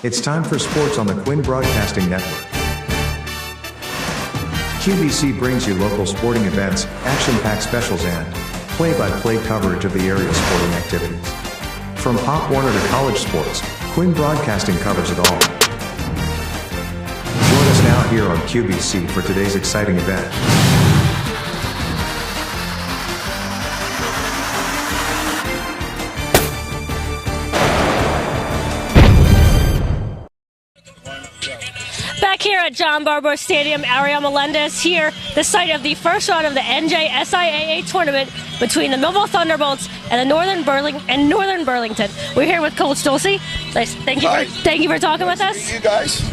It's time for sports on the Quinn Broadcasting Network. QBC brings you local sporting events, action-packed specials, and play-by-play coverage of the area's sporting activities. From Pop Warner to college sports, Quinn Broadcasting covers it all. Join us now here on QBC for today's exciting event. Back here at John Barbour Stadium, Ariel Melendez here, the site of the first round of the NJSIAA tournament between the Millville Thunderbolts and the Northern Burlington. We're here with Coach Dulcie. Thank you for talking with us. You guys.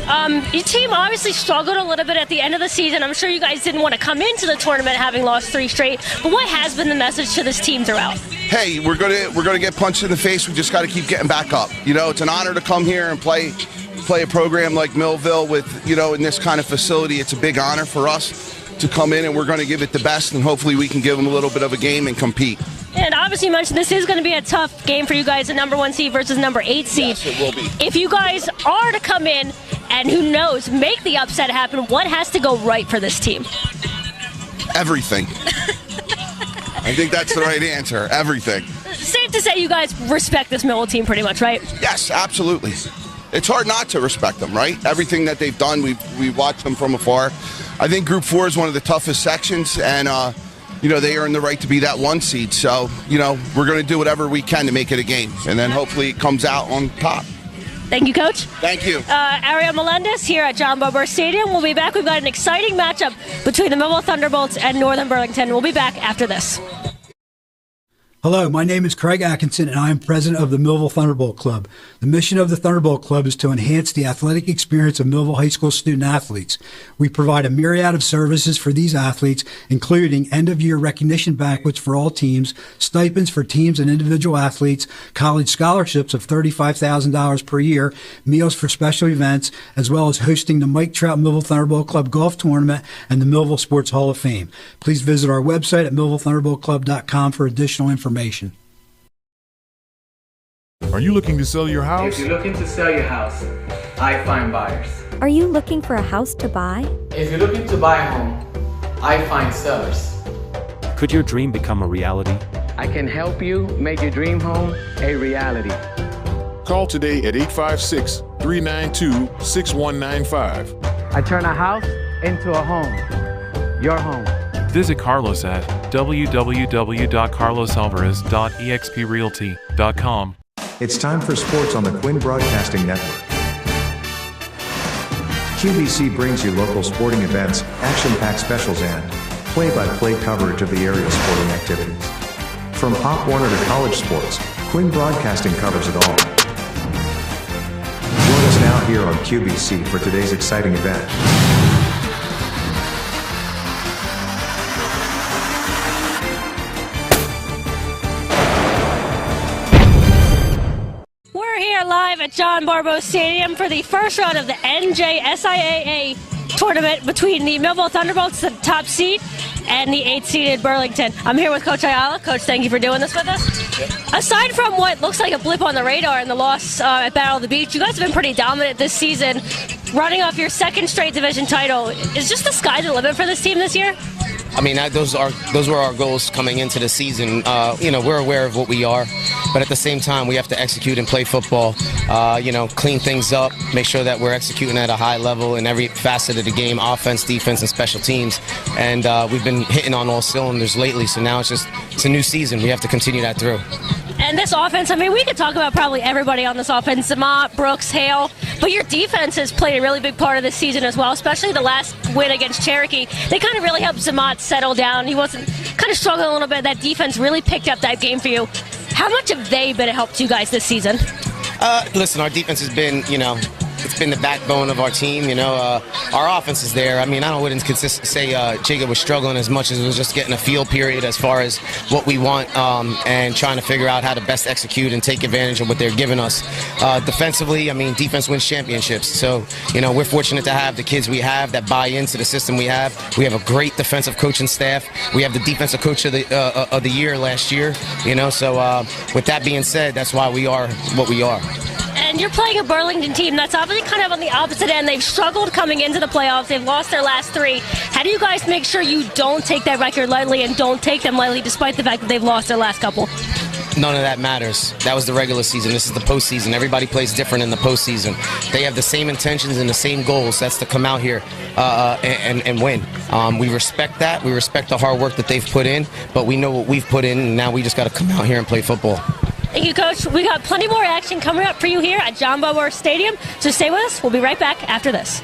Your team obviously struggled a little bit at the end of the season. I'm sure you guys didn't want to come into the tournament having lost 3 straight. But what has been the message to this team throughout? Hey, we're gonna get punched in the face. We just got to keep getting back up. You know, it's an honor to come here and play a program like Millville with, you know, in this kind of facility. It's a big honor for us to come in, and we're going to give it the best, and hopefully we can give them a little bit of a game and compete. And obviously you mentioned this is going to be a tough game for you guys, a number 1 seed versus number 8 seed. Yes, it will be. If you guys are to come in and, who knows, make the upset happen, what has to go right for this team? Everything. I think that's the right answer. Everything. Safe to say you guys respect this Millville team pretty much, right? Yes, absolutely. It's hard not to respect them, right? Everything that they've done, we've watched them from afar. I think Group 4 is one of the toughest sections, and you know, they earn the right to be that 1 seed. So, you know, we're going to do whatever we can to make it a game, and then hopefully it comes out on top. Thank you, Coach. Thank you. Ariel Melendez here at John Barbour Stadium. We'll be back. We've got an exciting matchup between the Millville Thunderbolts and Northern Burlington. We'll be back after this. Hello, my name is Craig Atkinson, and I am president of the Millville Thunderbolt Club. The mission of the Thunderbolt Club is to enhance the athletic experience of Millville High School student athletes. We provide a myriad of services for these athletes, including end-of-year recognition banquets for all teams, stipends for teams and individual athletes, college scholarships of $35,000 per year, meals for special events, as well as hosting the Mike Trout Millville Thunderbolt Club Golf Tournament and the Millville Sports Hall of Fame. Please visit our website at millvillethunderboltclub.com for additional information. Are you looking to sell your house? If you're looking to sell your house, I find buyers. Are you looking for a house to buy? If you're looking to buy a home, I find sellers. Could your dream become a reality? I can help you make your dream home a reality. Call today at 856-392-6195. I turn a house into a home. Your home. Visit Carlos at www.carlosalvarez.exprealty.com. It's time for sports on the Quinn Broadcasting Network. QBC brings you local sporting events, action-packed specials, and play-by-play coverage of the area's sporting activities. From Pop Warner to college sports, Quinn Broadcasting covers it all. Join us now here on QBC for today's exciting event. Live at John Barbour Stadium for the first round of the NJSIAA tournament between the Millville Thunderbolts, the top seed, and the 8th-seeded Burlington. I'm here with Coach Ayala. Coach, thank you for doing this with us. Yep. Aside from what looks like a blip on the radar in the loss at Battle of the Beach, you guys have been pretty dominant this season, running off your 2nd straight division title. Is just the sky the limit for this team this year? I mean, those were our goals coming into the season. You know, we're aware of what we are, but at the same time, we have to execute and play football. You know, clean things up, make sure that we're executing at a high level in every facet of the game, offense, defense, and special teams. And we've been hitting on all cylinders lately, so now it's a new season. We have to continue that through. And this offense, I mean, we could talk about probably everybody on this offense, Zamat, Brooks, Hale, but your defense has played a really big part of this season as well, especially the last win against Cherokee. They kind of really helped Zamat settle down. He wasn't kind of struggling a little bit. That defense really picked up that game for you. How much have they been a help to you guys this season? Listen, our defense has been, you know, it's been the backbone of our team. You know, our offense is there. I mean, I wouldn't say Jacob was struggling as much as it was just getting a feel period as far as what we want and trying to figure out how to best execute and take advantage of what they're giving us. Defensively, I mean, defense wins championships. So, you know, we're fortunate to have the kids we have that buy into the system we have. We have a great defensive coaching staff. We have the defensive coach of the year last year. You know, so with that being said, that's why we are what we are. And you're playing a Burlington team that's obviously kind of on the opposite end. They've struggled coming into the playoffs. They've lost their last 3. How do you guys make sure you don't take that record lightly and don't take them lightly despite the fact that they've lost their last couple? None of that matters. That was the regular season. This is the postseason. Everybody plays different in the postseason. They have the same intentions and the same goals. That's to come out here and win. We respect that. We respect the hard work that they've put in, but we know what we've put in, and now we just got to come out here and play football. Thank you, Coach. We got plenty more action coming up for you here at John Bobo Stadium, so stay with us. We'll be right back after this.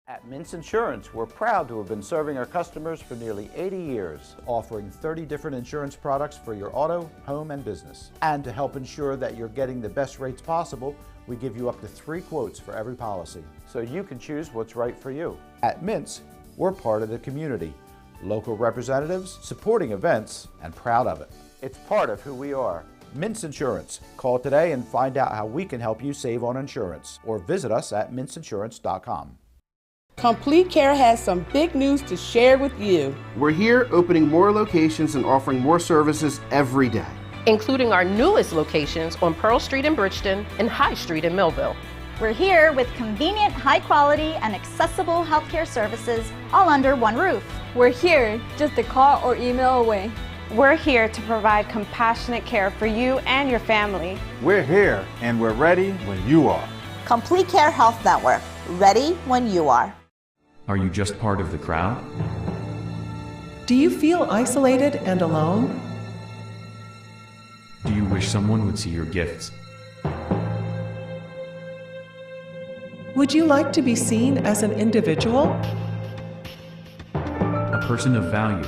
At Mintz Insurance, we're proud to have been serving our customers for nearly 80 years, offering 30 different insurance products for your auto, home, and business. And to help ensure that you're getting the best rates possible, we give you up to 3 quotes for every policy, so you can choose what's right for you. At Mintz, we're part of the community, local representatives, supporting events, and proud of it. It's part of who we are. Mintz Insurance. Call today and find out how we can help you save on insurance, or visit us at mintzinsurance.com. Complete Care has some big news to share with you. We're here opening more locations and offering more services every day, including our newest locations on Pearl Street in Bridgeton and High Street in Millville. We're here with convenient, high-quality, and accessible healthcare services all under one roof. We're here just a call or email away. We're here to provide compassionate care for you and your family. We're here and we're ready when you are. Complete Care Health Network, ready when you are. Are you just part of the crowd? Do you feel isolated and alone? Do you wish someone would see your gifts? Would you like to be seen as an individual? A person of value.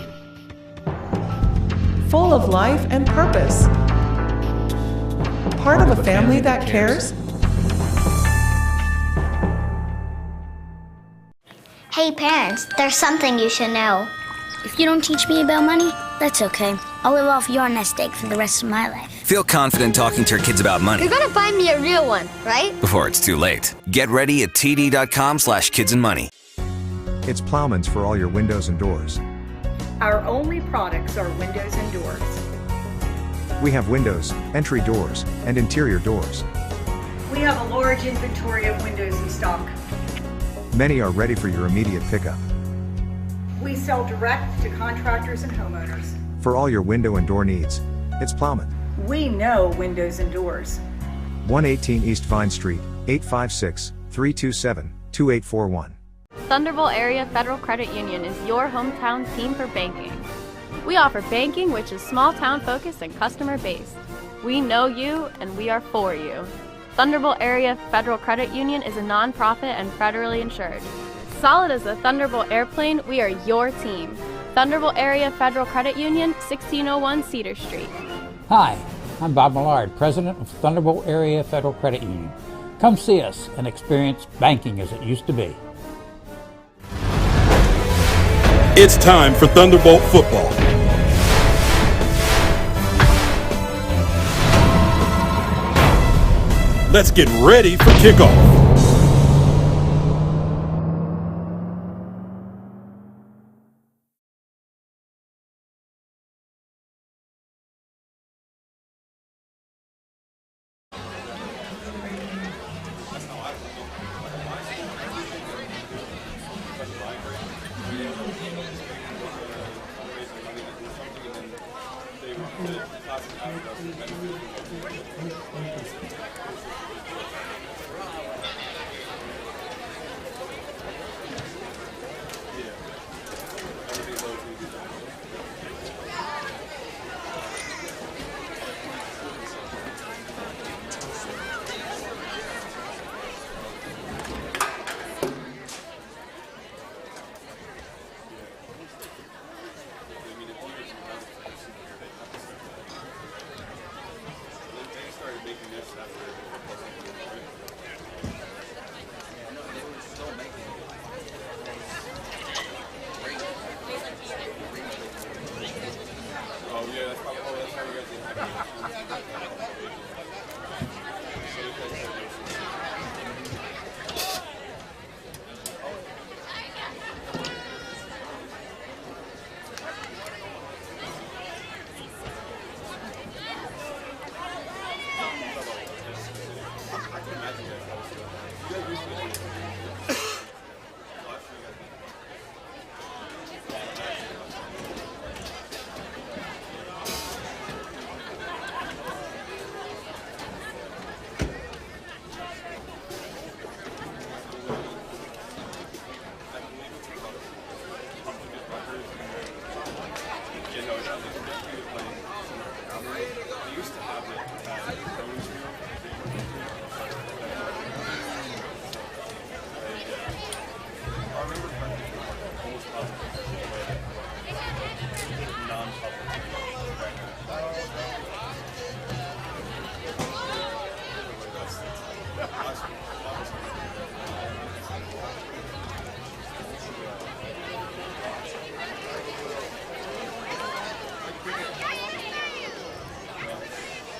Full of life and purpose. Part of a family that cares? Hey parents, there's something you should know. If you don't teach me about money, that's okay. I'll live off your nest egg for the rest of my life. Feel confident talking to your kids about money. You're gonna find me a real one, right? Before it's too late. Get ready at td.com/kidsandmoney. It's Plowman's for all your windows and doors. Our only products are windows and doors. We have windows, entry doors, and interior doors. We have a large inventory of windows in stock. Many are ready for your immediate pickup. We sell direct to contractors and homeowners. For all your window and door needs, it's Plowman. We know windows and doors. 118 East Vine Street, 856-327-2841. Thunderbolt Area Federal Credit Union is your hometown team for banking. We offer banking which is small town focused and customer based. We know you and we are for you. Thunderbolt Area Federal Credit Union is a nonprofit and federally insured. Solid as a Thunderbolt airplane, we are your team. Thunderbolt Area Federal Credit Union, 1601 Cedar Street. Hi, I'm Bob Millard, President of Thunderbolt Area Federal Credit Union. Come see us and experience banking as it used to be. It's time for Thunderbolt football. Let's get ready for kickoff.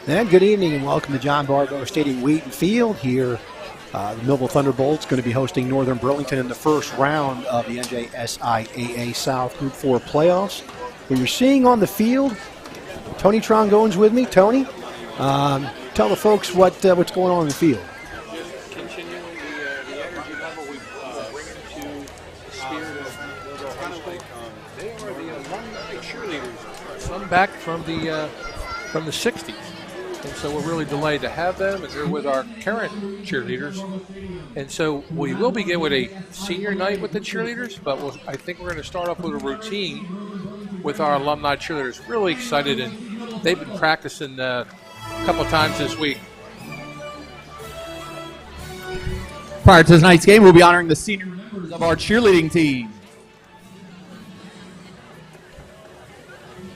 And good evening and welcome to John Barbour Stadium, Wheaton Field here. The Millville Thunderbolts going to be hosting Northern Burlington in the first round of the NJSIAA South Group 4 playoffs. What you're seeing on the field, Tony Trongone's with me. Tony, tell the folks what's going on in the field. Continuing the energy level we bring into the spirit of high school. They are the alumni cheerleaders, some back from the 60s. And so we're really delighted to have them, and they're with our current cheerleaders. And so we will begin with a senior night with the cheerleaders, but I think we're going to start off with a routine with our alumni cheerleaders. Really excited, and they've been practicing a couple of times this week. Prior to tonight's game, we'll be honoring the senior members of our cheerleading team.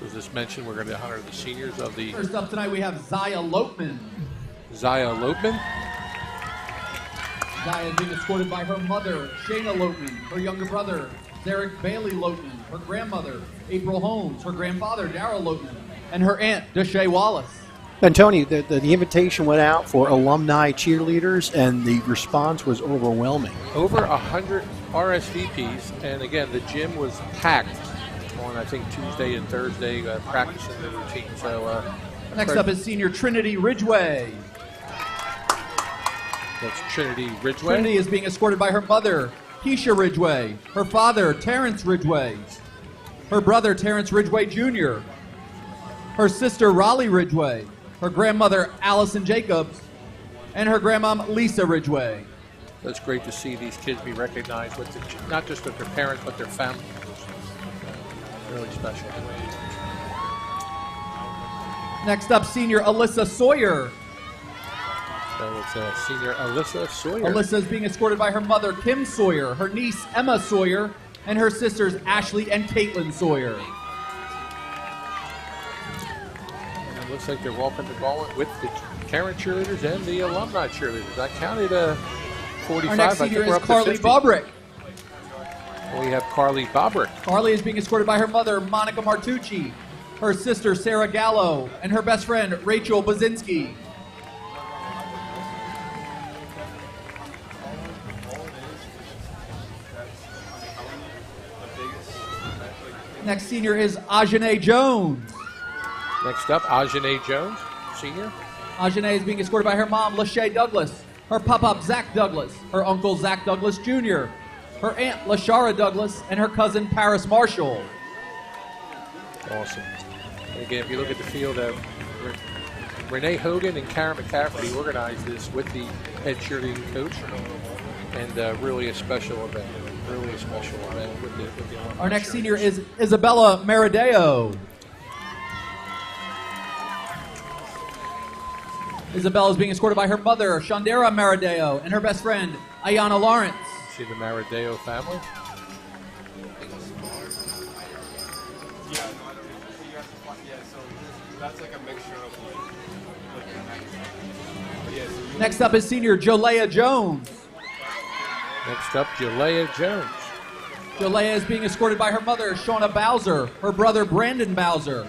As just mentioned, we're going to honor the seniors of the... First up tonight, we have Zaya Lopeman. Zaya Lopeman. Zaya is being escorted by her mother, Shayna Lopeman, her younger brother, Derek Bailey Lopeman, her grandmother, April Holmes, her grandfather, Darrell Lopeman, and her aunt, Deshae Wallace. And Tony, the invitation went out for alumni cheerleaders, and the response was overwhelming. Over 100 RSVPs, and again, the gym was packed on, I think, Tuesday and Thursday, practicing the routine. So next up is senior Trinity Ridgway. That's Trinity Ridgway. Trinity is being escorted by her mother, Keisha Ridgway, her father, Terrence Ridgway, her brother, Terrence Ridgway Jr., her sister, Raleigh Ridgway, her grandmother, Allison Jacobs, and her grandmom, Lisa Ridgway. It's great to see these kids be recognized with not just with their parents, but their family members. Really special. Next up, senior Alyssa Sawyer. So it's senior Alyssa Sawyer. Alyssa is being escorted by her mother, Kim Sawyer, her niece, Emma Sawyer, and her sisters, Ashley and Caitlin Sawyer. And it looks like they're walking the gauntlet with the current cheerleaders and the alumni cheerleaders. I counted 45. Our next senior is Carly Bobrick. We have Carly Bobrick. Carly is being escorted by her mother, Monica Martucci, her sister, Sarah Gallo, and her best friend, Rachel Bazinski. Next senior is Ajane Jones. Next up, Ajane Jones, senior. Ajane is being escorted by her mom, Lachey Douglas, her pop-up, Zach Douglas, her uncle, Zach Douglas Jr., her aunt, LaShara Douglas, and her cousin, Paris Marshall. Awesome. And again, if you look at the field, Renee Hogan and Karen McCafferty organized this with the head cheerleading coach, and really a special event. Really a special event with the Our next senior is Isabella Maradeo. Isabella is being escorted by her mother, Shandera Maradeo, and her best friend, Ayana Lawrence. See the Maradeo family. Next up is senior Jolea Jones. Next up, Jolea Jones. Jolea is being escorted by her mother, Shauna Bowser, her brother, Brandon Bowser,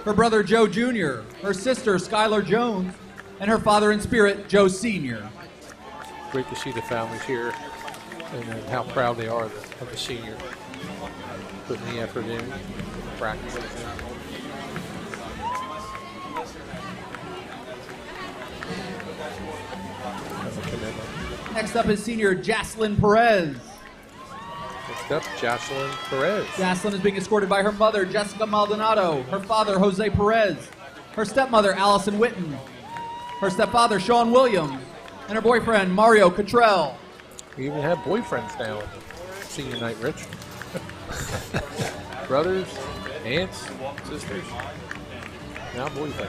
her brother, Joe Jr., her sister, Skylar Jones, and her father in spirit, Joe Sr. Great to see the families here and how proud they are of the senior. Putting the effort in, practicing. Next up is senior Jaslyn Perez. Next up, Jaslyn Perez. Jaslyn is being escorted by her mother, Jessica Maldonado, her father, Jose Perez, her stepmother, Allison Witten, her stepfather, Sean Williams, and her boyfriend, Mario Cottrell. We even have boyfriends now in the senior night, Rich. Brothers, aunts, sisters, now boyfriends.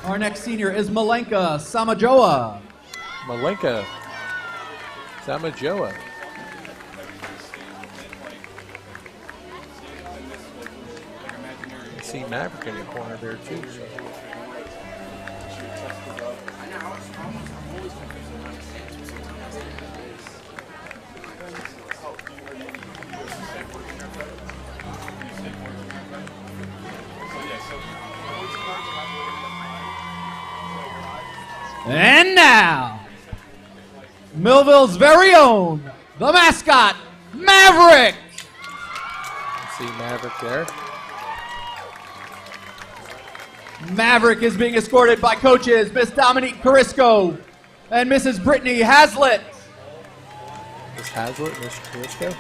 Our next senior is Malenka Samajoa. Malenka Samajoa. I see Maverick in the corner there too. So. And now, Millville's very own, the mascot, Maverick. See Maverick there. Maverick is being escorted by coaches Miss Dominique Carisco and Mrs. Brittany Haslett. Miss Haslett, Miss Carisco.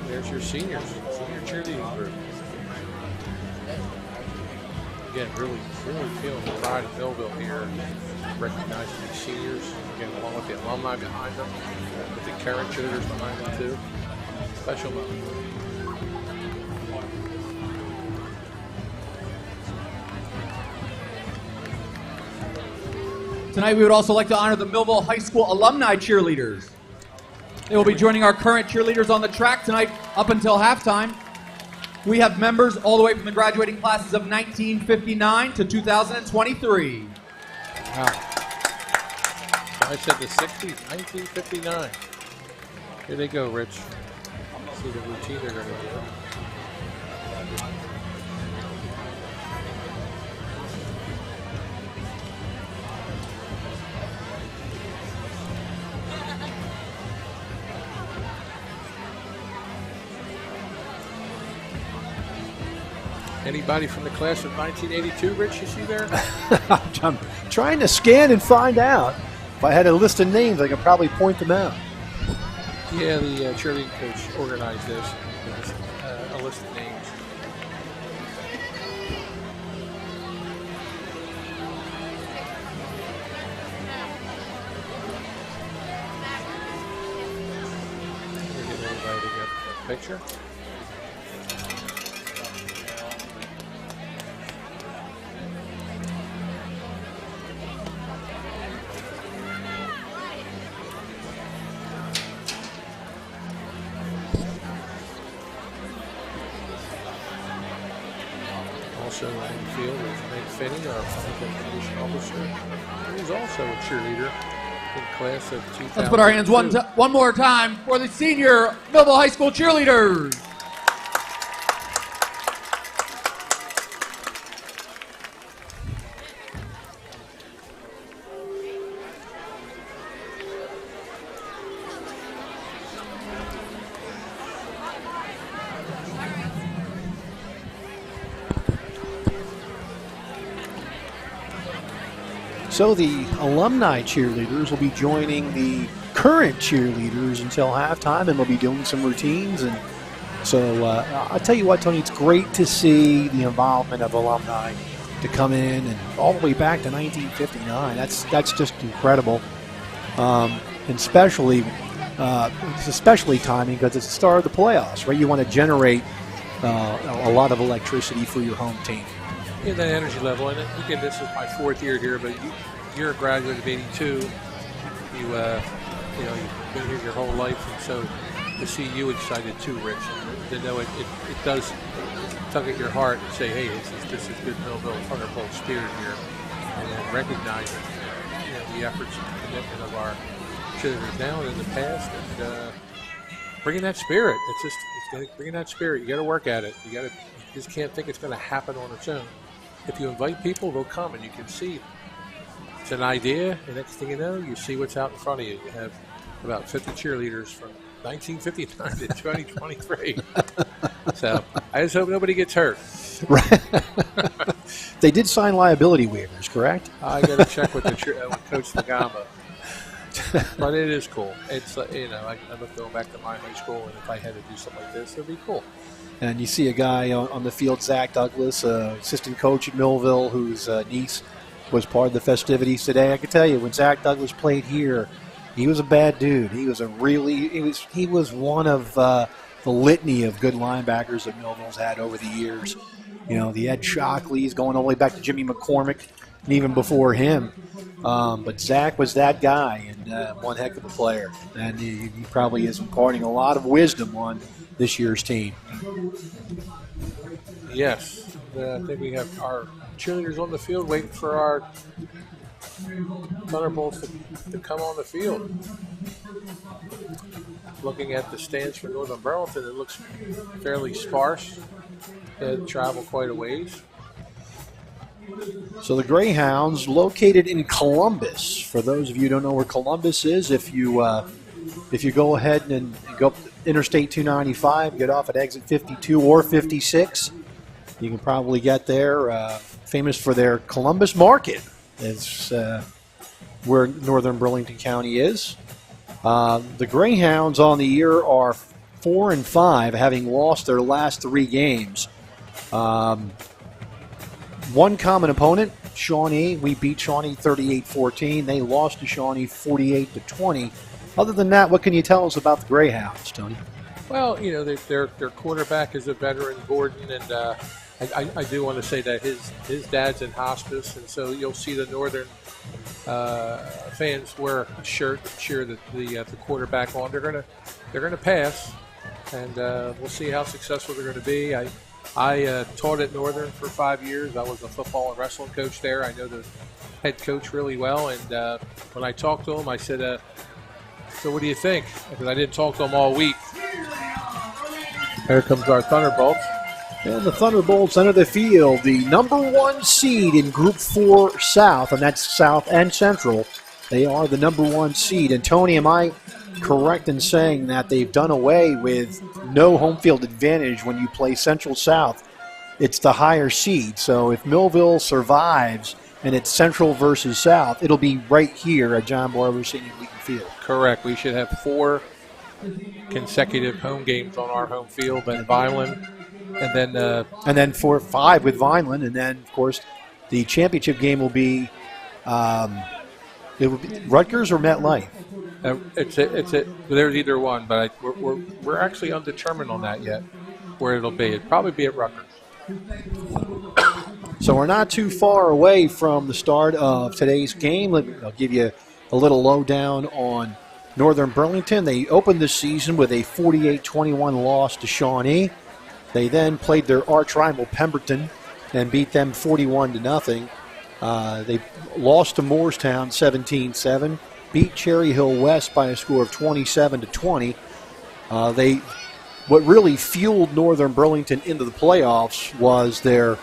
There's your senior cheerleading group. Again, really feeling the pride of Millville here, recognizing these seniors, again, along with the alumni behind them, with the current cheerleaders behind them too. Special moment. Tonight we would also like to honor the Millville High School alumni cheerleaders. They will be joining our current cheerleaders on the track tonight up until halftime. We have members all the way from the graduating classes of 1959 to 2023. Wow. I said the 60s, 1959. Here they go, Rich. See the routine they're going to do. Anybody from the class of 1982, Rich, you see there? I'm trying to scan and find out. If I had a list of names, I could probably point them out. Yeah, the cheerleading coach organized this. A list of names. We're getting everybody to get a picture. Also in the field is Meg Finney, our public information officer, who's also a cheerleader in class of 2000. Let's put our hands one more time for the senior Millville High School cheerleaders. So the alumni cheerleaders will be joining the current cheerleaders until halftime, and they'll be doing some routines. And so I'll tell you what, Tony, it's great to see the involvement of alumni to come in and all the way back to 1959. That's just incredible, and especially it's especially timing because it's the start of the playoffs, right? You want to generate a lot of electricity for your home team. Yeah, that energy level. And again, this is my fourth year here, but you're a graduate of 82. You've been here your whole life, and so to see you excited too, Rich, and to know it does tug at your heart and say, hey, this is good Millville Thunderbolt spirit here, and then recognize the efforts and commitment of our cheerleaders now and in the past, and bringing that spirit. It's bringing that spirit. You got to work at it. You just can't think it's going to happen on its own. If you invite people, they'll come, and you can see it's an idea, and next thing you know, you see what's out in front of you. You have about 50 cheerleaders from 1959 to 2023. So I just hope nobody gets hurt. Right. They did sign liability waivers, correct? I got to check with Coach Nagama. But it is cool. It's I look going back to my high school, and if I had to do something like this, it'd be cool. And you see a guy on the field, Zach Douglas, assistant coach at Millville, whose niece was part of the festivities today. I can tell you, when Zach Douglas played here, He was a bad dude. He was one of the litany of good linebackers that Millville's had over the years. The Ed Shockleys going all the way back to Jimmy McCormick, and even before him. But Zach was that guy, and one heck of a player. And he probably is imparting a lot of wisdom on this year's team. Yes. I think we have our cheerleaders on the field waiting for our Thunderbolts to come on the field. Looking at the stands for Northern Burlington, it looks fairly sparse. They travel quite a ways. So the Greyhounds, located in Columbus. For those of you who don't know where Columbus is, if you go ahead and go up Interstate 295, get off at exit 52 or 56, you can probably get there. Famous for their Columbus Market is where Northern Burlington County is. The Greyhounds on the year are 4-5, having lost their last 3 games. One common opponent, Shawnee. We beat Shawnee 38-14. They lost to Shawnee 48-20. Other than that, what can you tell us about the Greyhounds, Tony? Well, their quarterback is a veteran, Gordon, and I do want to say that his dad's in hospice, and so you'll see the Northern fans wear a shirt to cheer the quarterback on. They're gonna pass, and we'll see how successful they're going to be. I taught at Northern for 5 years. I was a football and wrestling coach there. I know the head coach really well, and when I talked to him, I said, so what do you think? Because I didn't talk to him all week. Here comes our Thunderbolts. And the Thunderbolts enter the field, the number 1 seed in Group 4 South, and that's South and Central. They are the number 1 seed. And Tony, am I correct in saying that they've done away with no home field advantage when you play Central South? It's the higher seed. So if Millville survives and it's Central versus South, it'll be right here at John Barber Senior Wheaton Field. Correct. We should have 4 consecutive home games on our home field and Vineland. And then 4-5 with Vineland, and then of course the championship game will be Rutgers or MetLife. There's either one, but we're actually undetermined on that yet. Where it'll be, it'll probably be at Rutgers. So we're not too far away from the start of today's game. I'll give you a little lowdown on Northern Burlington. They opened this season with a 48-21 loss to Shawnee. They then played their arch rival Pemberton and beat them 41-0. They lost to Moorestown 17-7, beat Cherry Hill West by a score of 27-20. What really fueled Northern Burlington into the playoffs was their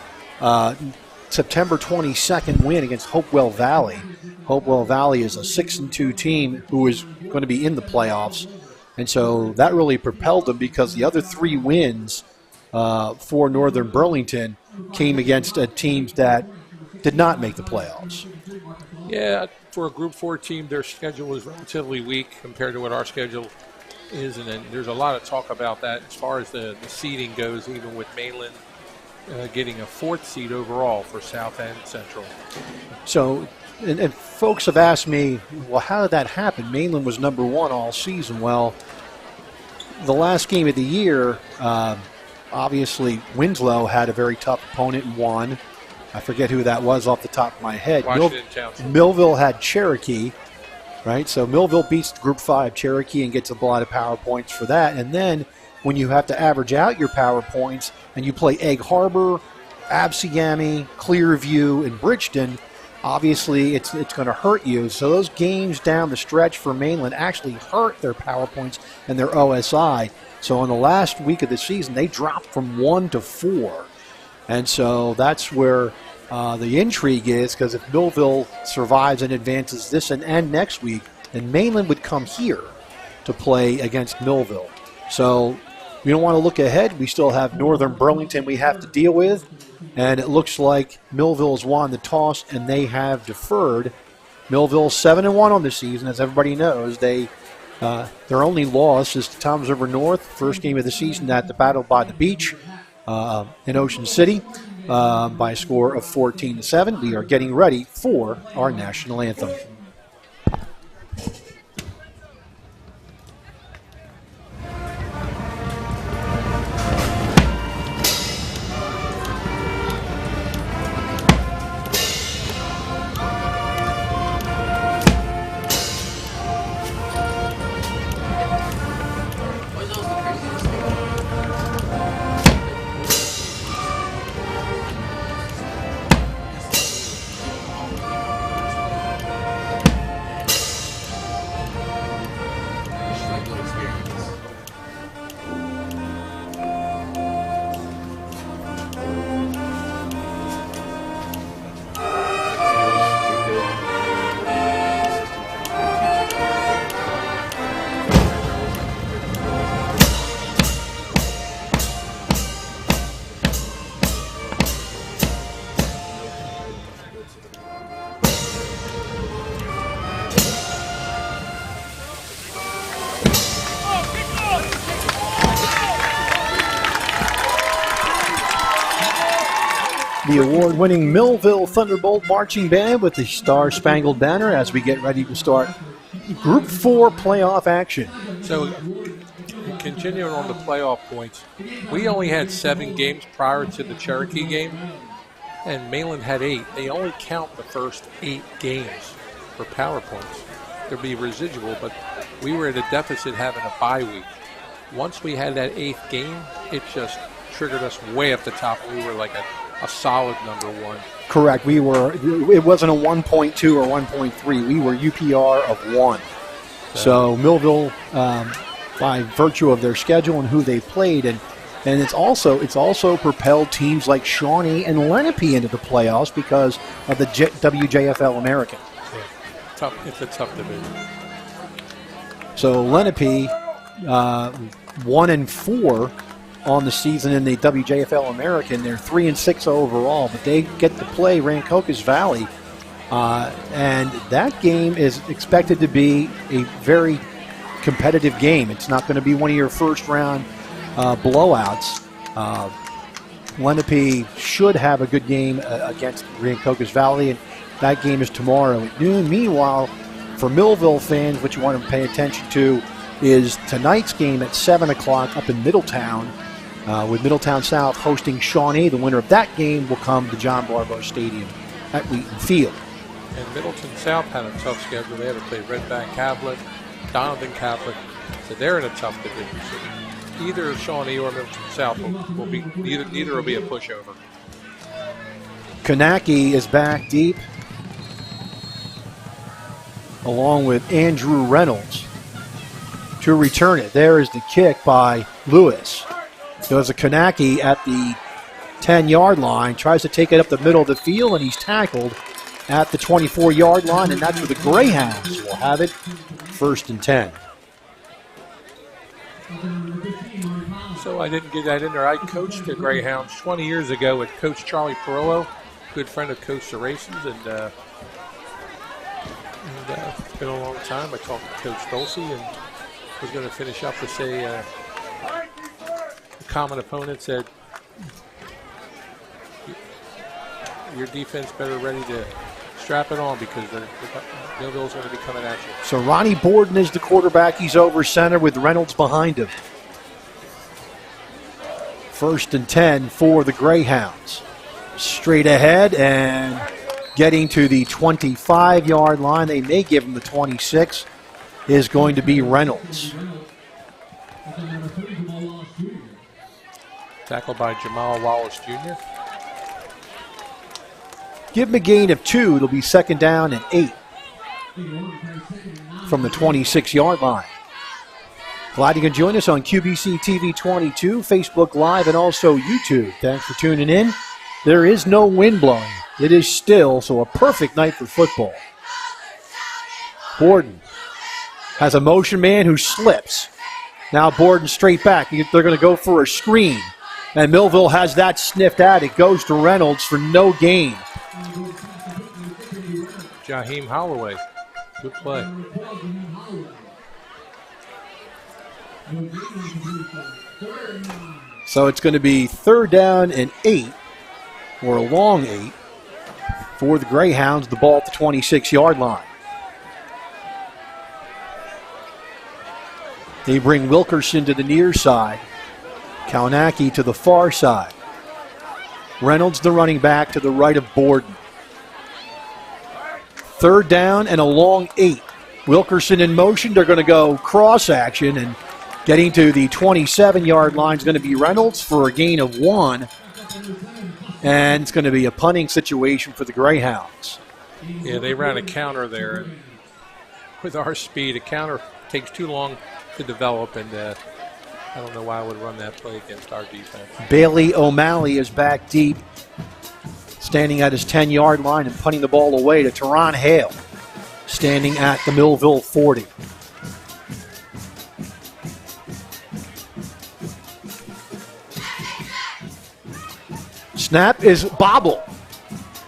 September 22nd win against Hopewell Valley. Hopewell Valley is a 6-2 team who is going to be in the playoffs, and so that really propelled them because the other 3 wins for Northern Burlington came against teams that did not make the playoffs. Yeah, for a Group 4 team, their schedule is relatively weak compared to what our schedule is, and then there's a lot of talk about that as far as the seeding goes, even with Mainland getting a 4th seed overall for South and Central. So, and folks have asked me, well, how did that happen? Mainland was number 1 all season. Well, the last game of the year, obviously, Winslow had a very tough opponent and won. I forget who that was off the top of my head. Millville had Cherokee, right? So Millville beats Group 5 Cherokee and gets a lot of power points for that. And then when you have to average out your power points and you play Egg Harbor, Absegami, Clearview, and Bridgeton, obviously it's going to hurt you. So those games down the stretch for Mainland actually hurt their power points and their OSI. So in the last week of the season, they dropped from 1 to 4. And so that's where the intrigue is, because if Millville survives and advances this and next week, then Mainland would come here to play against Millville. So we don't want to look ahead. We still have Northern Burlington we have to deal with. And it looks like Millville's won the toss, and they have deferred. Millville's 7-1 on the season, as everybody knows. Their only loss is to Toms River North, first game of the season at the Battle by the Beach in Ocean City by a score of 14-7. We are getting ready for our national anthem. the award-winning Millville Thunderbolt Marching Band with the Star Spangled Banner as we get ready to start Group 4 playoff action. So, continuing on the playoff points, we only had 7 games prior to the Cherokee game, and Mainland had 8. They only count the first 8 games for power points. There'd be residual, but we were at a deficit having a bye week. Once we had that 8th game, it just triggered us way up the top. We were like a solid number 1. Correct. It wasn't a 1.2 or 1.3. We were UPR of 1. So Millville, by virtue of their schedule and who they played, and it's also propelled teams like Shawnee and Lenape into the playoffs because of the WJFL American. Yeah. It's a tough division. So Lenape, 1-4 on the season in the WJFL American. They're 3-6 overall, but they get to play Rancocas Valley, and that game is expected to be a very competitive game. It's not going to be one of your first-round blowouts. Lenape should have a good game against Rancocas Valley, and that game is tomorrow at noon. Meanwhile, for Millville fans, what you want to pay attention to is tonight's game at 7 o'clock up in Middletown, with Middletown South hosting Shawnee. The winner of that game will come to John Barbour Stadium at Wheaton Field. And Middleton South had a tough schedule. They had to play Red Bank Catholic, Donovan Catholic, so they're in a tough division. So either Shawnee or Middleton South will be neither will be a pushover. Kanaki is back deep, along with Andrew Reynolds to return it. There is the kick by Lewis. Does a Kanaki at the 10-yard line, tries to take it up the middle of the field, and he's tackled at the 24-yard line, and that's where the Greyhounds will have it, 1st and 10. So I didn't get that in there. I coached the Greyhounds 20 years ago with Coach Charlie Perollo, good friend of Coach Ceremonies, and it's been a long time. I talked to Coach Dulce and was going to finish up to say a common opponent said, your defense better ready to strap it on because Millville's going to be coming at you. So Ronnie Borden is the quarterback. He's over center with Reynolds behind him. 1st and 10 for the Greyhounds. Straight ahead and getting to the 25-yard line. They may give him the 26. Is going to be Reynolds. Tackled by Jamal Wallace Jr. Give him a gain of 2. It'll be 2nd down and 8 from the 26-yard line. Glad you can join us on QBC TV 22, Facebook Live, and also YouTube. Thanks for tuning in. There is no wind blowing. It is still, so a perfect night for football. Borden has a motion man who slips. Now Borden straight back. They're going to go for a screen. And Millville has that sniffed out. It goes to Reynolds for no gain. Jaheim Holloway. Good play. So it's going to be 3rd down and 8, or a long 8, for the Greyhounds. The ball at the 26-yard line. They bring Wilkerson to the near side. Kaunaki to the far side. Reynolds, the running back, to the right of Borden. 3rd down and a long 8. Wilkerson in motion. They're going to go cross action, and getting to the 27-yard line is going to be Reynolds for a gain of 1. And it's going to be a punting situation for the Greyhounds. Yeah, they ran a counter there. With our speed, a counter takes too long to develop, and I don't know why I would run that play against our defense. Bailey O'Malley is back deep, standing at his 10-yard line and punting the ball away to Teron Hale, standing at the Millville 40. Snap is bobble.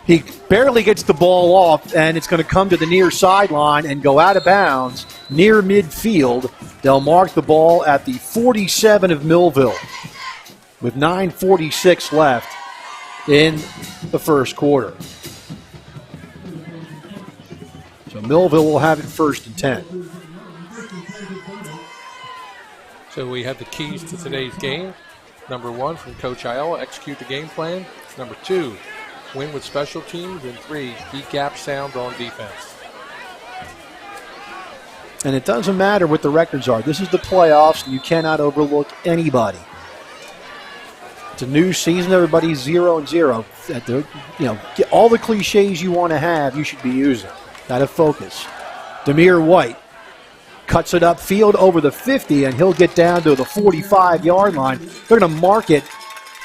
He barely gets the ball off, and it's going to come to the near sideline and go out of bounds near midfield. They'll mark the ball at the 47 of Millville with 9:46 left in the first quarter. So Millville will have it 1st and 10. So we have the keys to today's game. Number 1 from Coach Iola, execute the game plan. Number 2, win with special teams. And 3, be gap sound on defense. And it doesn't matter what the records are. This is the playoffs, and you cannot overlook anybody. It's a new season. Everybody's 0-0. Get all the cliches you want to have, you should be using. Got to focus. Demir White cuts it upfield over the 50, and he'll get down to the 45-yard line. They're going to mark it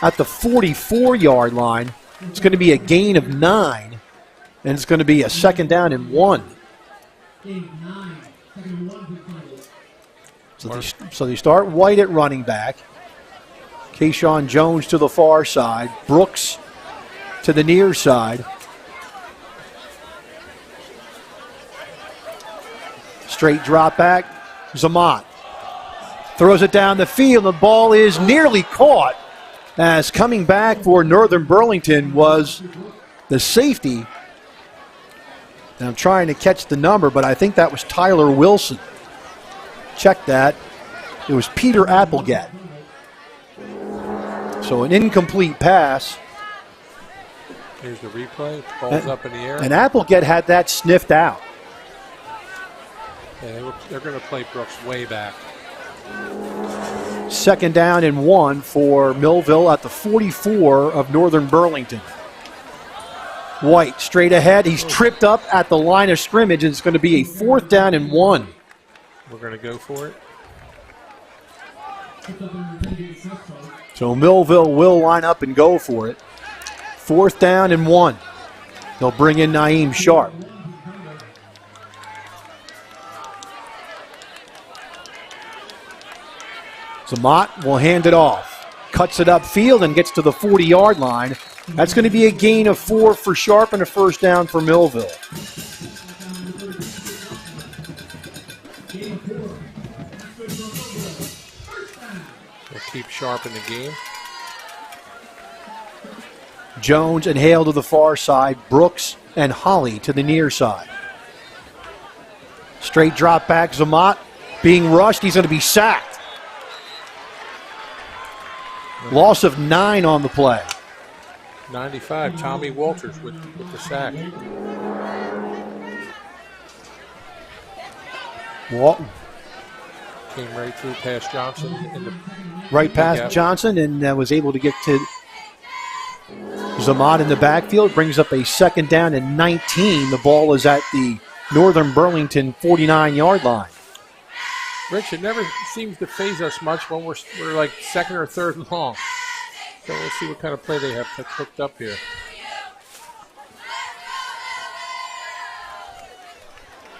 at the 44-yard line. It's going to be a gain of 9, and it's going to be a 2nd down and 1. So they start White at running back. Kayshawn Jones to the far side. Brooks to the near side. Straight drop back. Zamat throws it down the field. The ball is nearly caught, as coming back for Northern Burlington was the safety. And I'm trying to catch the number, but I think that was Tyler Wilson. Check that. It was Peter Applegate. So an incomplete pass. Here's the replay. Ball's up in the air. And Applegate had that sniffed out. Yeah, they're going to play Brooks way back. 2nd down and 1 for Millville at the 44 of Northern Burlington. White straight ahead. He's tripped up at the line of scrimmage, and it's going to be a 4th down and 1. We're going to go for it. So Millville will line up and go for it. 4th down and 1. They'll bring in Naeem Sharp. Zamat will hand it off. Cuts it upfield and gets to the 40-yard line. That's going to be a gain of 4 for Sharp and a 1st down for Millville. We'll keep Sharp in the game. Jones and Hale to the far side. Brooks and Holly to the near side. Straight drop back. Zamat being rushed. He's going to be sacked. Loss of 9 on the play. 95, Tommy Walters with the sack. Walton came right through past Johnson. Right past Johnson, and was able to get to Zamat in the backfield. Brings up a 2nd down and 19. The ball is at the Northern Burlington 49-yard line. Rich, it never seems to phase us much when we're like 2nd or 3rd long. So we'll see what kind of play they have cooked up here.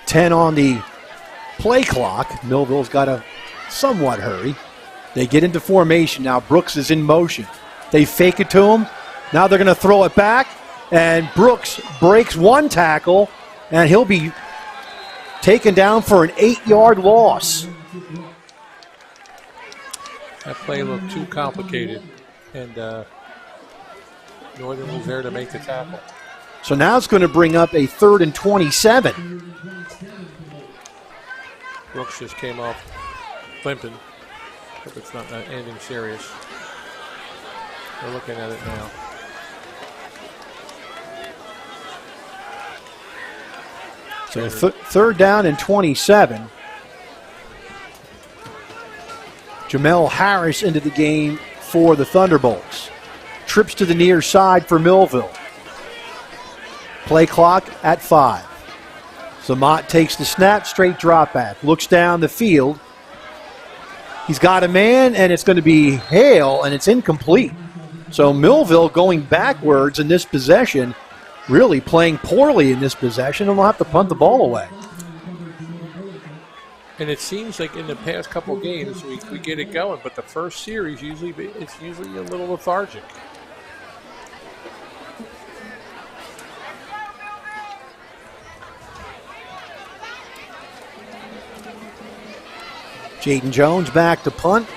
Ten on the play clock. Millville's got to somewhat hurry. They get into formation now. Brooks is in motion. They fake it to him. Now they're going to throw it back, and Brooks breaks 1 tackle, and he'll be taken down for an 8-yard loss. That play looked too complicated, and Northern was there to make the tackle. So now it's going to bring up a 3rd and 27. Brooks just came off limping. Hope it's not anything serious. We're looking at it now. So 3rd down and 27. Jamel Harris into the game for the Thunderbolts. Trips to the near side for Millville. Play clock at 5. Zamat takes the snap, straight drop back. Looks down the field. He's got a man, and it's going to be Hale, and it's incomplete. So Millville going backwards in this possession, really playing poorly in this possession, and we'll have to punt the ball away. And it seems like in the past couple games we get it going, but the first series it's usually a little lethargic. Jaden Jones back to punt.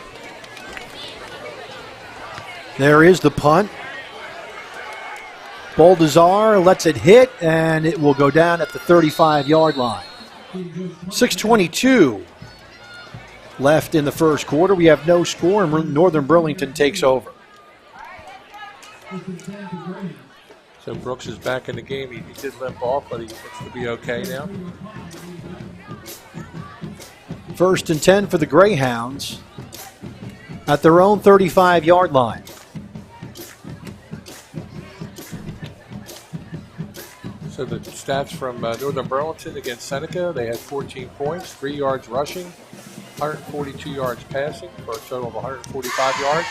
There is the punt. Boldazar lets it hit, and it will go down at the 35-yard line. 6:22 left in the first quarter. We have no score, and Northern Burlington takes over. So Brooks is back in the game. He did limp off, but he looks to be okay now. 1st and 10 for the Greyhounds at their own 35-yard line. So the stats from Northern Burlington against Seneca, they had 14 points, 3 yards rushing, 142 yards passing for a total of 145 yards.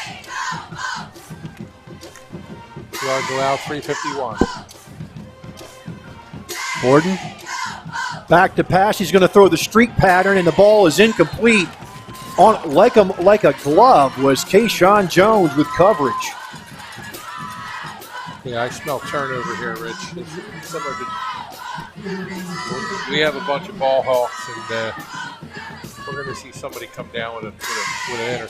Yards allowed, 351. Borden back to pass. He's going to throw the streak pattern, and the ball is incomplete. On like a glove was Kayshawn Jones with coverage. Yeah, I smell turnover here, Rich. It's similar to, we have a bunch of ball hawks, and we're going to see somebody come down with an enter.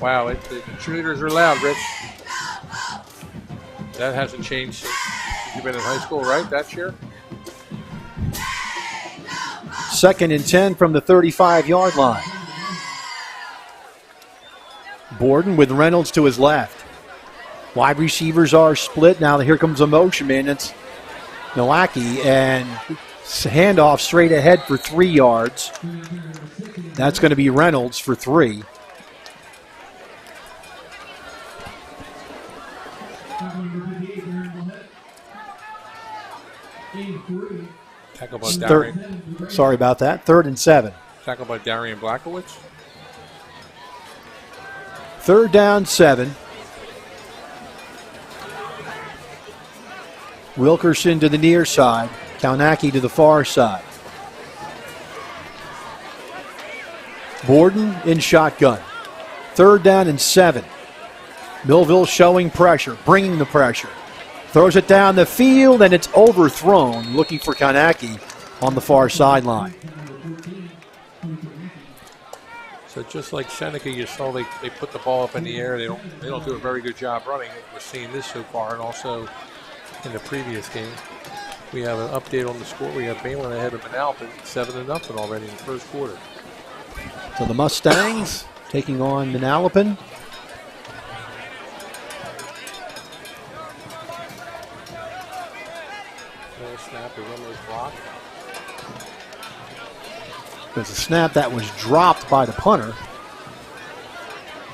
Wow, the cheerleaders are loud, Rich. That hasn't changed since you've been in high school, right? That year? 2nd and 10 from the 35-yard line. Borden with Reynolds to his left. Wide receivers are split. Now here comes a motion man. It's Nowacki, and handoff straight ahead for 3 yards. That's going to be Reynolds for 3. Tackle by Darian. Sorry about that. 3rd and 7. Tackle by Darian Blackowitz. 3rd down, 7. Wilkerson to the near side. Kaunaki to the far side. Borden in shotgun. 3rd down and 7. Millville showing pressure, bringing the pressure. Throws it down the field, and it's overthrown, looking for Kaunaki on the far sideline. So just like Seneca, you saw they put the ball up in the air. They don't do a very good job running. We're seeing this so far, and also in the previous game. We have an update on the score. We have Bayland ahead of Manalapan, 7-0 already in the first quarter. So the Mustangs taking on Manalapan. Snap is almost blocked. There's a snap that was dropped by the punter.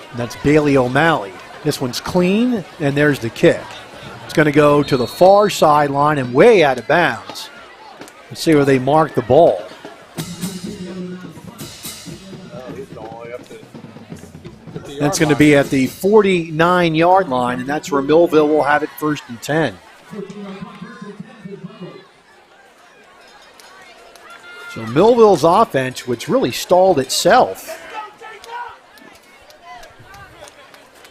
And that's Bailey O'Malley. This one's clean, and there's the kick. It's going to go to the far sideline and way out of bounds. Let's see where they mark the ball. That's going to be at the 49-yard line, and that's where Millville will have it 1st and 10. So Millville's offense, which really stalled itself.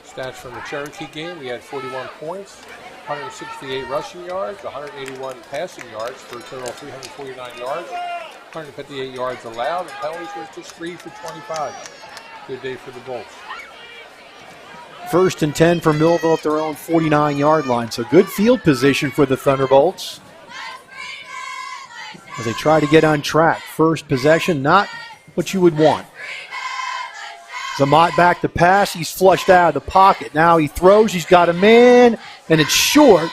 Stats from the Cherokee game, we had 41 points, 168 rushing yards, 181 passing yards for a total of 349 yards, 158 yards allowed, and penalties was just 3 for 25. Good day for the Bolts. 1st and 10 for Millville at their own 49-yard line. So good field position for the Thunderbolts as they try to get on track. First possession, not what you would want. Zamat back to pass. He's flushed out of the pocket. Now he throws. He's got a man, and it's short.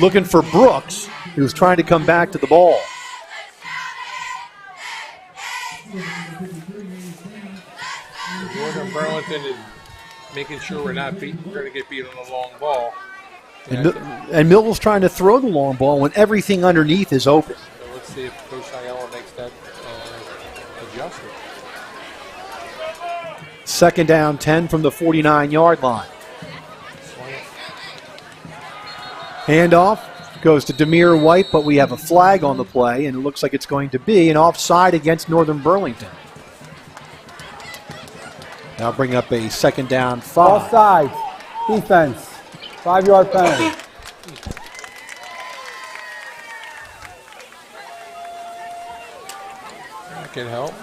Looking for Brooks, who's trying to come back to the ball. Northern Burlington is making sure we're not going to get beat on the long ball. And Millville's trying to throw the long ball when everything underneath is open. So let's see if Coach Ayala makes that adjustment. 2nd down, 10 from the 49-yard line. Handoff goes to Demir White, but we have a flag on the play, and it looks like it's going to be an offside against Northern Burlington. Now bring up a 2nd down, 5. Offside. Defense. 5-yard penalty. That can help.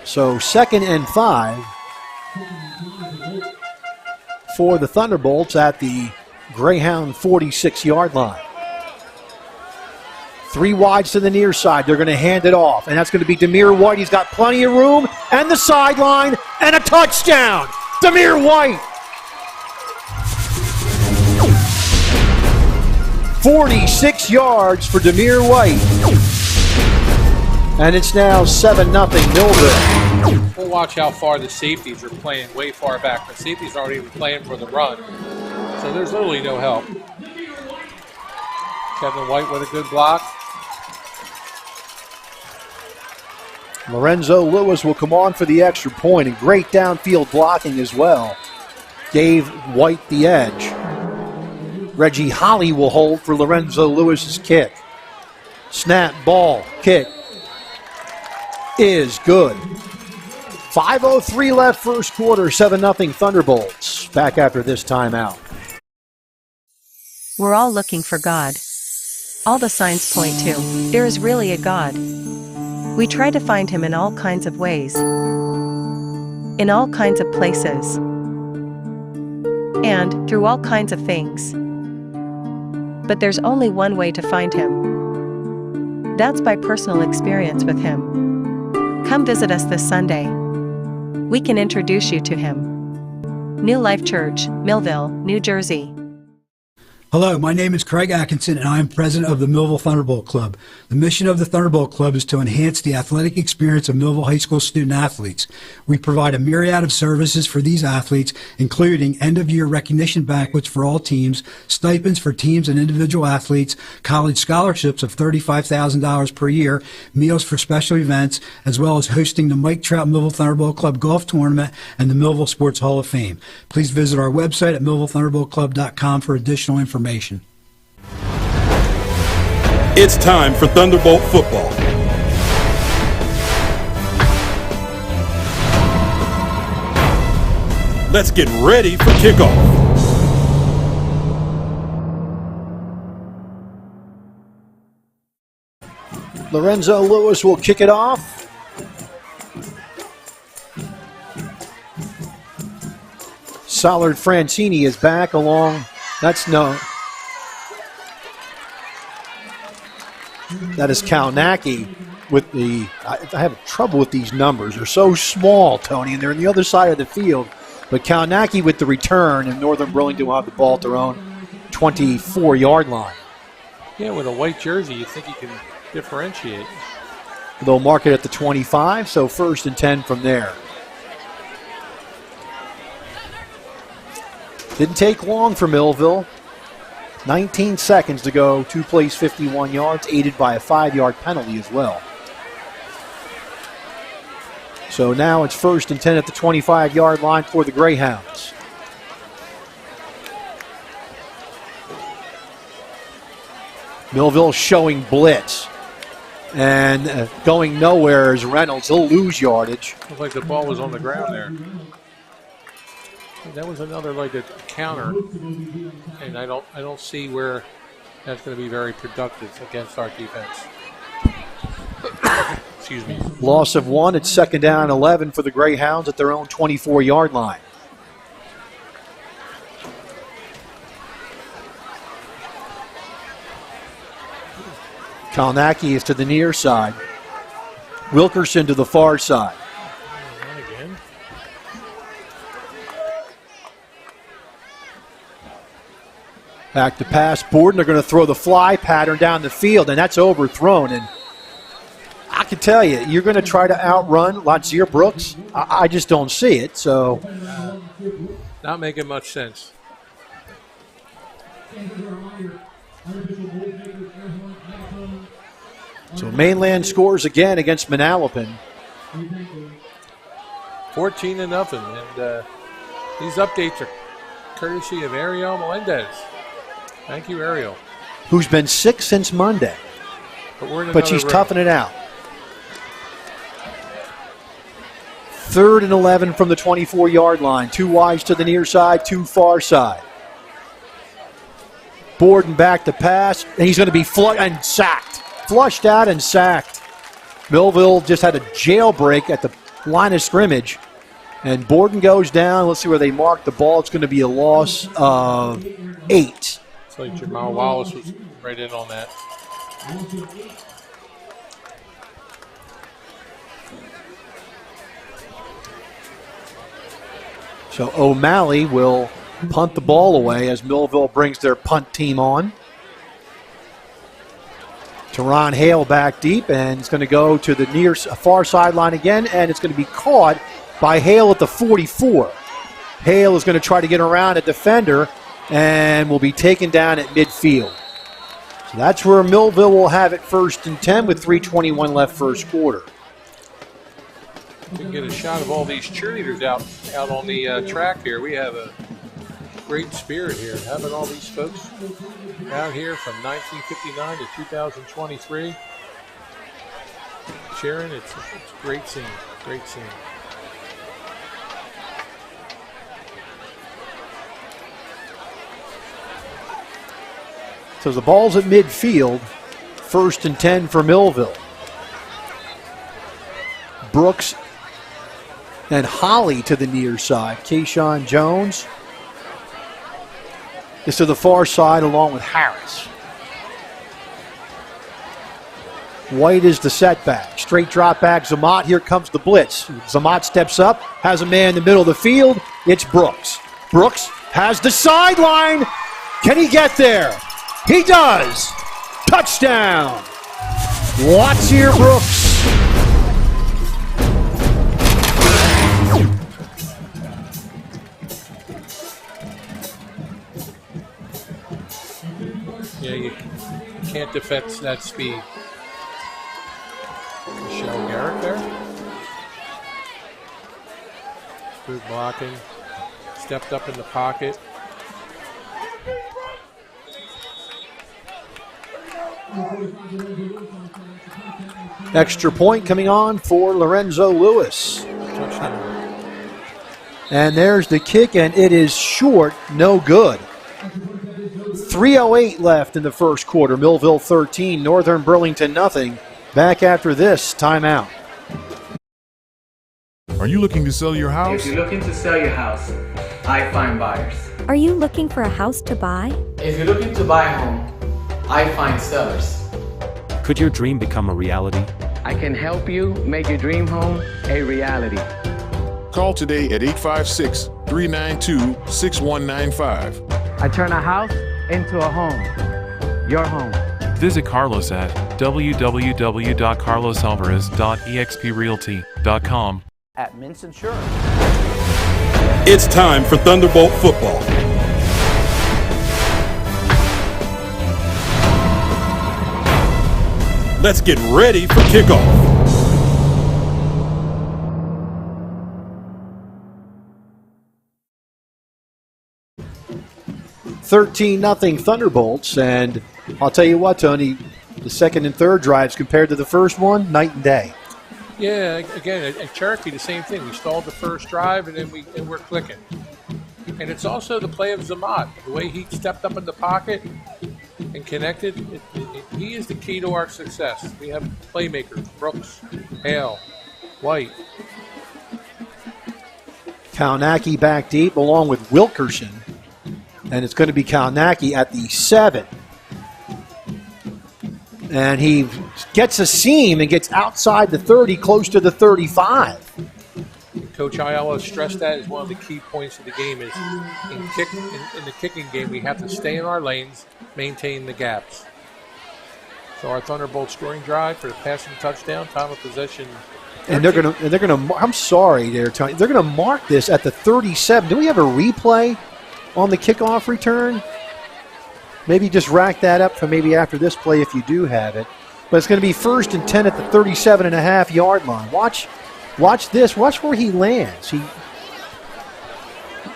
So 2nd and 5 for the Thunderbolts at the Greyhound 46-yard line. 3 wides to the near side. They're going to hand it off, and that's going to be Demir White. He's got plenty of room, and the sideline, and a touchdown. Demir White. 46 yards for Demir White. And it's now 7-0 Millville. We'll watch how far the safeties are playing way far back. The safeties aren't even playing for the run. So there's literally no help. Kevin White with a good block. Lorenzo Lewis will come on for the extra point, and great downfield blocking as well. Gave White the edge. Reggie Holly will hold for Lorenzo Lewis's kick. Snap, ball, kick is good. 5:03 left first quarter, 7-0 Thunderbolts. Back after this timeout. We're all looking for God. All the signs point to, there is really a God. We try to find him in all kinds of ways, in all kinds of places, and through all kinds of things. But there's only one way to find him. That's by personal experience with him. Come visit us this Sunday. We can introduce you to him. New Life Church, Millville, New Jersey. Hello, my name is Craig Atkinson, and I am president of the Millville Thunderbolt Club. The mission of the Thunderbolt Club is to enhance the athletic experience of Millville High School student-athletes. We provide a myriad of services for these athletes, including end-of-year recognition banquets for all teams, stipends for teams and individual athletes, college scholarships of $35,000 per year, meals for special events, as well as hosting the Mike Trout Millville Thunderbolt Club Golf Tournament and the Millville Sports Hall of Fame. Please visit our website at millvillethunderboltclub.com for additional information. It's time for Thunderbolt football. Let's get ready for kickoff. Lorenzo Lewis will kick it off. Sollard Francini is back along. That is Kalnacki with the, I have trouble with these numbers. They're so small, Tony, and they're on the other side of the field. But Kalnacki with the return, and Northern Burlington will have the ball at their own 24-yard line. Yeah, with a white jersey, you think you can differentiate. They'll mark it at the 25, so 1st and 10 from there. Didn't take long for Millville. 19 seconds to go, 2 plays, 51 yards, aided by a 5-yard penalty as well. So now it's 1st and 10 at the 25-yard line for the Greyhounds. Millville showing blitz. And going nowhere is Reynolds. He'll lose yardage. Looked like the ball was on the ground there. That was another like a counter, and I don't see where that's going to be very productive against our defense. Excuse me. Loss of 1. It's 2nd down and 11 for the Greyhounds at their own 24-yard line. Kalnacki is to the near side. Wilkerson to the far side. Back to pass. Borden are going to throw the fly pattern down the field, and that's overthrown. And I can tell you, you're going to try to outrun Latsier Brooks. I just don't see it. So, not making much sense. So Mainland scores again against Manalapan. 14-0, and these updates are courtesy of Ariel Melendez. Thank you, Ariel. Who's been sick since Monday. But she's toughing it out. 3rd and 11 from the 24-yard line. 2 wides to the near side, 2 far side. Borden back to pass, and he's going to be sacked. Flushed out and sacked. Millville just had a jailbreak at the line of scrimmage. And Borden goes down. Let's see where they mark the ball. It's going to be a loss of 8. It's like Jamal Wallace was right in on that. So O'Malley will punt the ball away as Millville brings their punt team on. Teron Hale back deep, and it's going to go to the far sideline again, and it's going to be caught by Hale at the 44. Hale is going to try to get around a defender and will be taken down at midfield. So that's where Millville will have it 1st and 10 with 3:21 left first quarter. We can get a shot of all these cheerleaders out on the track here. We have a great spirit here, having all these folks out here from 1959 to 2023 cheering. It's a great scene, great scene. So the ball's at midfield, 1st and 10 for Millville. Brooks and Holly to the near side. Kayshawn Jones is to the far side along with Harris. White is the setback. Straight drop back, Zamat. Here comes the blitz. Zamat steps up, has a man in the middle of the field. It's Brooks. Brooks has the sideline. Can he get there? He does. Touchdown. Wattier Brooks. Yeah, you can't defend that speed. Michelle Garrett there. Good blocking. Stepped up in the pocket. Extra point coming on for Lorenzo Lewis. Touchdown. And there's the kick, and it is short, no good. 3:08 left in the first quarter. Millville 13, Northern Burlington nothing. Back after this timeout. Are you looking to sell your house? If you're looking to sell your house, I find buyers. Are you looking for a house to buy? If you're looking to buy a home, I find sellers. Could your dream become a reality? I can help you make your dream home a reality. Call today at 856-392-6195. I turn a house into a home. Your home. Visit Carlos at www.carlosalvarez.exprealty.com. At Mintz Insurance. It's time for Thunderbolt football. Let's get ready for kickoff. 13-0 Thunderbolts, and I'll tell you what, Tony, the second and third drives compared to the first one, night and day. Yeah, again, at Cherokee, the same thing. We stalled the first drive, and then we're clicking. And it's also the play of Zamat, the way he stepped up in the pocket and connected. He is the key to our success. We have playmakers: Brooks, Hale, White. Kaunaki back deep along with Wilkerson. And it's going to be Kaunaki at the 7. And he gets a seam and gets outside the 30, close to the 35. Coach Ayala stressed that as one of the key points of the game is in the kicking game, we have to stay in our lanes, maintain the gaps. So our Thunderbolt scoring drive for the passing touchdown, time of possession. And they're gonna. I'm sorry, there, Tony. They're gonna mark this at the 37. Do we have a replay on the kickoff return? Maybe just rack that up for maybe after this play if you do have it. But it's going to be 1st and 10 at the 37.5-yard line. Watch this. Watch where he lands.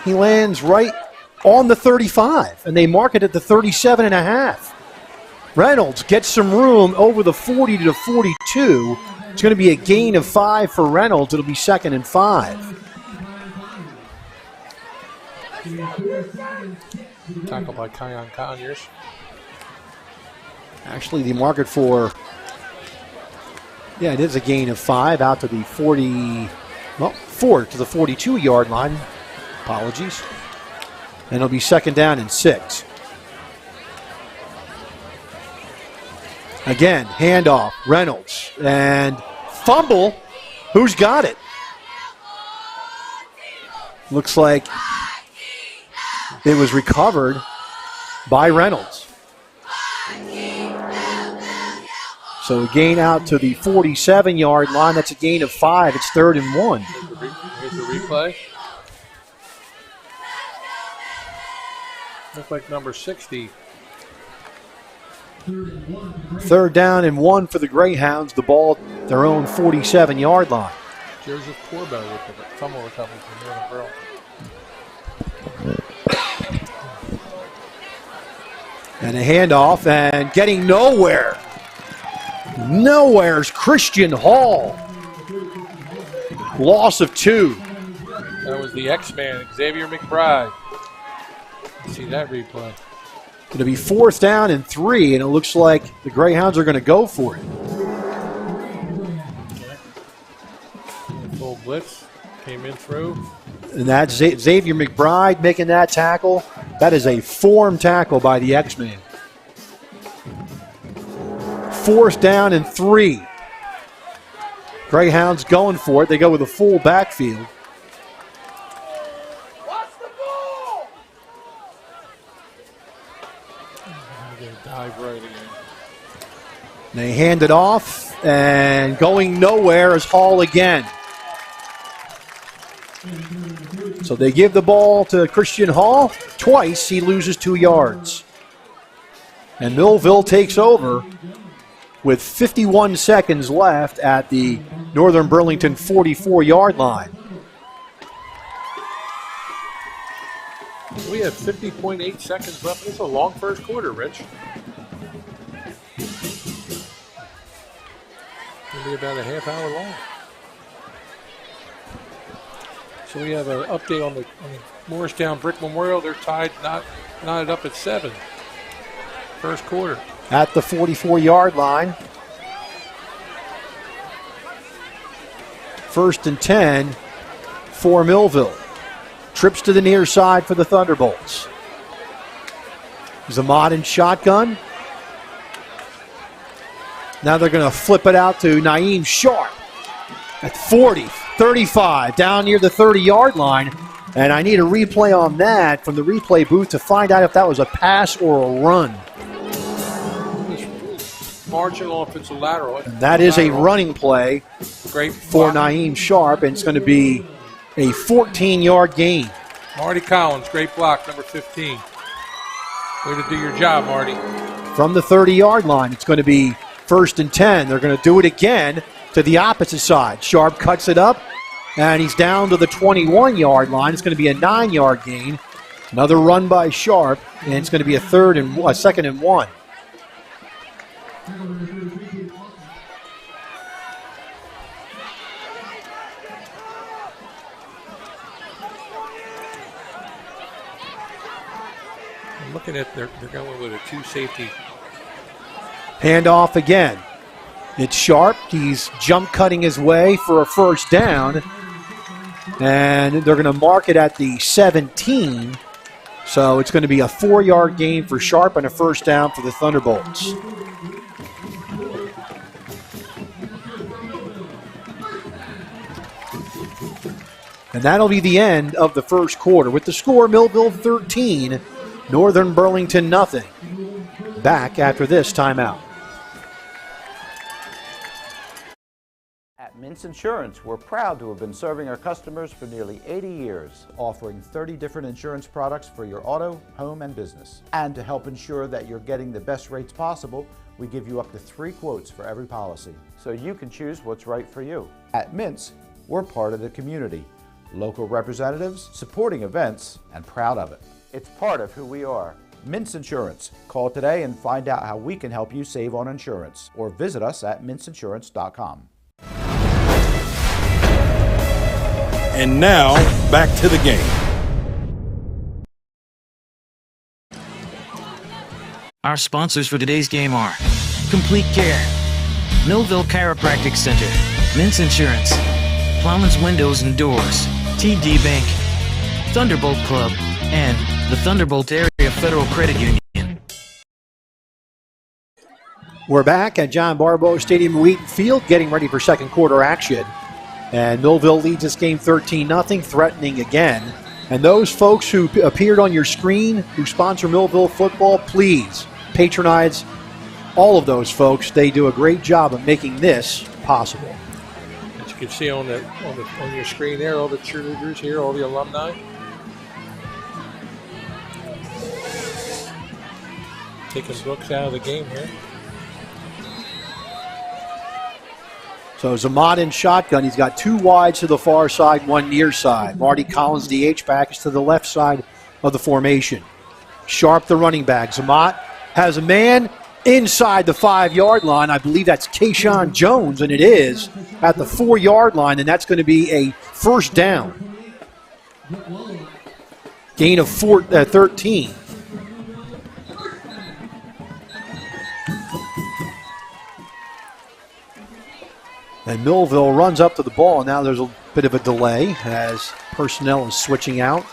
He lands right on the 35, and they mark it at the 37.5. Reynolds gets some room over the 40 to the 42. It's going to be a gain of 5 for Reynolds. It'll be 2nd and 5. Tackled by Kion Conyers. Actually, the market for, it is a gain of 5 out to the 40, Well, 4 to the 42-yard line. Apologies. And it'll be 2nd down and 6. Again, handoff, Reynolds, and fumble. Who's got it? Looks like it was recovered by Reynolds. So a gain out to the 47-yard line. That's a gain of 5. It's 3rd and 1. Here's the replay. Looks like number 60. 3rd down and 1 for the Greyhounds. The ball at their own 47-yard line. Joseph Corbo with the fumble recovery from Northern Burlington. And a handoff and getting nowhere. Nowhere's Christian Hall. Loss of 2. That was the X-Man, Xavier McBride. See that replay. Going to be 4th down and 3, and it looks like the Greyhounds are going to go for it. Full blitz, came in through. And that's Xavier McBride making that tackle. That is a form tackle by the X-Man. 4th down and 3. Greyhounds going for it. They go with a full backfield. Dive right again. They hand it off, and going nowhere is Hall again. So they give the ball to Christian Hall. Twice he loses 2 yards. And Millville takes over with 51 seconds left at the Northern Burlington 44-yard line. We have 50.8 seconds left. It's a long first quarter, Rich. It'll be about a half hour long. So we have an update on the Morristown Brick Memorial. They're tied, knotted up at 7. First quarter. At the 44-yard line. 1st and 10 for Millville. Trips to the near side for the Thunderbolts. Zamad in shotgun. Now they're going to flip it out to Naeem Sharp at 40, 35, down near the 30-yard line. And I need a replay on that from the replay booth to find out if that was a pass or a run. Marginal offensive lateral. And that is a running play Great for block. Naeem Sharp, and it's going to be a 14-yard gain. Marty Collins, great block, number 15. Way to do your job, Marty. From the 30-yard line, it's going to be 1st and 10. They're going to do it again to the opposite side. Sharp cuts it up, and he's down to the 21-yard line. It's going to be a 9-yard gain. Another run by Sharp, and it's going to be a 2nd and 1. I'm looking at they're going with a 2 safety. Handoff again. It's Sharp. He's jump cutting his way for a 1st down. And they're going to mark it at the 17. So it's going to be a 4-yard gain for Sharp and a 1st down for the Thunderbolts. And that'll be the end of the first quarter. With the score, Millville 13, Northern Burlington nothing. Back after this timeout. At Mintz Insurance, we're proud to have been serving our customers for nearly 80 years, offering 30 different insurance products for your auto, home, and business. And to help ensure that you're getting the best rates possible, we give you up to 3 quotes for every policy, so you can choose what's right for you. At Mintz, we're part of the community. Local representatives, supporting events, and proud of it. It's part of who we are. Mintz Insurance. Call today and find out how we can help you save on insurance, or visit us at mintzinsurance.com. And now, back to the game. Our sponsors for today's game are Complete Care, Millville Chiropractic Center, Mintz Insurance, Plowman's Windows and Doors, TD Bank, Thunderbolt Club, and the Thunderbolt Area Federal Credit Union. We're back at John Barbow Stadium in Wheaton Field, getting ready for second quarter action. And Millville leads this game 13-0, threatening again. And those folks who appeared on your screen who sponsor Millville football, please patronize all of those folks. They do a great job of making this possible. As you can see on your screen there, all the cheerleaders here, all the alumni. Taking books out of the game here. So Zamat in shotgun. He's got two wides to the far side, one near side. Marty Collins, the H-back, is to the left side of the formation. Sharp, the running back. Zamat has a man inside the 5-yard line. I believe that's Kayshawn Jones, and it is at the 4-yard line, and that's going to be a first down. Gain of 13. And Millville runs up to the ball. Now there's a bit of a delay as personnel is switching out.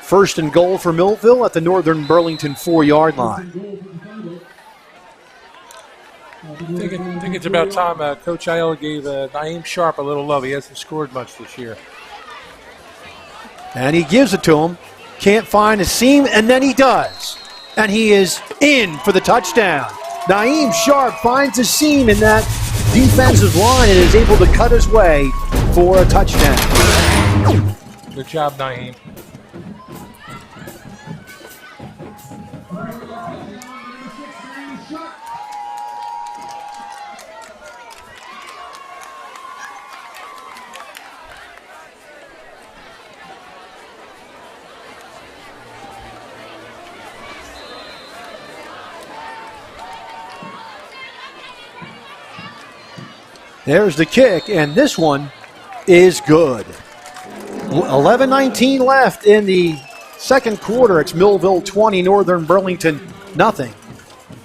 First and goal for Millville at the Northern Burlington 4-yard line. I think it's about time Coach Ayala gave Naeem Sharp a little love. He hasn't scored much this year. And he gives it to him. Can't find a seam, and then he does. And he is in for the touchdown. Naeem Sharp finds a seam in that defensive line and is able to cut his way for a touchdown. Good job, Naeem. There's the kick, and this one is good. 11:19 left in the second quarter. It's Millville 20, Northern Burlington nothing.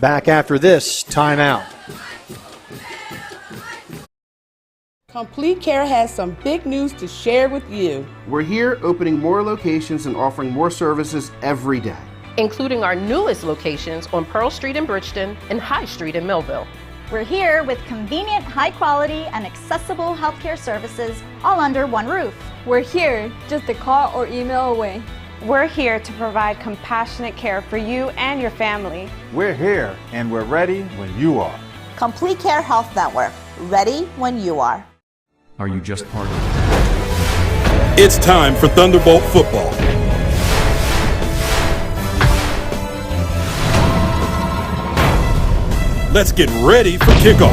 Back after this timeout. Complete Care has some big news to share with you. We're here opening more locations and offering more services every day, including our newest locations on Pearl Street in Bridgeton and High Street in Millville. We're here with convenient, high-quality, and accessible healthcare services all under one roof. We're here just a call or email away. We're here to provide compassionate care for you and your family. We're here and we're ready when you are. Complete Care Health Network, ready when you are. Are you just part of it? It's time for Thunderbolt football. Let's get ready for kickoff.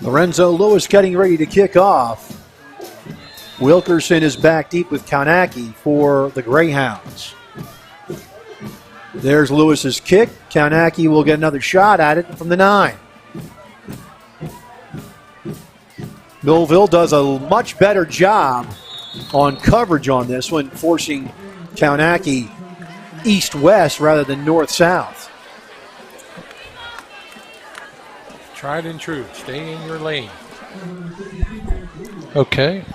Lorenzo Lewis getting ready to kick off. Wilkerson is back deep with Kaunaki for the Greyhounds. There's Lewis's kick. Kaunaki will get another shot at it from the 9. Millville does a much better job on coverage on this one, forcing Kaunaki east-west rather than north-south. Tried and true. Stay in your lane. Okay.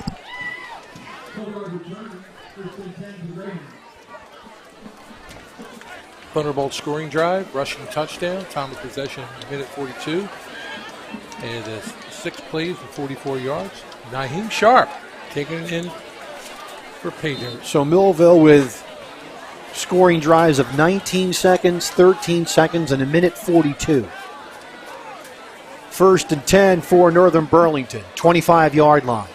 Thunderbolt scoring drive, rushing touchdown, time of possession, minute 42. And it's 6 plays and 44 yards. Naeem Sharp taking it in for Payton. So Millville with scoring drives of 19 seconds, 13 seconds, and a minute 42. First and 10 for Northern Burlington, 25-yard line.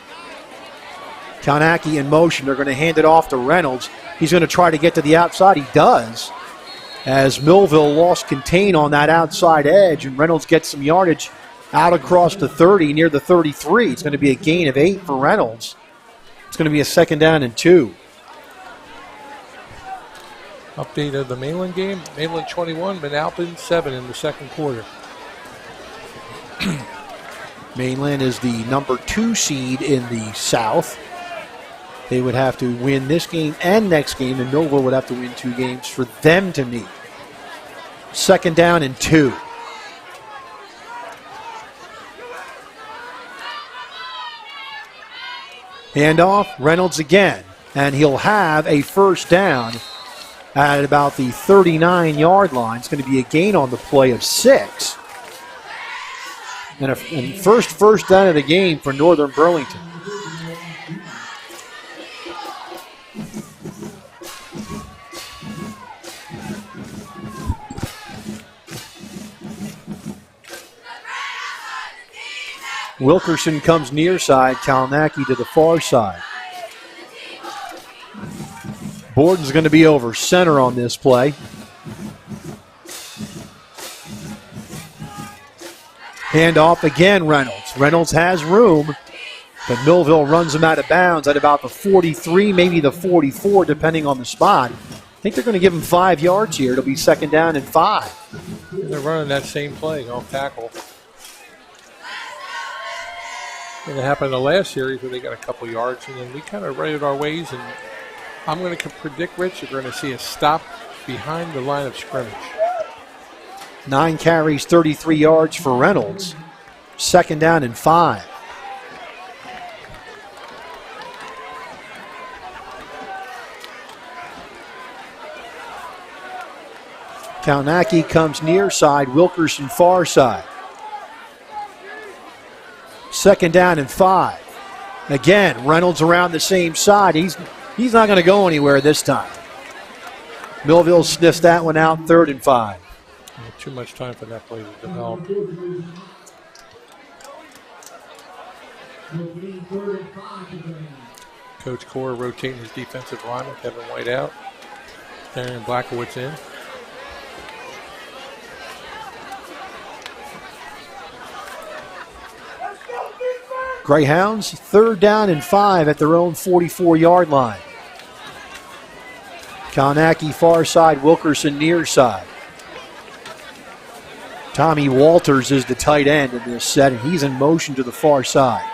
Kaunaki in motion. They're going to hand it off to Reynolds. He's going to try to get to the outside. He does, as Millville lost contain on that outside edge, and Reynolds gets some yardage out across the 30, near the 33. It's going to be a gain of 8 for Reynolds. It's going to be a second down and 2. Update of the Mainland game. Mainland 21, Manalapan 7 in the second quarter. Mainland is the number 2 seed in the South. They would have to win this game and next game, and Millville would have to win 2 games for them to meet. 2nd down and 2. Handoff, Reynolds again, and he'll have a 1st down at about the 39-yard line. It's going to be a gain on the play of 6. And first down of the game for Northern Burlington. Wilkerson comes near side, Kalnacki to the far side. Borden's going to be over center on this play. Handoff again, Reynolds. Reynolds has room, but Millville runs him out of bounds at about the 43, maybe the 44, depending on the spot. I think they're going to give him 5 yards here. It'll be 2nd down and 5. They're running that same play, off tackle. And it happened in the last series where they got a couple yards, and then we kind of righted our ways. And I'm going to predict, Rich, you're going to see a stop behind the line of scrimmage. 9 carries, 33 yards for Reynolds. 2nd down and 5. Kalnacki comes near side, Wilkerson far side. 2nd down and 5. Again, Reynolds around the same side. He's not going to go anywhere this time. Millville sniffs that one out, 3rd and 5. Too much time for that play to develop. Coach Core rotating his defensive lineman, Kevin White out. Darren Blackowitz in. Greyhounds, 3rd down and 5 at their own 44-yard line. Kalnacki far side, Wilkerson near side. Tommy Walters is the tight end in this set, and he's in motion to the far side.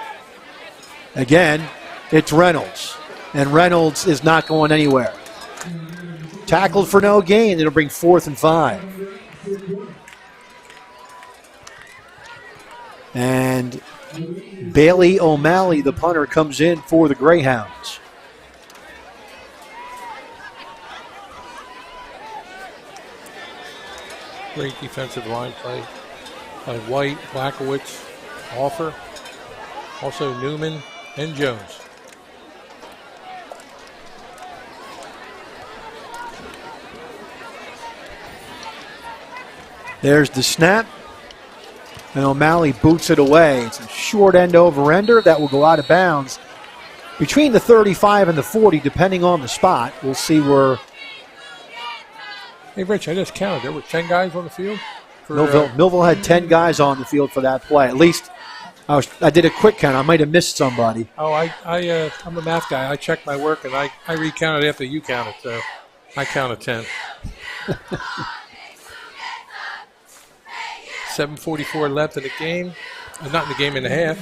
Again, it's Reynolds, and Reynolds is not going anywhere. Tackled for no gain. It'll bring 4th and 5. And Bailey O'Malley, the punter, comes in for the Greyhounds. Great defensive line play by White, Blackowitz, Offer, also Newman and Jones. There's the snap, and O'Malley boots it away. It's a short end over ender that will go out of bounds between the 35 and the 40, depending on the spot. We'll see where. Hey, Rich, I just counted. There were 10 guys on the field. Millville had 10 guys on the field for that play. At least I did a quick count. I might have missed somebody. Oh, I'm a math guy. I checked my work, and I recounted after you counted, so I counted 10. 7:44 left in the game. Not in the game and a half.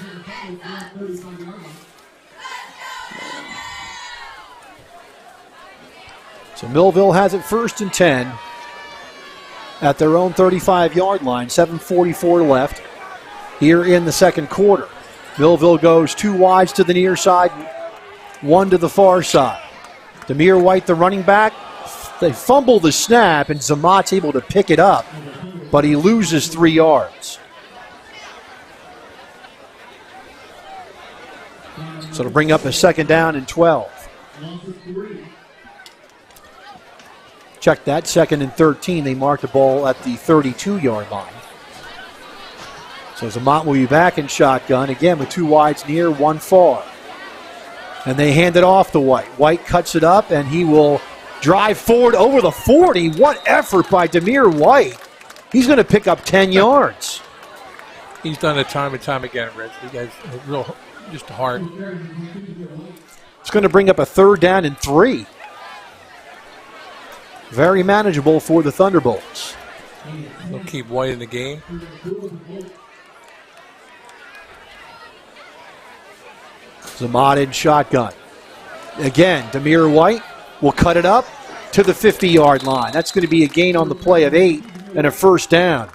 So Millville has it 1st and 10 at their own 35-yard line. 7:44 left here in the 2nd quarter. Millville goes 2 wides to the near side, 1 to the far side. Demir White, the running back, they fumble the snap, and Zamat's able to pick it up, but he loses 3 yards. So to bring up a 2nd down and 12. Check that, 2nd and 13. They marked the ball at the 32-yard line. So Zamat will be back in shotgun, again with 2 wides near, 1 far. And they hand it off to White. White cuts it up, and he will drive forward over the 40. What effort by Demir White. He's going to pick up 10 yards. He's done it time and time again, Rich. He has a real, just a heart. It's going to bring up a 3rd down and 3. Very manageable for the Thunderbolts. They'll keep White in the game. Zamat in shotgun. Again, Demir White will cut it up to the 50-yard line. That's going to be a gain on the play of 8 and a first down.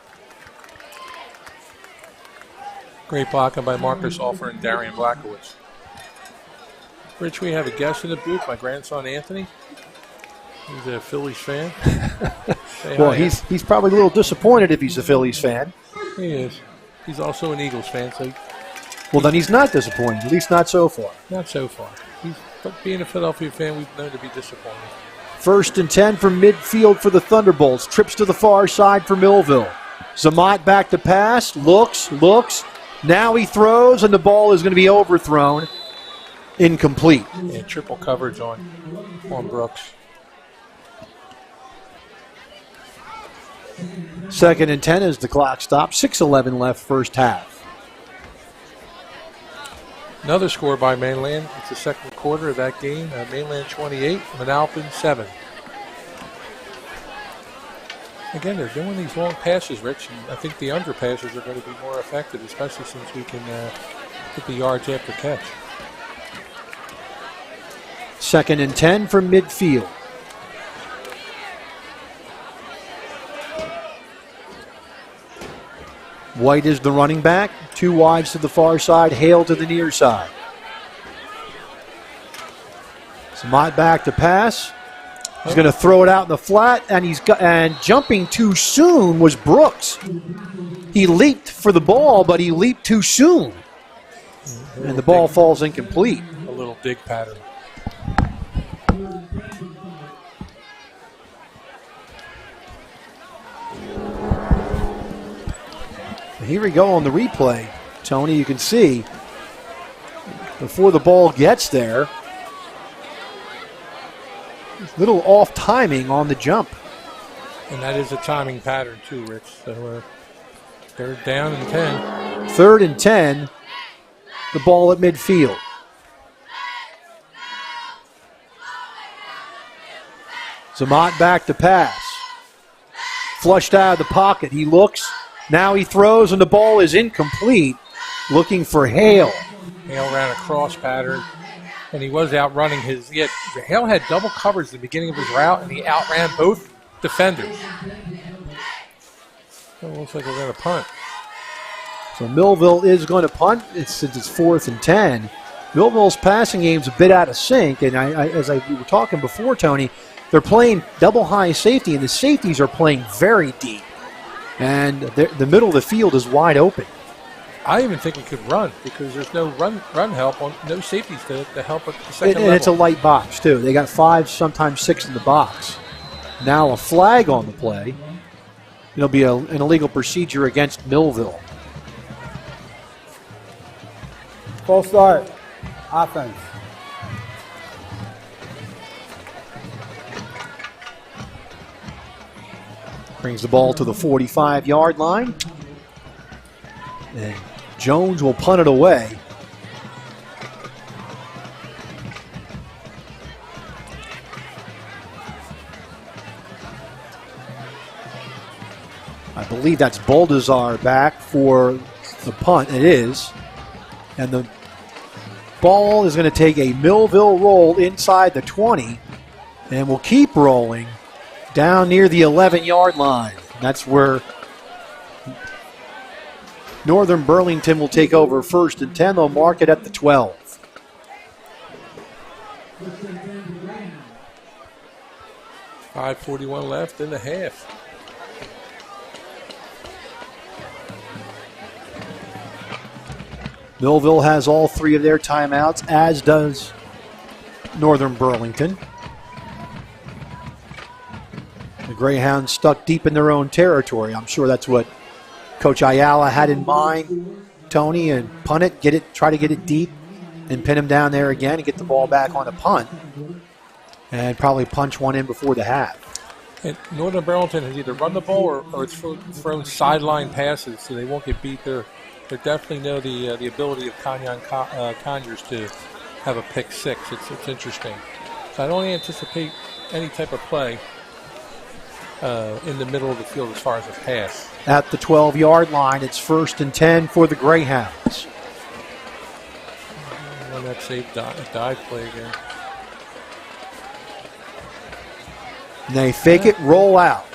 Great blocking by Marcus Offer and Darian Blackowitz. Rich, we have a guest in the booth, my grandson Anthony. He's a Phillies fan. Well, he's probably a little disappointed if he's a Phillies fan. He is. He's also an Eagles fan. So well, then he's not disappointed, at least not so far. Not so far. But being a Philadelphia fan, we've known to be disappointed. 1st and 10 from midfield for the Thunderbolts. Trips to the far side for Millville. Zamat back to pass. Looks. Now he throws, and the ball is going to be overthrown. Incomplete. Yeah, triple coverage on Brooks. 2nd and 10 as the clock stops. 6:11 left first half. Another score by Mainland. It's the second quarter of that game. Mainland 28, Manalapan 7. Again, they're doing these long passes, Rich, and I think the underpasses are going to be more effective, especially since we can get the yards after catch. 2nd and 10 from midfield. White is the running back. 2 wides to the far side. Hale to the near side. Zamat back to pass. He's going to throw it out in the flat, and jumping too soon was Brooks. He leaped for the ball, but he leaped too soon, and the ball falls incomplete. A little dig pattern. Here we go on the replay. Tony, you can see before the ball gets there, a little off timing on the jump. And that is a timing pattern too, Rich. So they're down in 10. 3rd and 10, the ball at midfield. Zamat back to pass. Flushed out of the pocket. He looks. Now he throws, and the ball is incomplete. Looking for Hale. Hale ran a cross pattern, and he was outrunning his. Hale had double coverage at the beginning of his route, and he outran both defenders. So it looks like we're going to punt. So Millville is going to punt. Since it's 4th and 10. Millville's passing game's a bit out of sync, and we were talking before, Tony, they're playing double high safety, and the safeties are playing very deep. And the middle of the field is wide open. I even think he could run because there's no run help, on no safeties to help at the second level. And it's a light box, too. They got 5, sometimes 6 in the box. Now a flag on the play. It'll be an illegal procedure against Millville. Full start. Offense. Brings the ball to the 45-yard line. And Jones will punt it away. I believe that's Baldazar back for the punt. It is. And the ball is going to take a Millville roll inside the 20 and will keep rolling down near the 11-yard line. That's where Northern Burlington will take over 1st and 10. They'll mark it at the 12. $5:41 left in the half. Millville has all 3 of their timeouts, as does Northern Burlington. The Greyhounds stuck deep in their own territory. I'm sure that's what Coach Ayala had in mind, Tony, and punt it, try to get it deep and pin him down there again and get the ball back on a punt and probably punch one in before the half. And Northern Burlington has either run the ball or thrown sideline passes so they won't get beat. They definitely know the ability of Conyers to have a pick six. It's interesting. So I don't anticipate any type of play in the middle of the field as far as a pass. At the 12-yard line, it's 1st and 10 for the Greyhounds. Run that safe dive play again. And they fake it, roll out.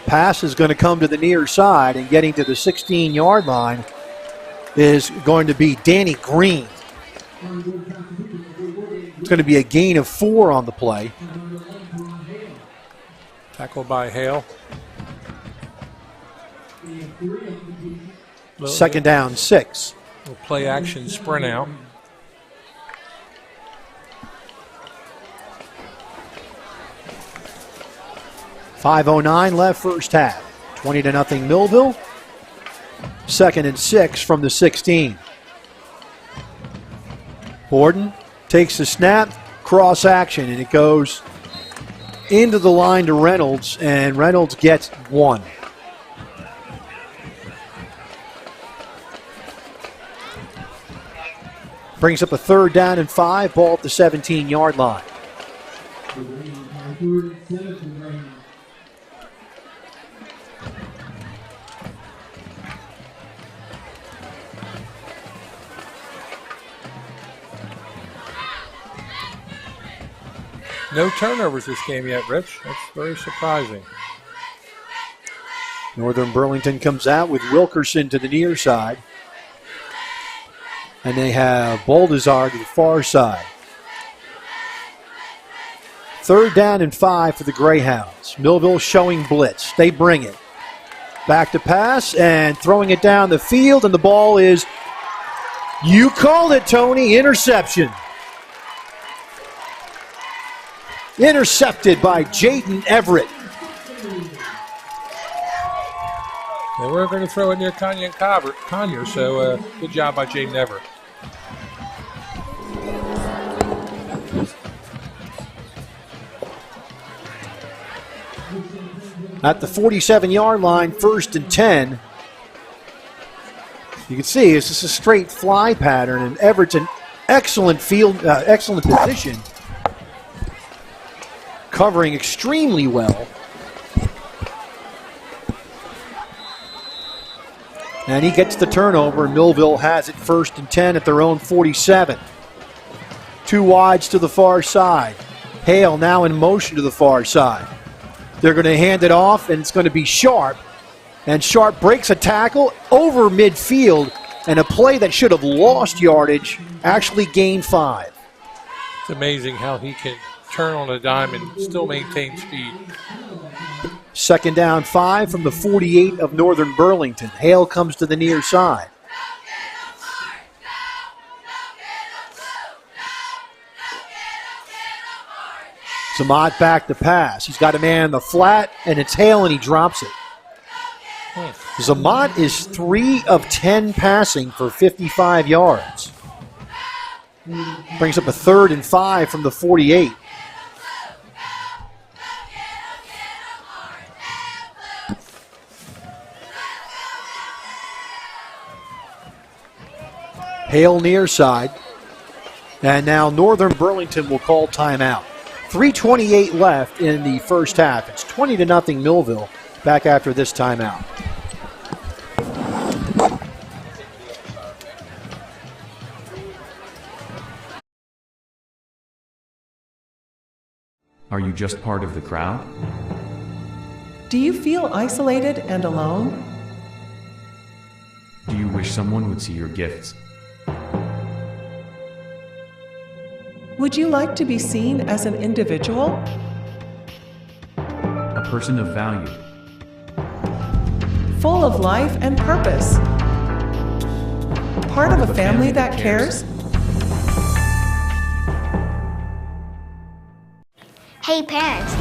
Pass is going to come to the near side, and getting to the 16-yard line is going to be Danny Green. It's going to be a gain of 4 on the play. Tackled by Hale. Second down, 6. We'll play action sprint out. .509 left first half. 20-0 Millville. 2nd and 6 from the 16. Borden takes the snap, cross action, and it goes into the line to Reynolds, and Reynolds gets 1. Brings up a 3rd down and 5, ball at the 17-yard line. No turnovers this game yet, Rich. That's very surprising. Northern Burlington comes out with Wilkerson to the near side. And they have Baldazar to the far side. 3rd down and 5 for the Greyhounds. Millville showing blitz. They bring it. Back to pass and throwing it down the field, and the ball is, you called it, Tony, interception. Intercepted by Jaden Everett. They weren't going to throw it near Conyer, so good job by Jaden Everett. At the 47-yard line, 1st and 10. You can see it's just a straight fly pattern, and Everett's an excellent position, covering extremely well. And he gets the turnover, and Millville has it 1st and 10 at their own 47. 2 wides to the far side. Hale now in motion to the far side. They're going to hand it off, and it's going to be Sharp. And Sharp breaks a tackle over midfield, and a play that should have lost yardage actually gained 5. It's amazing how he can turn on a dime and still maintain speed. 2nd down 5 from the 48 of Northern Burlington. Hale comes to the near side. Zamat back to pass. He's got a man in the flat, and it's Hale, and he drops it. Zamat is 3 of 10 passing for 55 yards. Brings up a 3rd and 5 from the 48. Hale near side. And now Northern Burlington will call timeout. 3:28 left in the first half. It's 20-0 Millville. Back after this timeout. Are you just part of the crowd? Do you feel isolated and alone? Do you wish someone would see your gifts? Would you like to be seen as an individual? A person of value. Full of life and purpose. Part of a family that cares? Hey parents.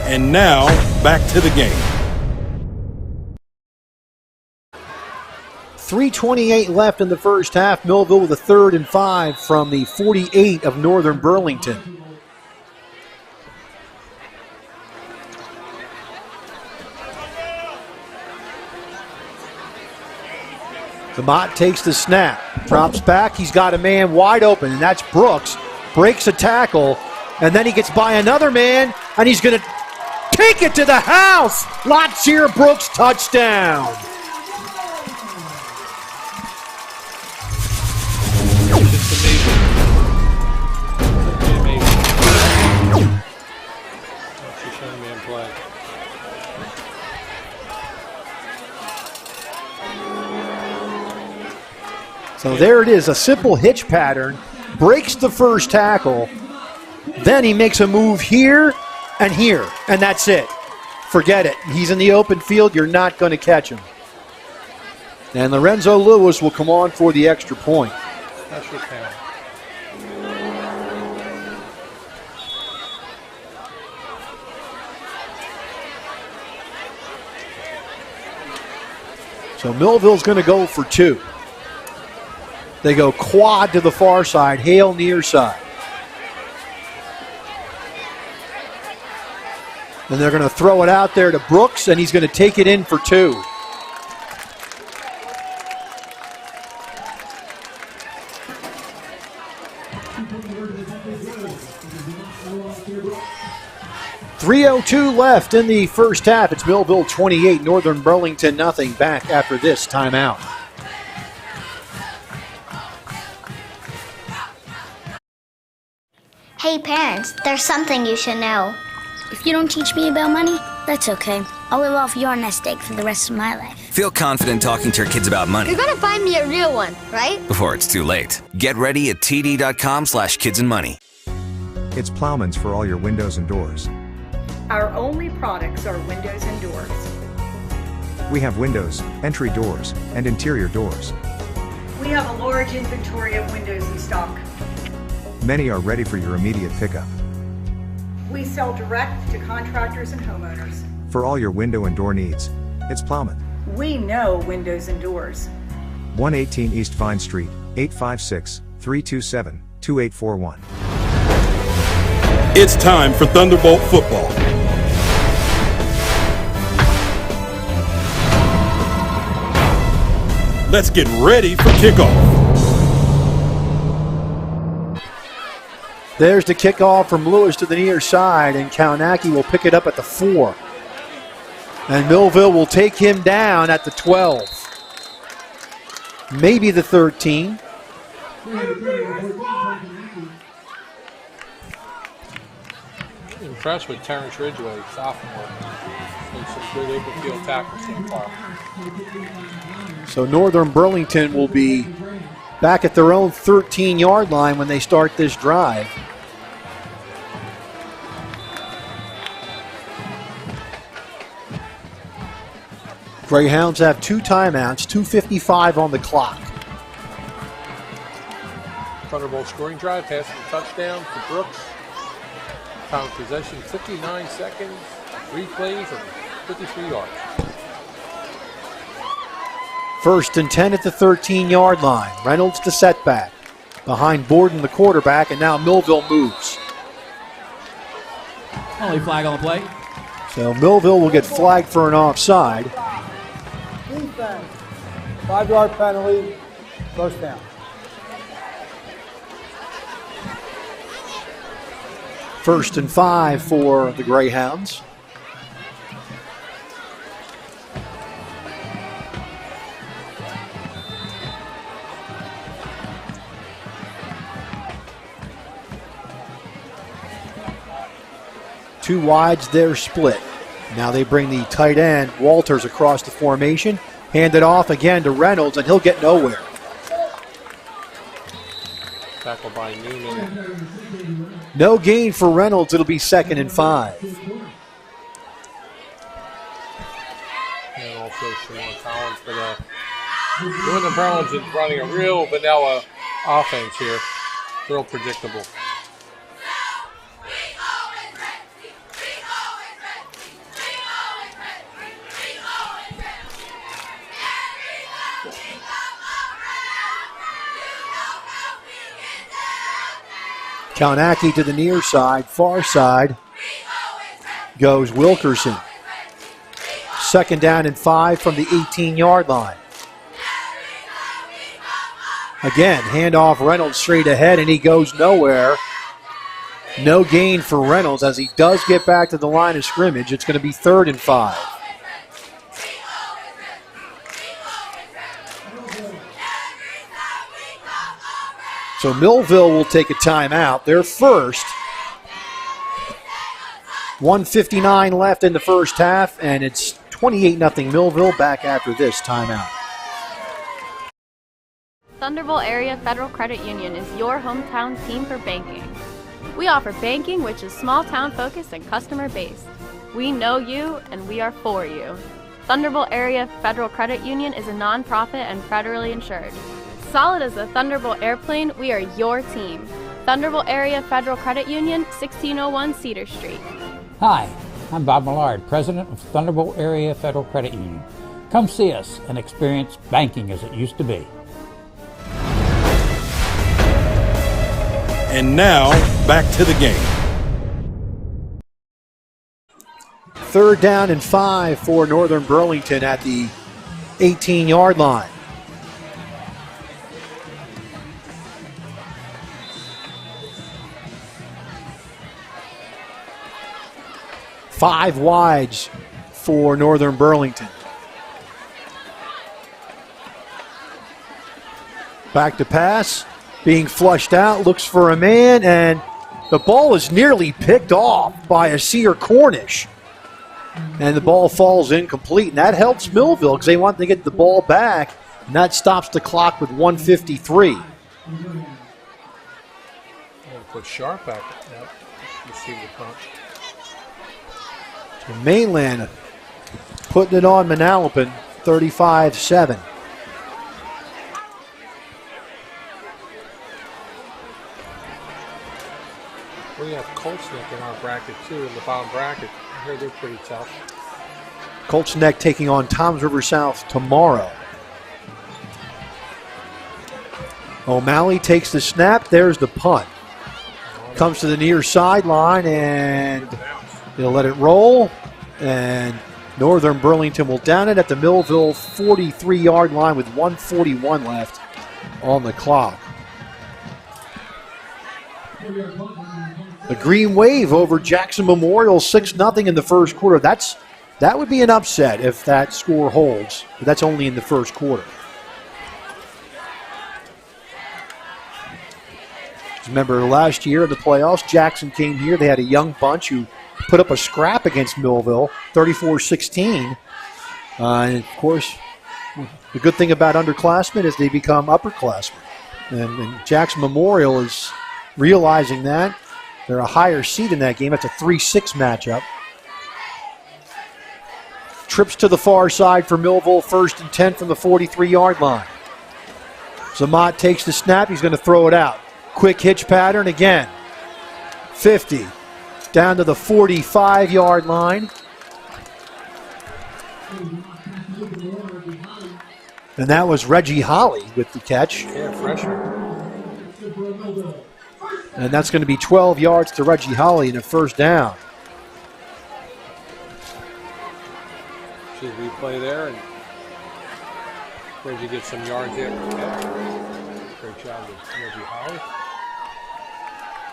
And now, back to the game. 3:28 left in the first half. Millville with a 3rd and 5 from the 48 of Northern Burlington. Zamat takes the snap, drops back. He's got a man wide open, and that's Brooks. Breaks a tackle, and then he gets by another man, and he's going to take it to the house. Latsier Brooks touchdown. Just young man play. So there it is, a simple hitch pattern. Breaks the first tackle. Then he makes a move here, and that's it. Forget it. He's in the open field. You're not going to catch him. And Lorenzo Lewis will come on for the extra point. That's your count. So Millville's going to go for 2. They go quad to the far side, Hale near side. And they're going to throw it out there to Brooks, and he's going to take it in for 2. .302 left in the first half. It's Millville 28, Northern Burlington nothing. Back after this timeout. Hey parents, there's something you should know. If you don't teach me about money, that's okay. I'll live off your nest egg for the rest of my life. Feel confident talking to your kids about money. You're gonna find me a real one, right? Before it's too late. Get ready at td.com/kidsandmoney. It's Plowman's for all your windows and doors. Our only products are windows and doors. We have windows, entry doors, and interior doors. We have a large inventory of windows in stock. Many are ready for your immediate pickup. We sell direct to contractors and homeowners. For all your window and door needs, it's Plowman. We know windows and doors. 118 East Vine Street, 856-327-2841. It's time for Thunderbolt football. Let's get ready for kickoff. There's the kickoff from Lewis to the near side, and Kaunaki will pick it up at the 4. And Millville will take him down at the 12. Maybe the 13. Impressed with Terrence Ridgway, sophomore. And some good open field tackles so far. So Northern Burlington will be back at their own 13-yard line when they start this drive. Greyhounds have 2 timeouts, 2:55 on the clock. Thunderbolt scoring drive, passing touchdown to Brooks. Time of possession 59 seconds, 3 plays, and 53 yards. 1st and 10 at the 13-yard line. Reynolds to setback. Behind Borden, the quarterback, and now Millville moves. Only flag on the play. So Millville will get flagged for an offside. Defense. 5-yard penalty. First down. First and 5 for the Greyhounds. Two wides, they're split. Now they bring the tight end, Walters, across the formation. Hand it off again to Reynolds, and he'll get nowhere. Tackle by Newman. No gain for Reynolds. It'll be 2nd and 5. And also Sean Collins for the Northern Burlington running a real vanilla offense here. Real predictable. Kaunaki to the near side, far side goes Wilkerson. 2nd down and 5 from the 18-yard line. Again, handoff Reynolds straight ahead, and he goes nowhere. No gain for Reynolds as he does get back to the line of scrimmage. It's going to be 3rd and 5. So Millville will take a timeout. Their first. 1:59 left in the first half, and it's 28-0 Millville. Back after this timeout. Thunderbolt Area Federal Credit Union is your hometown team for banking. We offer banking which is small town focused and customer based. We know you and we are for you. Thunderbolt Area Federal Credit Union is a nonprofit and federally insured. Solid as a Thunderbolt airplane, we are your team. Thunderbolt Area Federal Credit Union, 1601 Cedar Street. Hi, I'm Bob Millard, President of Thunderbolt Area Federal Credit Union. Come see us and experience banking as it used to be. And now, back to the game. 3rd down and 5 for Northern Burlington at the 18-yard line. Five wides for Northern Burlington. Back to pass. Being flushed out, looks for a man, and the ball is nearly picked off by Asir Cornish. And the ball falls incomplete, and that helps Millville because they want to get the ball back, and that stops the clock with 1:53. Put Sharp back. Yep. Receive the punt. So Mainland putting it on Manalapan, 35-7. We have Colts Neck in our bracket too, in the bottom bracket. I hear they're pretty tough. Colts Neck taking on Toms River South tomorrow. O'Malley takes the snap. There's the punt. Comes to the near sideline, and they'll let it roll. And Northern Burlington will down it at the Millville 43-yard line with 1:41 left on the clock. The Green Wave over Jackson Memorial, 6-0 in the first quarter. That would be an upset if that score holds. But that's only in the first quarter. Remember last year in the playoffs, Jackson came here. They had a young bunch who put up a scrap against Millville, 34-16. And of course, the good thing about underclassmen is they become upperclassmen. And Jackson Memorial is realizing that. They're a higher seed in that game. It's a 3-6 matchup. Trips to the far side for Millville, 1st and 10 from the 43-yard line. Zamat takes the snap. He's going to throw it out. Quick hitch pattern again. 50. Down to the 45-yard line. And that was Reggie Holly with the catch. Yeah, freshman. And that's going to be 12 yards to Reggie Holly and a first down. See the replay there, and Reggie gets some yards there. Great job with Reggie Holly.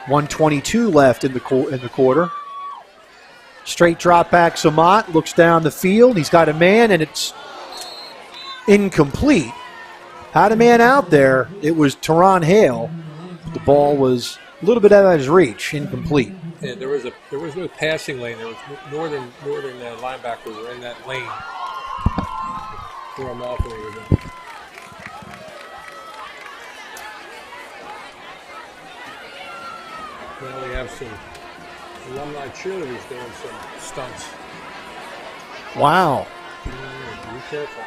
1:22 left in the quarter. Straight drop back. Zamat looks down the field. He's got a man, and it's incomplete. Had a man out there. It was Teron Hale. The ball was a little bit out of his reach, incomplete. Yeah, there was no passing lane. There was northern linebackers were in that lane. Threw him off, and he was in. Now we have some alumni cheerleaders doing some stunts. Wow. Be careful.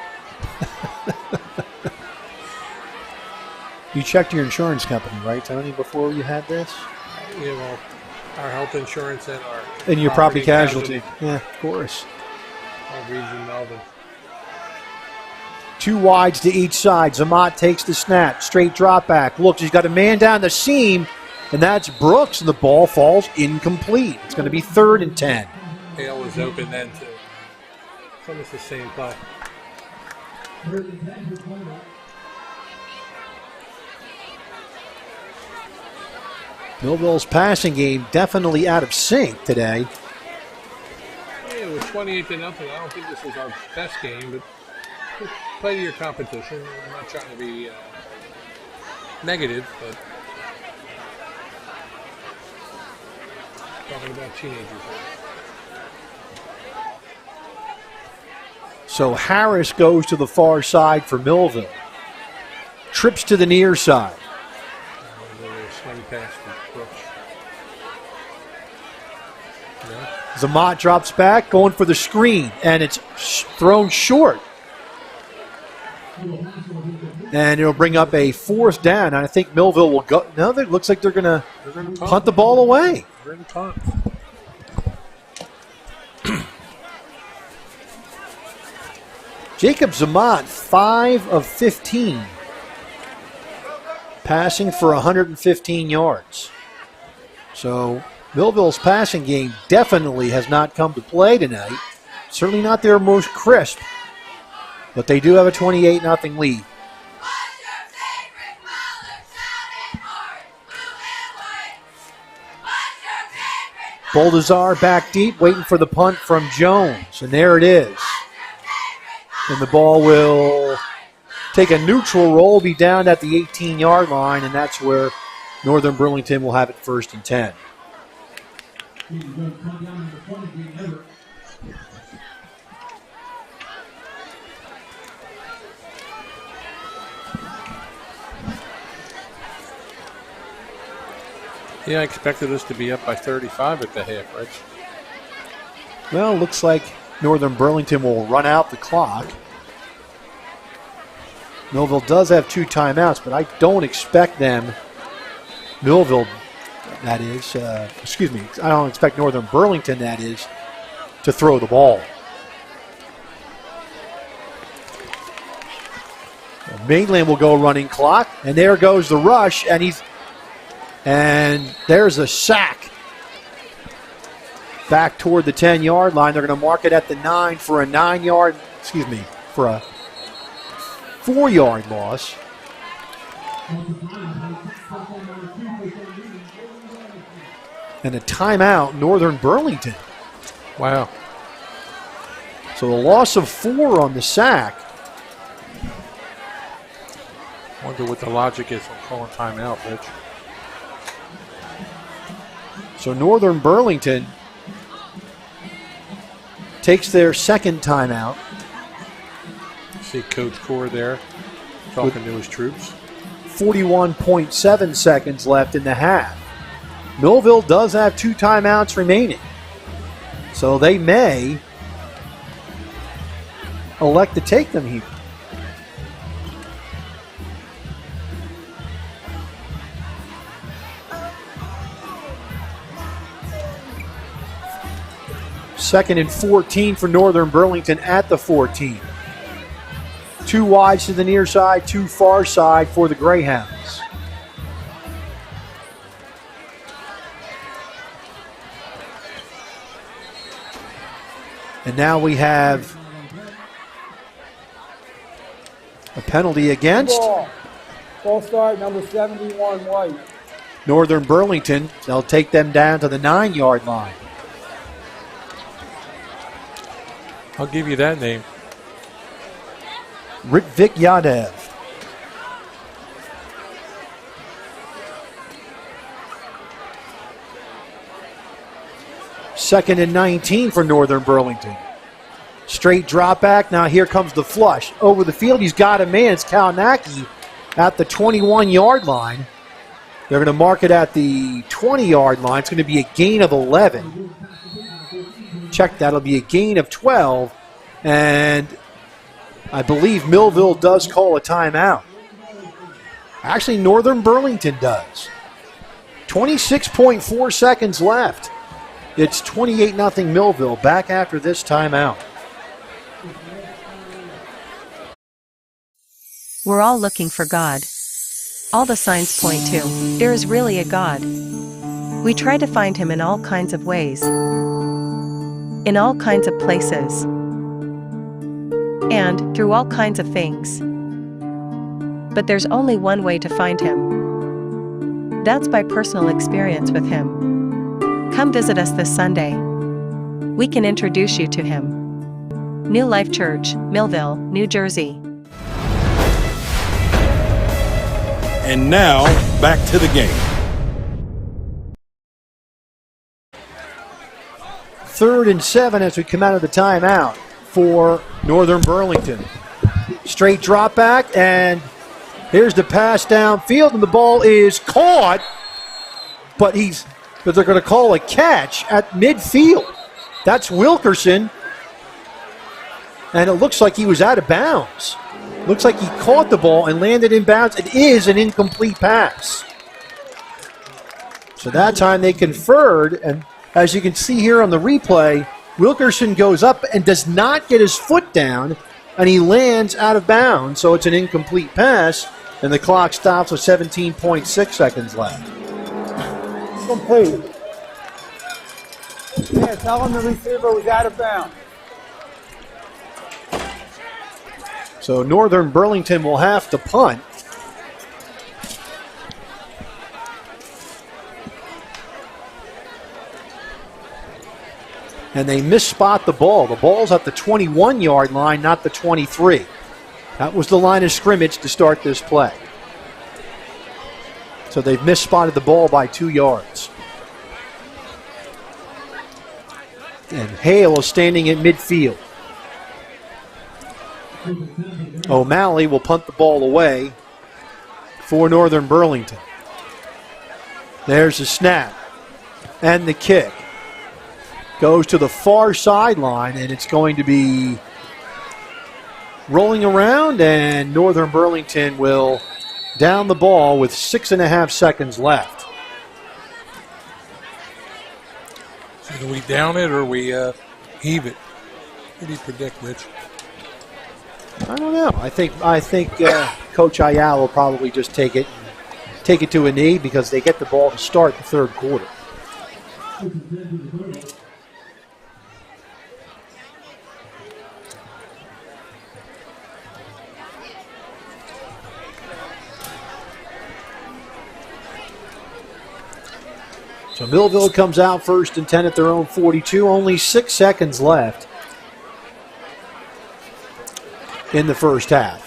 You checked your insurance company, right, Tony, before you had this? You know, our health insurance and our and your property casualty. Yeah, of course. Our region, Melvin. 2 wides to each side. Zamat takes the snap. Straight drop back. Looks, he's got a man down the seam, and that's Brooks, and the ball falls incomplete. It's going to be 3rd and 10. Hale was open then, too. It's almost the same play. Millville's passing game definitely out of sync today. Yeah, it was 28-0. I don't think this is our best game, but play to your competition. I'm not trying to be negative, but talking about teenagers here. So Harris goes to the far side for Millville. Trips to the near side. Swing past the Brooks. Zamat drops back, going for the screen, and it's thrown short. And it'll bring up a 4th down. And I think Millville will go. No, it looks like they're going to punt the ball away. They're going to punt. Jacob Zamat, 5 of 15. Passing for 115 yards. So Millville's passing game definitely has not come to play tonight. Certainly not their most crisp. But they do have a 28-0 lead. Boldazar back deep, waiting for the punt from Jones. And there it is. And the ball will take a neutral roll, be down at the 18-yard line, and that's where Northern Burlington will have it 1st and 10. Yeah, I expected us to be up by 35 at the half, Rich. Well, looks like Northern Burlington will run out the clock. Millville does have 2 timeouts, but I don't expect them, Millville, that is, I don't expect Northern Burlington, that is, to throw the ball. Mainland will go running clock, and there goes the rush, and there's a sack. Back toward the 10-yard line. They're going to mark it at the 9 for a 4-yard loss. And a timeout, Northern Burlington. Wow. So a loss of 4 on the sack. Wonder what the logic is on calling timeout, Rich. So Northern Burlington takes their 2nd timeout. See Coach Core there talking to his troops. 41.7 seconds left in the half. Millville does have 2 timeouts remaining. So they may elect to take them here. Second and 14 for Northern Burlington at the 14. 2 wides to the near side, 2 far side for the Greyhounds. And now we have a penalty against Ball start, number 71, White. Northern Burlington. They'll take them down to the 9-yard line. I'll give you that name. Ritvik Yadev. Second and 19 for Northern Burlington. Straight drop back. Now here comes the flush. Over the field, he's got a man. It's Kalinaki at the 21-yard line. They're going to mark it at the 20-yard line. It's going to be a gain of 11. Check that. It'll be a gain of 12. And I believe Millville does call a timeout. Actually, Northern Burlington does. 26.4 seconds left. It's 28-0 Millville. Back after this timeout. We're all looking for God. All the signs point to, there is really a God. We try to find Him in all kinds of ways, in all kinds of places, and through all kinds of things. But there's only one way to find Him. That's by personal experience with Him. Come visit us this Sunday. We can introduce you to Him. New Life Church, Millville, New Jersey. And now, back to the game. 3rd and 7 as we come out of the timeout. for Northern Burlington. Straight drop back, and here's the pass downfield, and the ball is caught, but they're going to call a catch at midfield. That's Wilkerson, and it looks like he was out of bounds. Looks like he caught the ball and landed in bounds. It is an incomplete pass. So that time they conferred, and as you can see here on the replay, Wilkerson goes up and does not get his foot down, and he lands out of bounds. So it's an incomplete pass, and the clock stops with 17.6 seconds left. Complete. Yeah, tell him the receiver was out of bounds. So Northern Burlington will have to punt. And they misspot the ball. The ball's at the 21-yard line, not the 23. That was the line of scrimmage to start this play. So they've misspotted the ball by 2 yards. And Hale is standing at midfield. O'Malley will punt the ball away for Northern Burlington. There's the snap and the kick. Goes to the far sideline, and it's going to be rolling around, and Northern Burlington will down the ball with 6.5 seconds left. So do we down it or we heave it? What do you predict, Rich? I don't know. I think Coach Ayala will probably just take it to a knee because they get the ball to start the third quarter. So Millville comes out 1st and 10 at their own 42. Only 6 seconds left in the first half.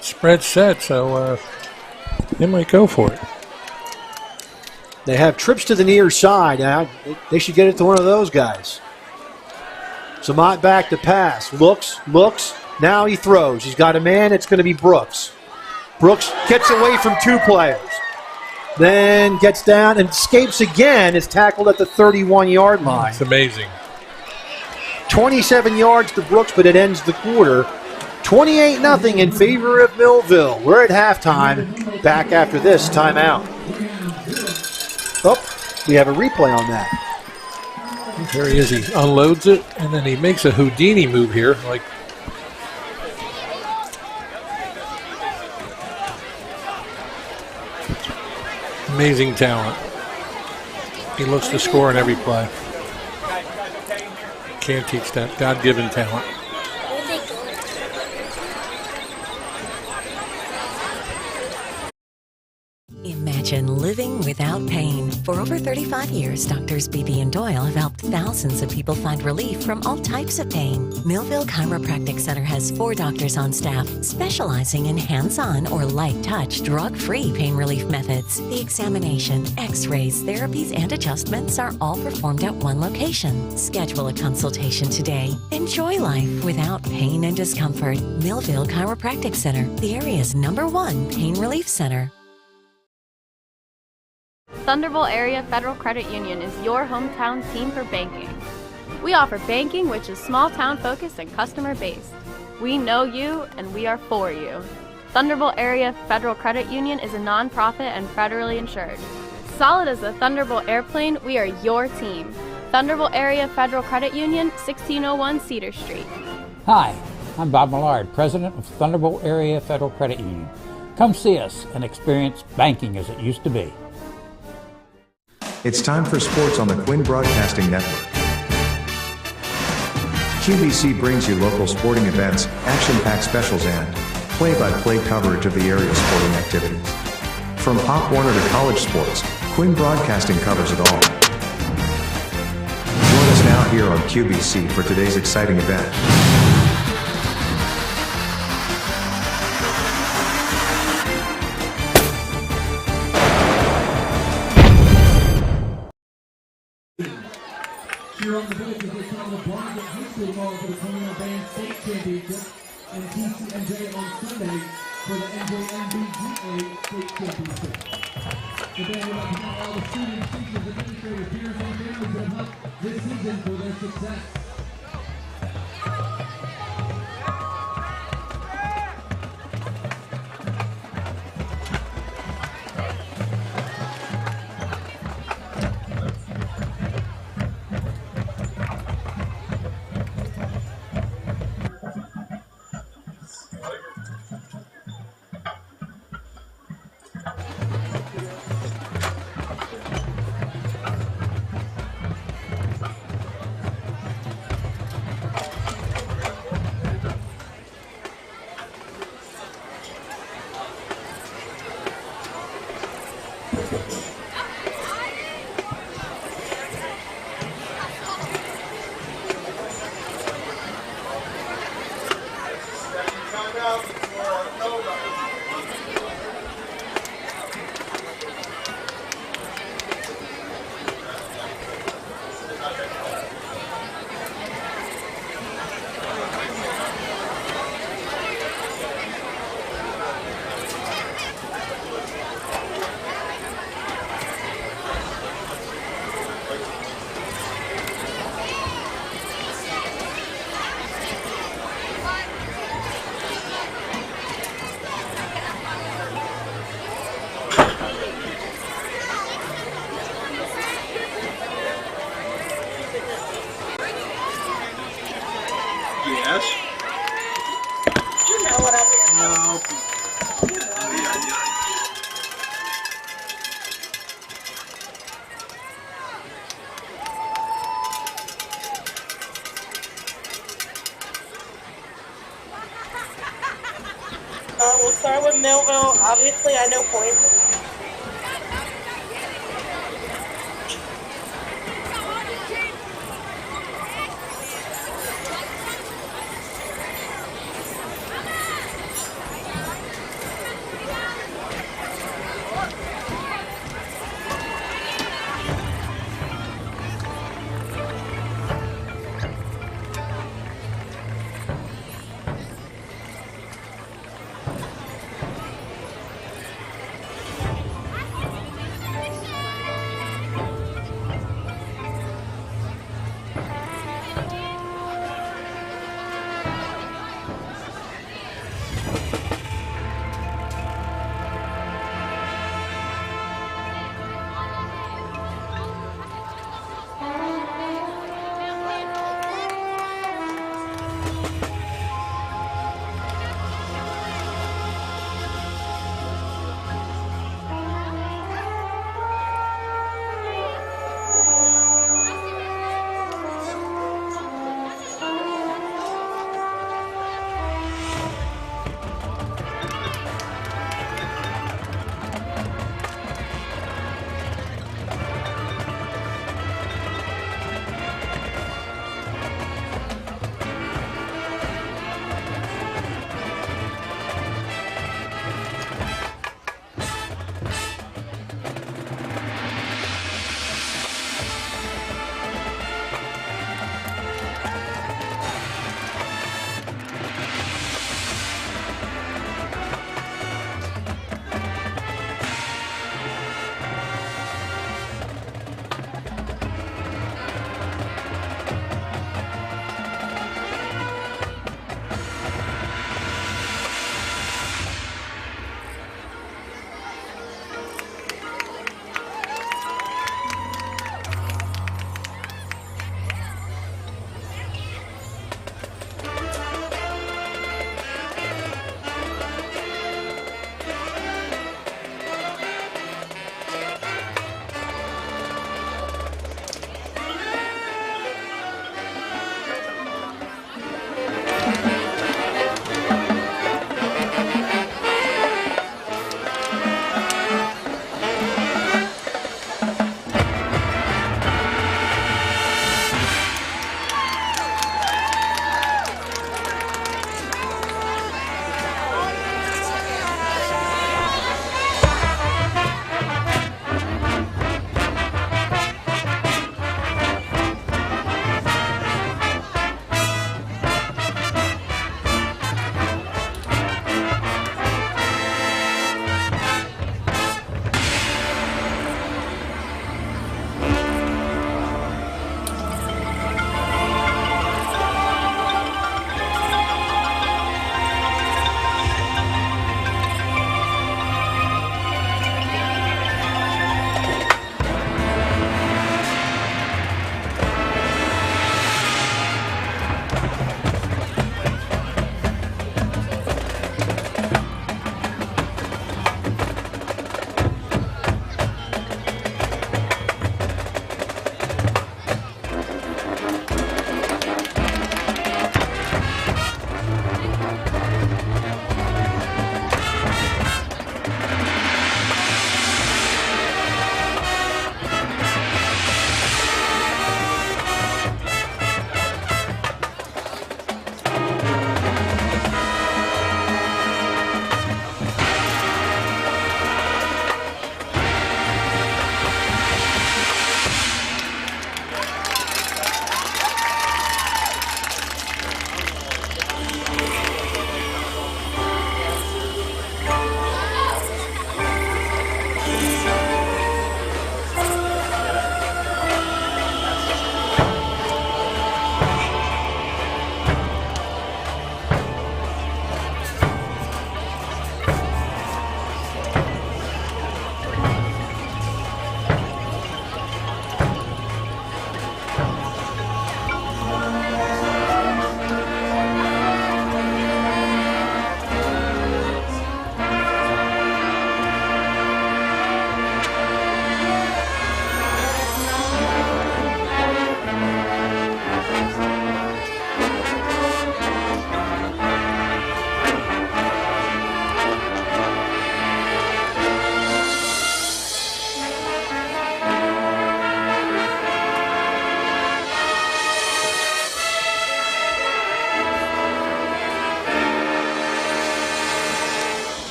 Spread set, so they might go for it. They have trips to the near side. Now they should get it to one of those guys. Samant back to pass. Looks. Now he throws. He's got a man. It's going to be Brooks. Brooks gets away from 2 players. Then gets down and escapes again. Is tackled at the 31-yard line. It's amazing. 27 yards to Brooks, but it ends the quarter. 28-0 in favor of Millville. We're at halftime. Back after this timeout. Oh, we have a replay on that. There he is. He unloads it, and then he makes a Houdini move here. Like, amazing talent. He looks to score in every play. Can't teach that. God-given talent. Imagine living without pain. For over 35 years, Doctors Beebe and Doyle have helped thousands of people find relief from all types of pain. Millville Chiropractic Center has 4 doctors on staff specializing in hands-on or light-touch, drug-free pain relief methods. The examination, x-rays, therapies, and adjustments are all performed at one location. Schedule a consultation today. Enjoy life without pain and discomfort. Millville Chiropractic Center, the area's #1 pain relief center. Thunderbolt Area Federal Credit Union is your hometown team for banking. We offer banking which is small town focused and customer based. We know you and we are for you. Thunderbolt Area Federal Credit Union is a nonprofit and federally insured. Solid as a Thunderbolt airplane, we are your team. Thunderbolt Area Federal Credit Union, 1601 Cedar Street. Hi, I'm Bob Millard, President of Thunderbolt Area Federal Credit Union. Come see us and experience banking as it used to be. It's time for sports on the Quinn Broadcasting Network. QVC brings you local sporting events, action-packed specials, and play-by-play coverage of the area sporting activities. From Pop Warner to college sports, Quinn Broadcasting covers it all. Join us now here on QVC for today's exciting event. Here on the bench is the time of Burlington High School tomorrow for the Colonial Band State Championship, and TCNJ on Sunday for the NJSIAA State Championship. The band would like to thank all the students, teachers, administrators, peers, and families that have helped this season for their success. We'll start with Millville. Obviously, I know points.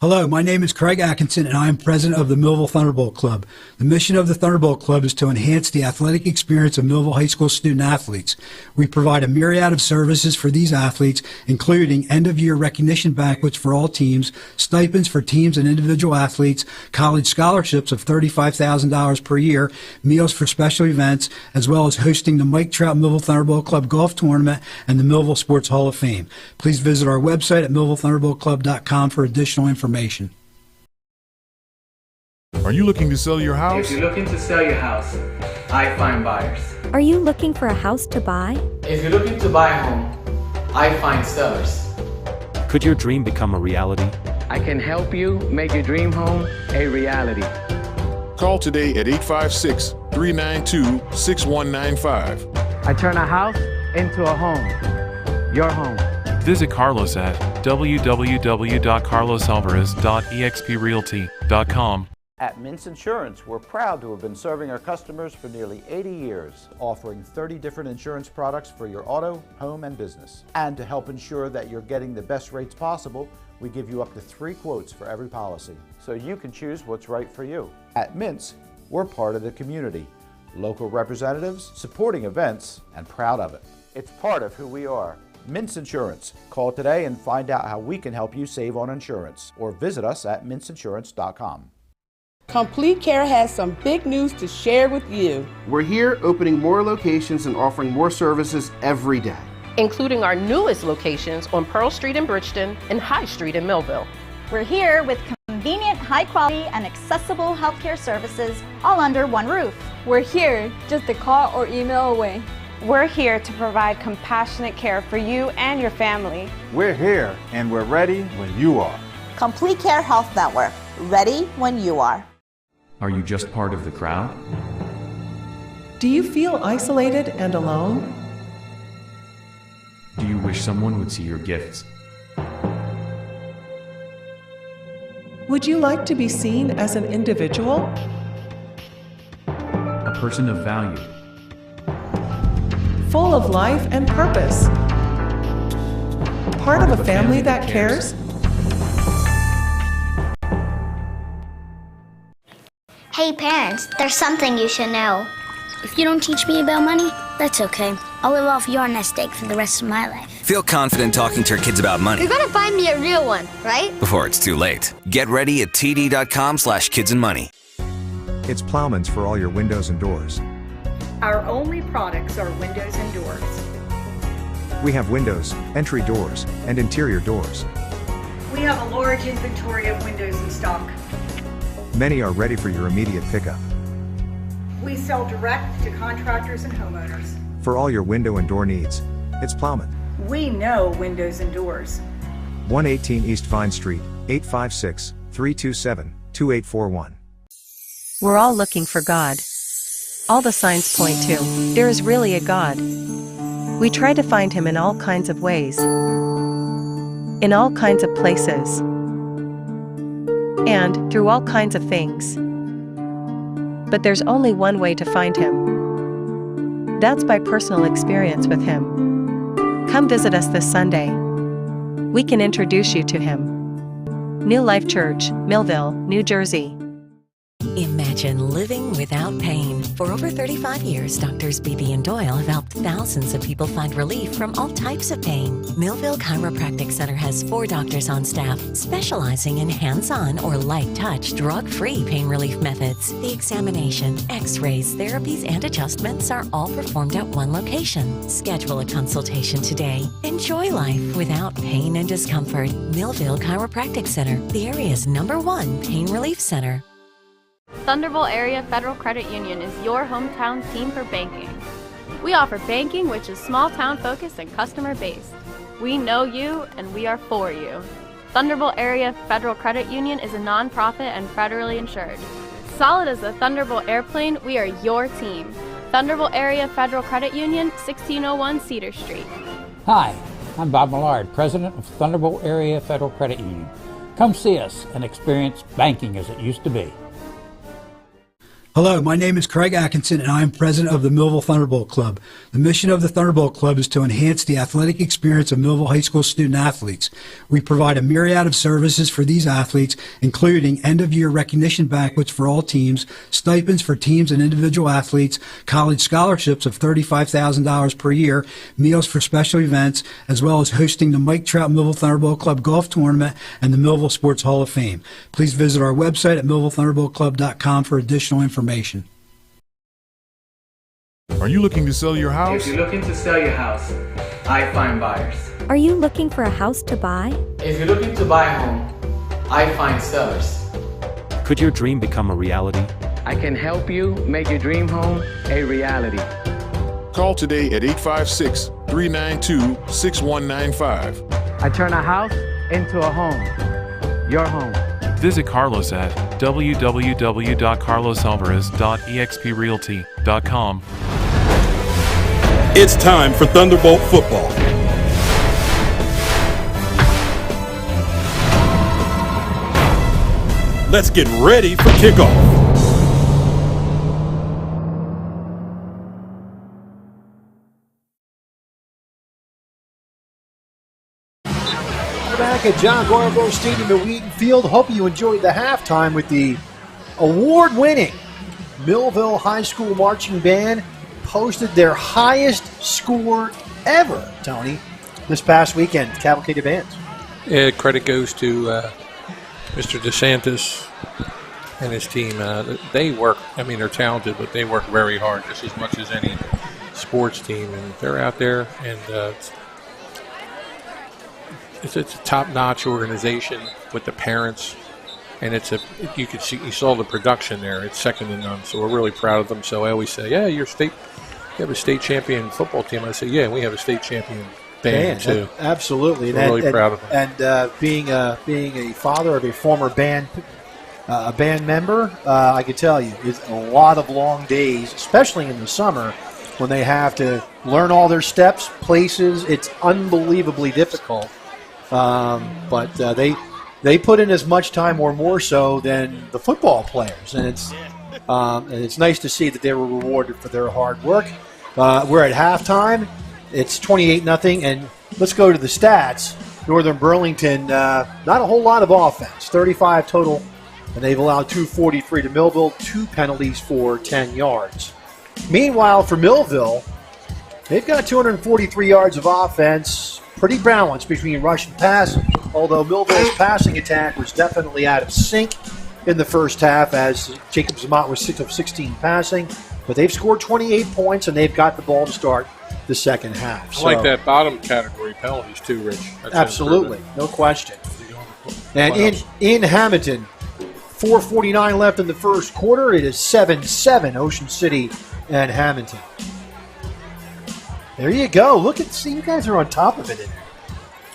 Hello, my name is Craig Atkinson, and I am president of the Millville Thunderbolt Club. The mission of the Thunderbolt Club is to enhance the athletic experience of Millville High School student athletes. We provide a myriad of services for these athletes, including end-of-year recognition banquets for all teams, stipends for teams and individual athletes, college scholarships of $35,000 per year, meals for special events, as well as hosting the Mike Trout Millville Thunderbolt Club Golf Tournament and the Millville Sports Hall of Fame. Please visit our website at millvillethunderboltclub.com for additional information. Are you looking to sell your house? If you're looking to sell your house, I find buyers. Are you looking for a house to buy? If you're looking to buy a home, I find sellers. Could your dream become a reality? I can help you make your dream home a reality. Call today at 856-392-6195. I turn a house into a home. Your home. Visit Carlos at www.carlosalvarez.exprealty.com. At Mintz Insurance, we're proud to have been serving our customers for nearly 80 years, offering 30 different insurance products for your auto, home, and business. And to help ensure that you're getting the best rates possible, we give you up to 3 quotes for every policy, so you can choose what's right for you. At Mintz, we're part of the community, local representatives, supporting events, and proud of it. It's part of who we are. Mintz Insurance. Call today and find out how we can help you save on insurance, or visit us at mintzinsurance.com. Complete Care has some big news to share with you. We're here opening more locations and offering more services every day, including our newest locations on Pearl Street in Bridgeton and High Street in Millville. We're here with convenient, high-quality, and accessible healthcare services all under one roof. We're here just a call or email away. We're here to provide compassionate care for you and your family. We're here and we're ready when you are. Complete Care Health Network. Ready when you are. Are you just part of the crowd? Do you feel isolated and alone? Do you wish someone would see your gifts? Would you like to be seen as an individual? A person of value. Full of life and purpose. Part of a family that cares? Hey parents, there's something you should know. If you don't teach me about money, that's okay. I'll live off your nest egg for the rest of my life. Feel confident talking to your kids about money. You're gonna find me a real one, right? Before it's too late. Get ready at td.com/kidsandmoney. It's Plowman's for all your windows and doors. Our only products are windows and doors. We have windows, entry doors, and interior doors. We have a large inventory of windows in stock. Many are ready for your immediate pickup. We sell direct to contractors and homeowners. For all your window and door needs, it's Plowman. We know windows and doors. 118 East Vine Street, 856-327-2841. We're all looking for God. All the signs point to, there is really a God. We try to find Him in all kinds of ways, in all kinds of places, and through all kinds of things. But there's only one way to find Him. That's by personal experience with Him. Come visit us this Sunday. We can introduce you to Him. New Life Church, Millville, New Jersey. Imagine living without pain. For over 35 years, Doctors Beebe and Doyle have helped thousands of people find relief from all types of pain. Millville Chiropractic Center has 4 doctors on staff specializing in hands-on or light-touch, drug-free pain relief methods. The examination, x-rays, therapies, and adjustments are all performed at one location. Schedule a consultation today. Enjoy life without pain and discomfort. Millville Chiropractic Center, the area's #1 pain relief center. Thunderbolt Area Federal Credit Union is your hometown team for banking. We offer banking which is small town focused and customer based. We know you and we are for you. Thunderbolt Area Federal Credit Union is a nonprofit and federally insured. Solid as a Thunderbolt airplane, we are your team. Thunderbolt Area Federal Credit Union, 1601 Cedar Street. Hi, I'm Bob Millard, President of Thunderbolt Area Federal Credit Union. Come see us and experience banking as it used to be. Hello, my name is Craig Atkinson, and I am president of the Millville Thunderbolt Club. The mission of the Thunderbolt Club is to enhance the athletic experience of Millville High School student athletes. We provide a myriad of services for these athletes, including end-of-year recognition banquets for all teams, stipends for teams and individual athletes, college scholarships of $35,000 per year, meals for special events, as well as hosting the Mike Trout Millville Thunderbolt Club Golf Tournament and the Millville Sports Hall of Fame. Please visit our website at millvillethunderboltclub.com for additional information. Are you looking to sell your house? If you're looking to sell your house, I find buyers. Are you looking for a house to buy? If you're looking to buy a home, I find sellers. Could your dream become a reality? I can help you make your dream home a reality. Call today at 856-392-6195. I turn a house into a home. Your home. Visit Carlos at www.carlosalvarez.exprealty.com. It's time for Thunderbolt football. Let's get ready for kickoff. Back at John Garbo Stadium at Wheaton Field. Hope you enjoyed the halftime with the award-winning Millville High School Marching Band. Posted their highest score ever, Tony, this past weekend. Cavalcade of Bands. Yeah, credit goes to Mr. DeSantis and his team. They work, they're talented, but they work very hard, just as much as any sports team. And they're out there, and it's a top-notch organization with the parents, and you saw the production there. It's second to none, so we're really proud of them. So I always say, yeah, you have a state champion football team. I say, yeah, we have a state champion band too. Absolutely, so we're really proud of them. And being a father of a former band member, I can tell you, it's a lot of long days, especially in the summer, when they have to learn all their steps, places. It's unbelievably difficult. But they put in as much time or more so than the football players, and it's nice to see that they were rewarded for their hard work. We're at halftime. It's 28-0, and let's go to the stats. Northern Burlington, not a whole lot of offense, 35 total, and they've allowed 243 to Millville, 2 penalties for 10 yards. Meanwhile, for Millville, they've got 243 yards of offense, pretty balanced between rush and pass, although Millville's passing attack was definitely out of sync in the first half as Jacob Zamot was 6 of 16 passing, but they've scored 28 points and they've got the ball to start the second half. I like that bottom category penalties too, Rich. That's absolutely, no question. And in Hamilton, 4:49 left in the first quarter. It is 7-7, Ocean City and Hamilton. There you go. See, you guys are on top of it in there.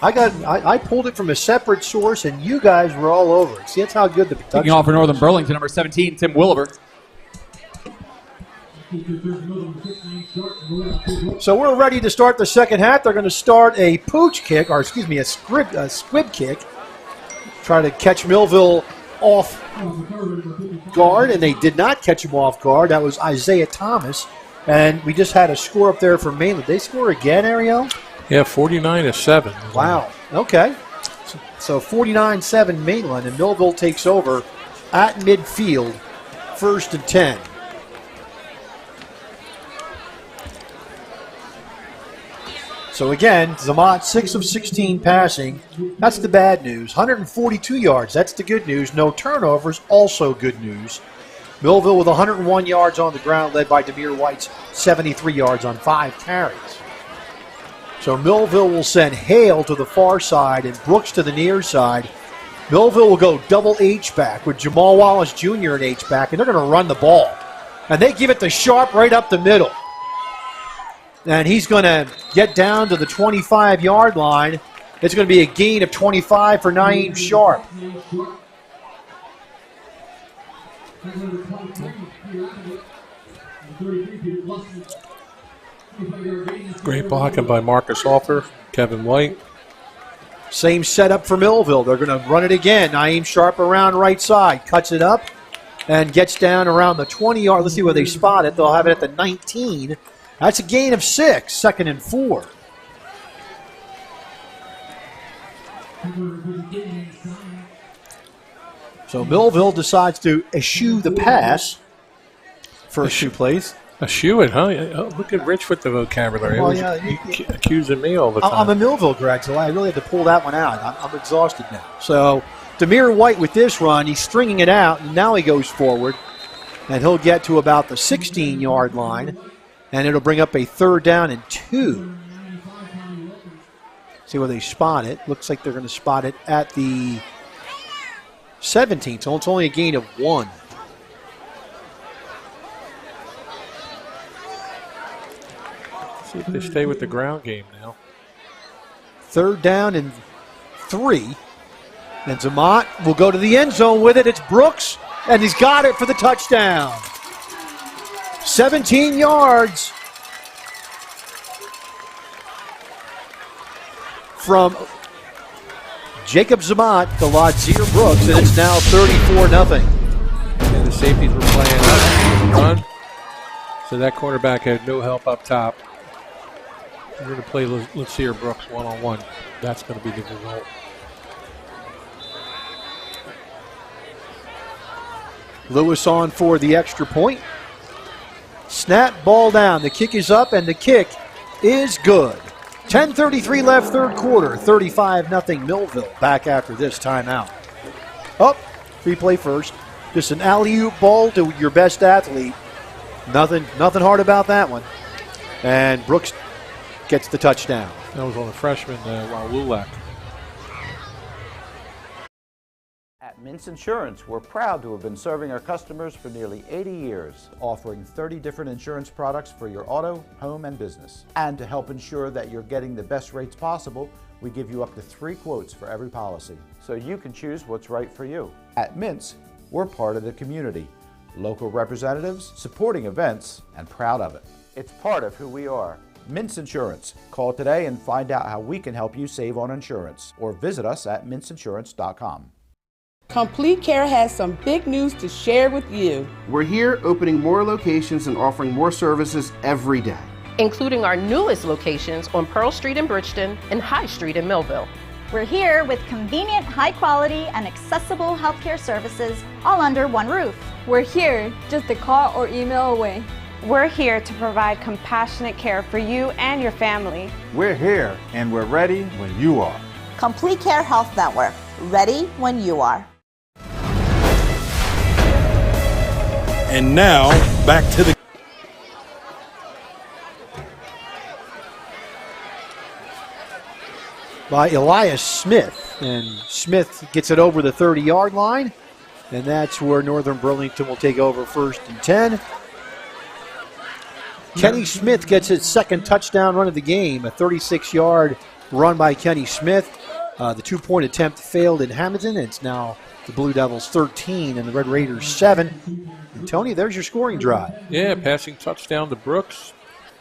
I pulled it from a separate source, and you guys were all over it. See, that's how good the production. Kicking off for Northern Burlington, number 17, Tim Williver. So we're ready to start the second half. They're going to start a pooch kick, or excuse me, a squib kick. Try to catch Millville off guard, and they did not catch him off guard. That was Isaiah Thomas. And we just had a score up there for Mainland. They score again, Ariel? Yeah, 49-7. Wow. Okay. So 49-7 Mainland, and Millville takes over at midfield, 1st and 10. So again, Zamot 6 of 16 passing. That's the bad news. 142 yards. That's the good news. No turnovers. Also good news. Millville with 101 yards on the ground, led by Demir White's 73 yards on 5 carries. So Millville will send Hale to the far side and Brooks to the near side. Millville will go double H-back with Jamal Wallace Jr. at H-back, and they're going to run the ball. And they give it to Sharp right up the middle. And he's going to get down to the 25-yard line. It's going to be a gain of 25 for Naeem Sharp. Great blocking by Marcus Offer, Kevin White. Same setup for Millville. They're going to run it again. Naeem Sharp around right side. Cuts it up. and gets down around the 20-yard. Let's see where they spot it. They'll have it at the 19. That's a gain of 6, 2nd and 4. So Millville decides to eschew the pass. First shoe plays. Eschew it, huh? Oh, look at Rich with the vocabulary. Well, Accusing me all the time. I'm a Millville grad, so I really had to pull that one out. I'm exhausted now. So Demir White with this run, he's stringing it out, and now he goes forward. And he'll get to about the 16-yard line, and it'll bring up a 3rd down and 2. See where they spot it. Looks like they're going to spot it at the 17, so it's only a gain of 1. See if they stay with the ground game now. 3rd down and 3. And Zamat will go to the end zone with it. It's Brooks, and he's got it for the touchdown. 17 yards from Jacob Zamat to Ladzier Brooks, and it's now 34-0. And the safeties were playing up run, so that quarterback had no help up top. We're going to play Ladzier Brooks one-on-one. That's going to be the result. Lewis on for the extra point. Snap, ball down. The kick is up, and the kick is good. 10:33 left, 3rd quarter. 35-0 Millville. Back after this timeout. Up, free play first. Just an alley-oop ball to your best athlete. Nothing hard about that one. And Brooks gets the touchdown. That was on the freshman, Lulak. At Mintz Insurance, we're proud to have been serving our customers for nearly 80 years, offering 30 different insurance products for your auto, home, and business. And to help ensure that you're getting the best rates possible, we give you up to 3 quotes for every policy, so you can choose what's right for you. At Mintz, we're part of the community, local representatives, supporting events, and proud of it. It's part of who we are. Mintz Insurance. Call today and find out how we can help you save on insurance, or visit us at mintzinsurance.com. Complete Care has some big news to share with you. We're here opening more locations and offering more services every day, including our newest locations on Pearl Street in Bridgeton and High Street in Millville. We're here with convenient, high-quality, and accessible healthcare services all under one roof. We're here just a call or email away. We're here to provide compassionate care for you and your family. We're here and we're ready when you are. Complete Care Health Network, ready when you are. And now, back to the... by Elias Smith. And Smith gets it over the 30-yard line. And that's where Northern Burlington will take over 1st and 10. Kenny Smith gets his 2nd touchdown run of the game, a 36-yard run by Kenny Smith. The 2-point attempt failed in Hamilton. It's now the Blue Devils 13 and the Red Raiders 7. And Tony, there's your scoring drive. Yeah, passing touchdown to Brooks.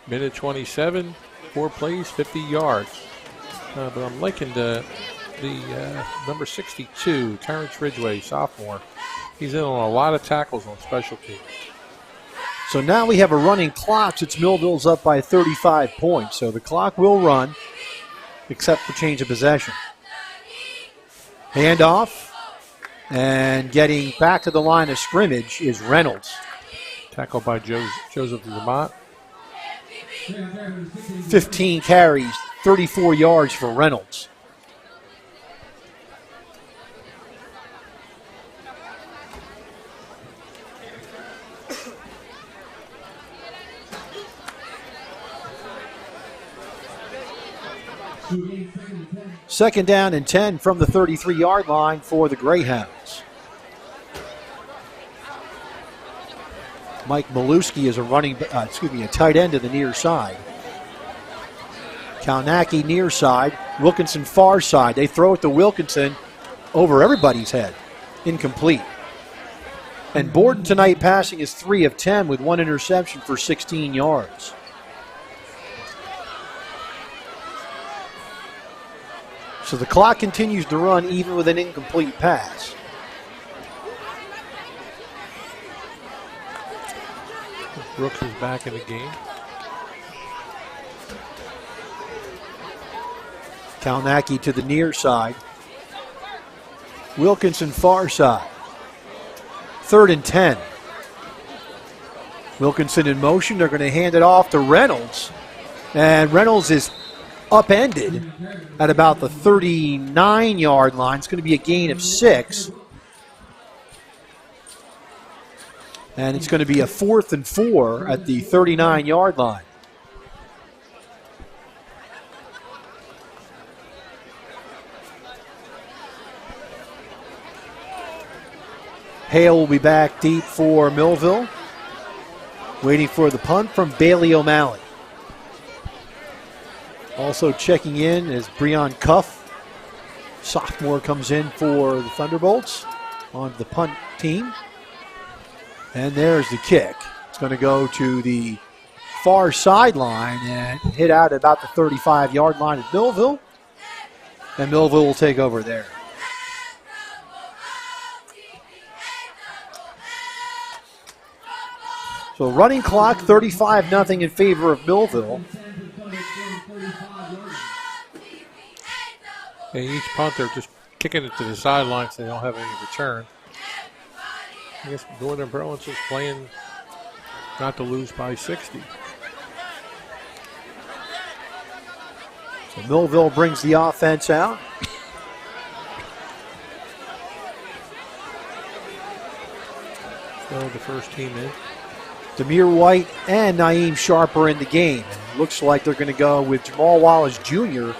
Minute 27, 4 plays, 50 yards. But I'm liking the number 62, Terrence Ridgway, sophomore. He's in on a lot of tackles on special teams. So now we have a running clock since Millville's up by 35 points. So the clock will run, except for change of possession. Handoff, and getting back to the line of scrimmage is Reynolds. Tackled by Joseph Lamont. 15 carries, 34 yards for Reynolds. Second down and 10 from the 33-yard line for the Greyhounds. Mike Maluski is a tight end to the near side. Kalnacki near side, Wilkinson far side. They throw it to Wilkinson over everybody's head. Incomplete. And Borden tonight passing is 3 of 10 with 1 interception for 16 yards. So the clock continues to run even with an incomplete pass. Brooks is back in the game. Kalnacki to the near side. Wilkinson far side. 3rd and 10. Wilkinson in motion. They're going to hand it off to Reynolds. And Reynolds is upended at about the 39-yard line. It's going to be a gain of 6. And it's going to be a 4th and 4 at the 39-yard line. Hale will be back deep for Millville. Waiting for the punt from Bailey O'Malley. Also checking in is Breon Cuff. Sophomore comes in for the Thunderbolts on the punt team. And there's the kick. It's going to go to the far sideline and hit out at about the 35-yard line at Millville. And Millville will take over there. So running clock, 35-0 in favor of Millville. Yeah, each punt, they're just kicking it to the sideline so they don't have any return. I guess Northern Burlington is playing not to lose by 60. So Millville brings the offense out. So the first team in. Demir White and Naeem Sharp are in the game. And it looks like they're going to go with Jamal Wallace Jr.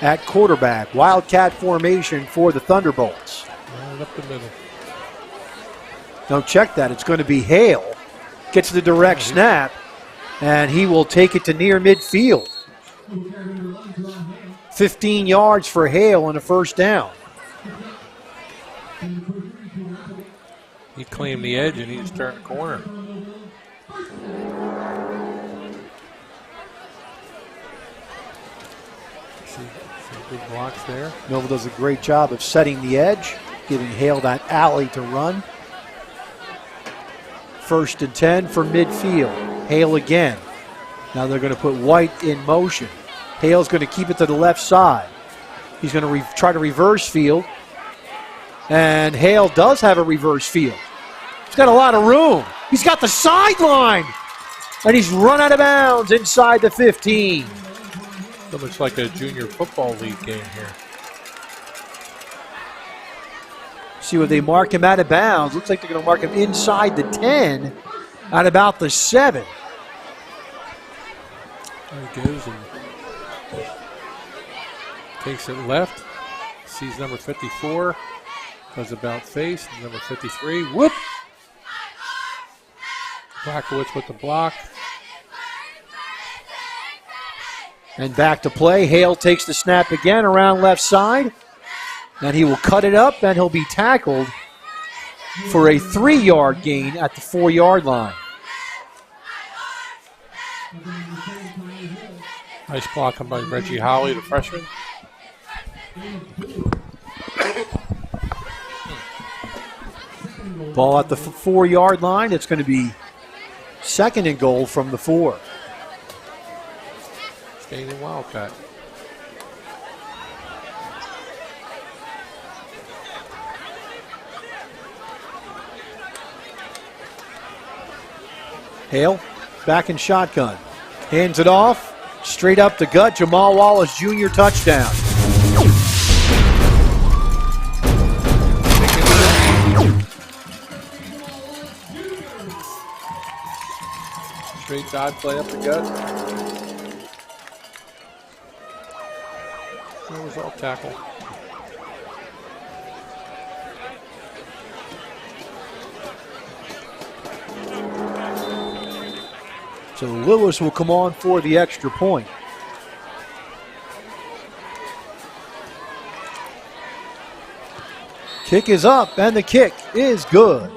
at quarterback. Wildcat formation for the Thunderbolts. Right up the middle. Don't check that. It's going to be Hale. Gets the direct snap, and he will take it to near midfield. 15 yards for Hale on a first down. He claimed the edge, and he just turned the corner. See some good blocks there. Millville does a great job of setting the edge, giving Hale that alley to run. 1st and 10 for midfield. Hale again. Now they're going to put White in motion. Hale's going to keep it to the left side. He's going to try to reverse field. And Hale does have a reverse field. He's got a lot of room. He's got the sideline. And he's run out of bounds inside the 15. It looks like a junior football league game here. See where they mark him out of bounds. Looks like they're going to mark him inside the 10 at about the 7. There he goes and takes it left. Sees number 54. Does about face. Number 53. Whoop! Blackowitz with the block. And back to play. Hale takes the snap again around left side. And he will cut it up, and he'll be tackled for a 3-yard gain at the 4-yard line. Nice blocking by Reggie Holly, the freshman. Ball at the 4-yard line. It's going to be 2nd and goal from the 4. Staying in Wildcat. Hale back in shotgun. Hands it off. Straight up the gut. Jamal Wallace Jr. touchdown. Straight dive play up the gut. No result tackle. So Lewis will come on for the extra point. Kick is up, and the kick is good.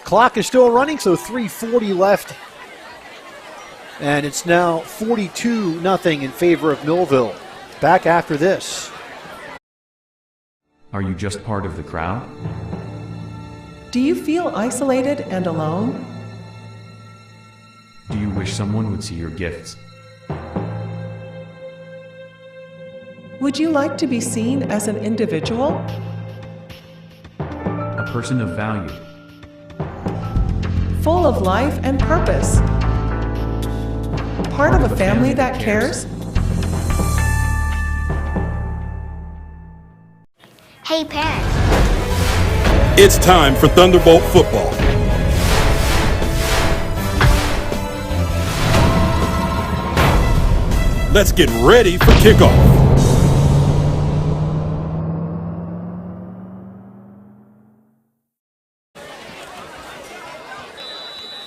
Clock is still running, so 3:40 left. And it's now 42-0 in favor of Millville. Back after this. Are you just part of the crowd? Do you feel isolated and alone? Do you wish someone would see your gifts? Would you like to be seen as an individual? A person of value. Full of life and purpose. Part of a family that cares? Hey parents. It's time for Thunderbolt football. Let's get ready for kickoff.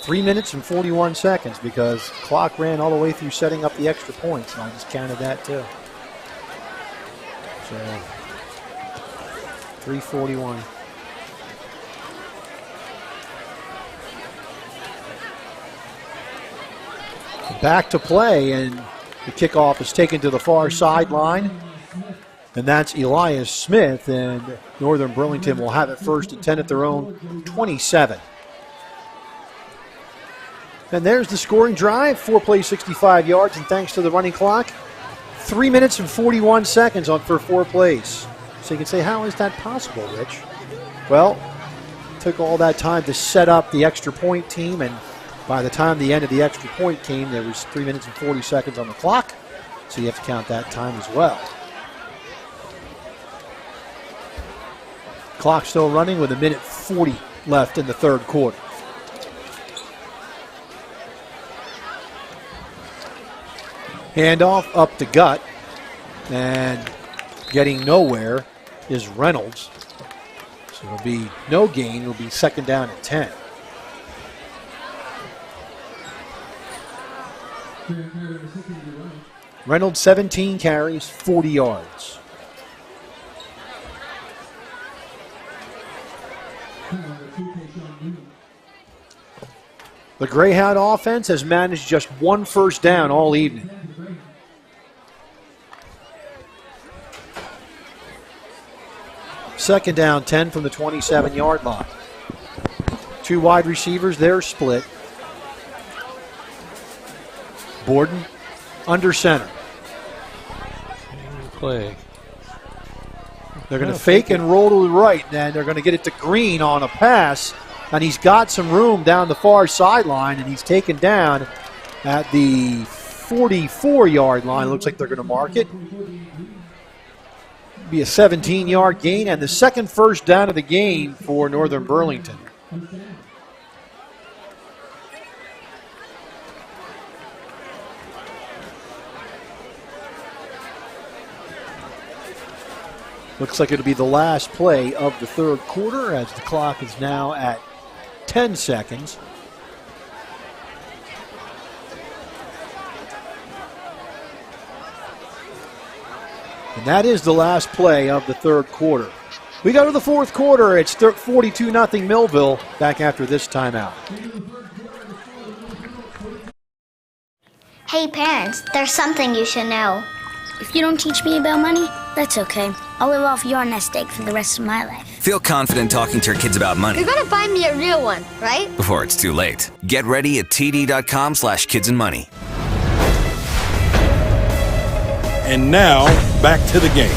Three minutes and 41 seconds because clock ran all the way through setting up the extra points, and I just counted that too. So 3:41. Back to play, and the kickoff is taken to the far sideline, and that's Elias Smith, and Northern Burlington will have it first and 10 at their own 27. And there's the scoring drive, 4 plays, 65 yards, and thanks to the running clock, 3 minutes and 41 seconds for 4 plays. So you can say, how is that possible, Rich? Well, it took all that time to set up the extra point team, and by the time the end of the extra point came, there was 3 minutes and 40 seconds on the clock, so you have to count that time as well. Clock still running with 1:40 left in the third quarter. Handoff up the gut, and getting nowhere is Reynolds. So it'll be no gain. It'll be second down at 10. Reynolds 17 carries, 40 yards. The Greyhound offense has managed just 1 first down all evening. Second down, 10 from the 27-yard line. 2 wide receivers, they're split. Borden under center. Play. They're going to fake and roll to the right, and they're going to get it to Green on a pass, and he's got some room down the far sideline, and he's taken down at the 44-yard line. Looks like they're going to mark it. Be a 17-yard gain, and the second first down of the game for Northern Burlington. Looks like it'll be the last play of the third quarter as the clock is now at 10 seconds. And that is the last play of the third quarter. We go to the fourth quarter. It's 42-0 Millville back after this timeout. Hey parents, there's something you should know. If you don't teach me about money, that's okay. I'll live off your nest egg for the rest of my life. Feel confident talking to your kids about money. You're gonna find me a real one, right? Before it's too late. Get ready at td.com/kidsandmoney. And now, back to the game.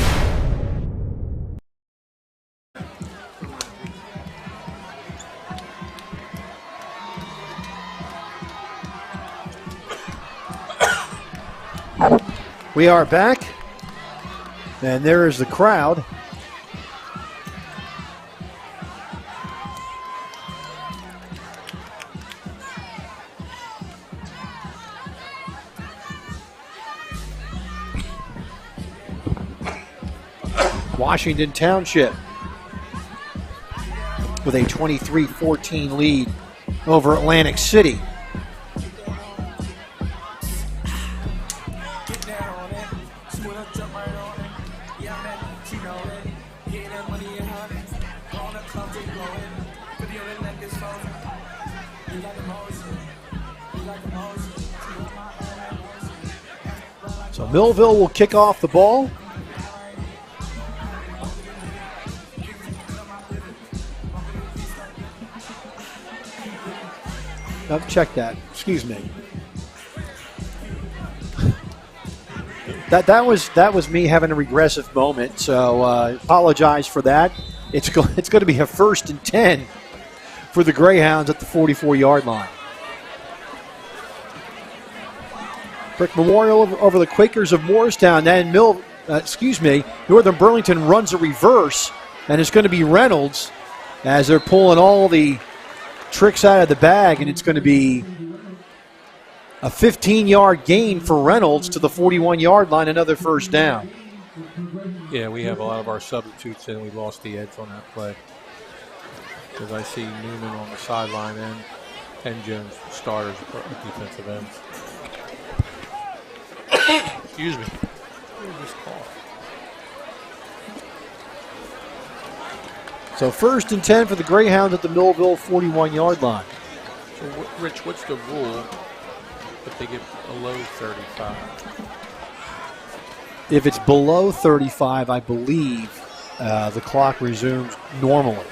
We are back, and there is the crowd. Washington Township with a 23-14 lead over Atlantic City. So Millville will kick off the ball. check that. Excuse me. That was me having a regressive moment, so apologize for that. It's going to be a 1st and 10 for the Greyhounds at the 44-yard line. Brick Memorial over the Quakers of Morristown. Then Northern Burlington runs a reverse, and it's going to be Reynolds as they're pulling all the tricks out of the bag, and it's going to be a 15-yard gain for Reynolds to the 41-yard line, another 1st down. Yeah, we have a lot of our substitutes in. We lost the edge on that play. Because I see Newman on the sideline and Jones starters at defensive ends. Excuse me. So 1st and 10 for the Greyhounds at the Millville 41-yard line. So, Rich, what's the rule if they get below 35? If it's below 35, I believe the clock resumes normally.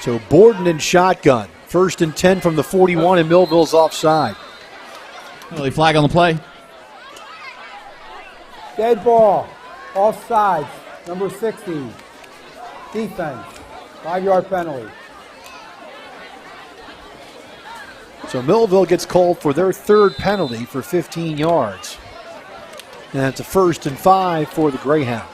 So Borden and shotgun. 1st and 10 from the 41, and Millville's offside. Early flag on the play. Dead ball. Offsides. Number 16. Defense. 5-yard penalty. So Millville gets called for their 3rd penalty for 15 yards. And it's a 1st and 5 for the Greyhounds.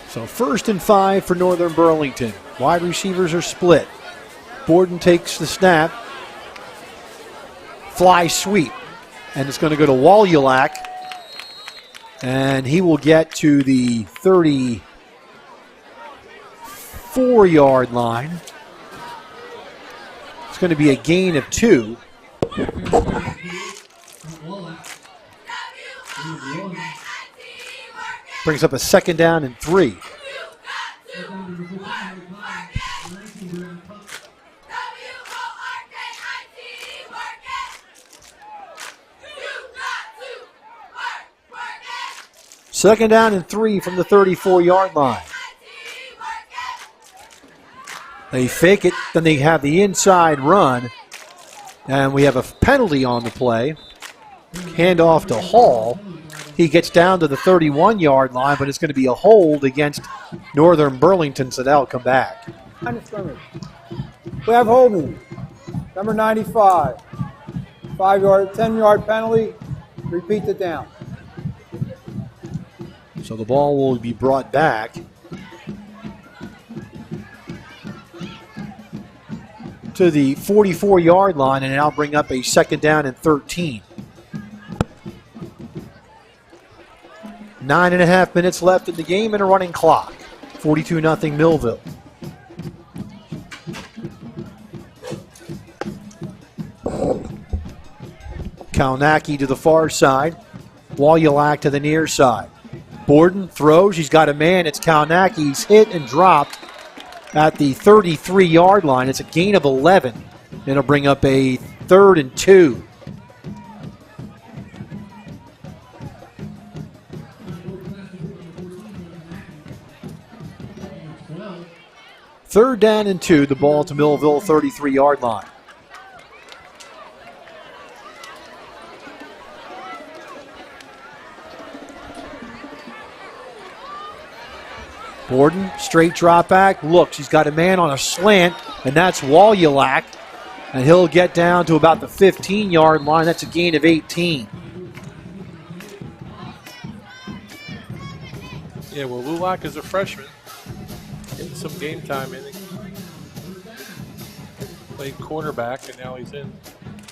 So 1st and 5 for Northern Burlington. Wide receivers are split. Borden takes the snap. Fly sweep. And it's going to go to Walyulak. And he will get to the 34-yard line. It's going to be a gain of 2. Brings up a 2nd down and 3. Second down and 3 from the 34-yard line. They fake it, then they have the inside run. And we have a penalty on the play. Handoff to Hall. He gets down to the 31-yard line, but it's going to be a hold against Northern Burlington, so that'll come back. We have holding. Number 95. 5-yard, 10-yard penalty. Repeat the down. So the ball will be brought back. To the 44-yard line, and now bring up a 2nd down and 13. 9.5 minutes left in the game and a running clock. 42-0 Millville. Kalnacki to the far side. Walyulak to the near side. Borden throws. He's got a man. It's Kalnacki. He's hit and dropped at the 33-yard line. It's a gain of 11. It'll bring up a 3rd and 2. Third down and 2, the ball to Millville 33-yard line. Borden, straight drop back, looks, he's got a man on a slant, and that's Walyulak, and he'll get down to about the 15-yard line. That's a gain of 18. Yeah, well, Lulak is a freshman. Getting some game time in. Played quarterback, and now he's in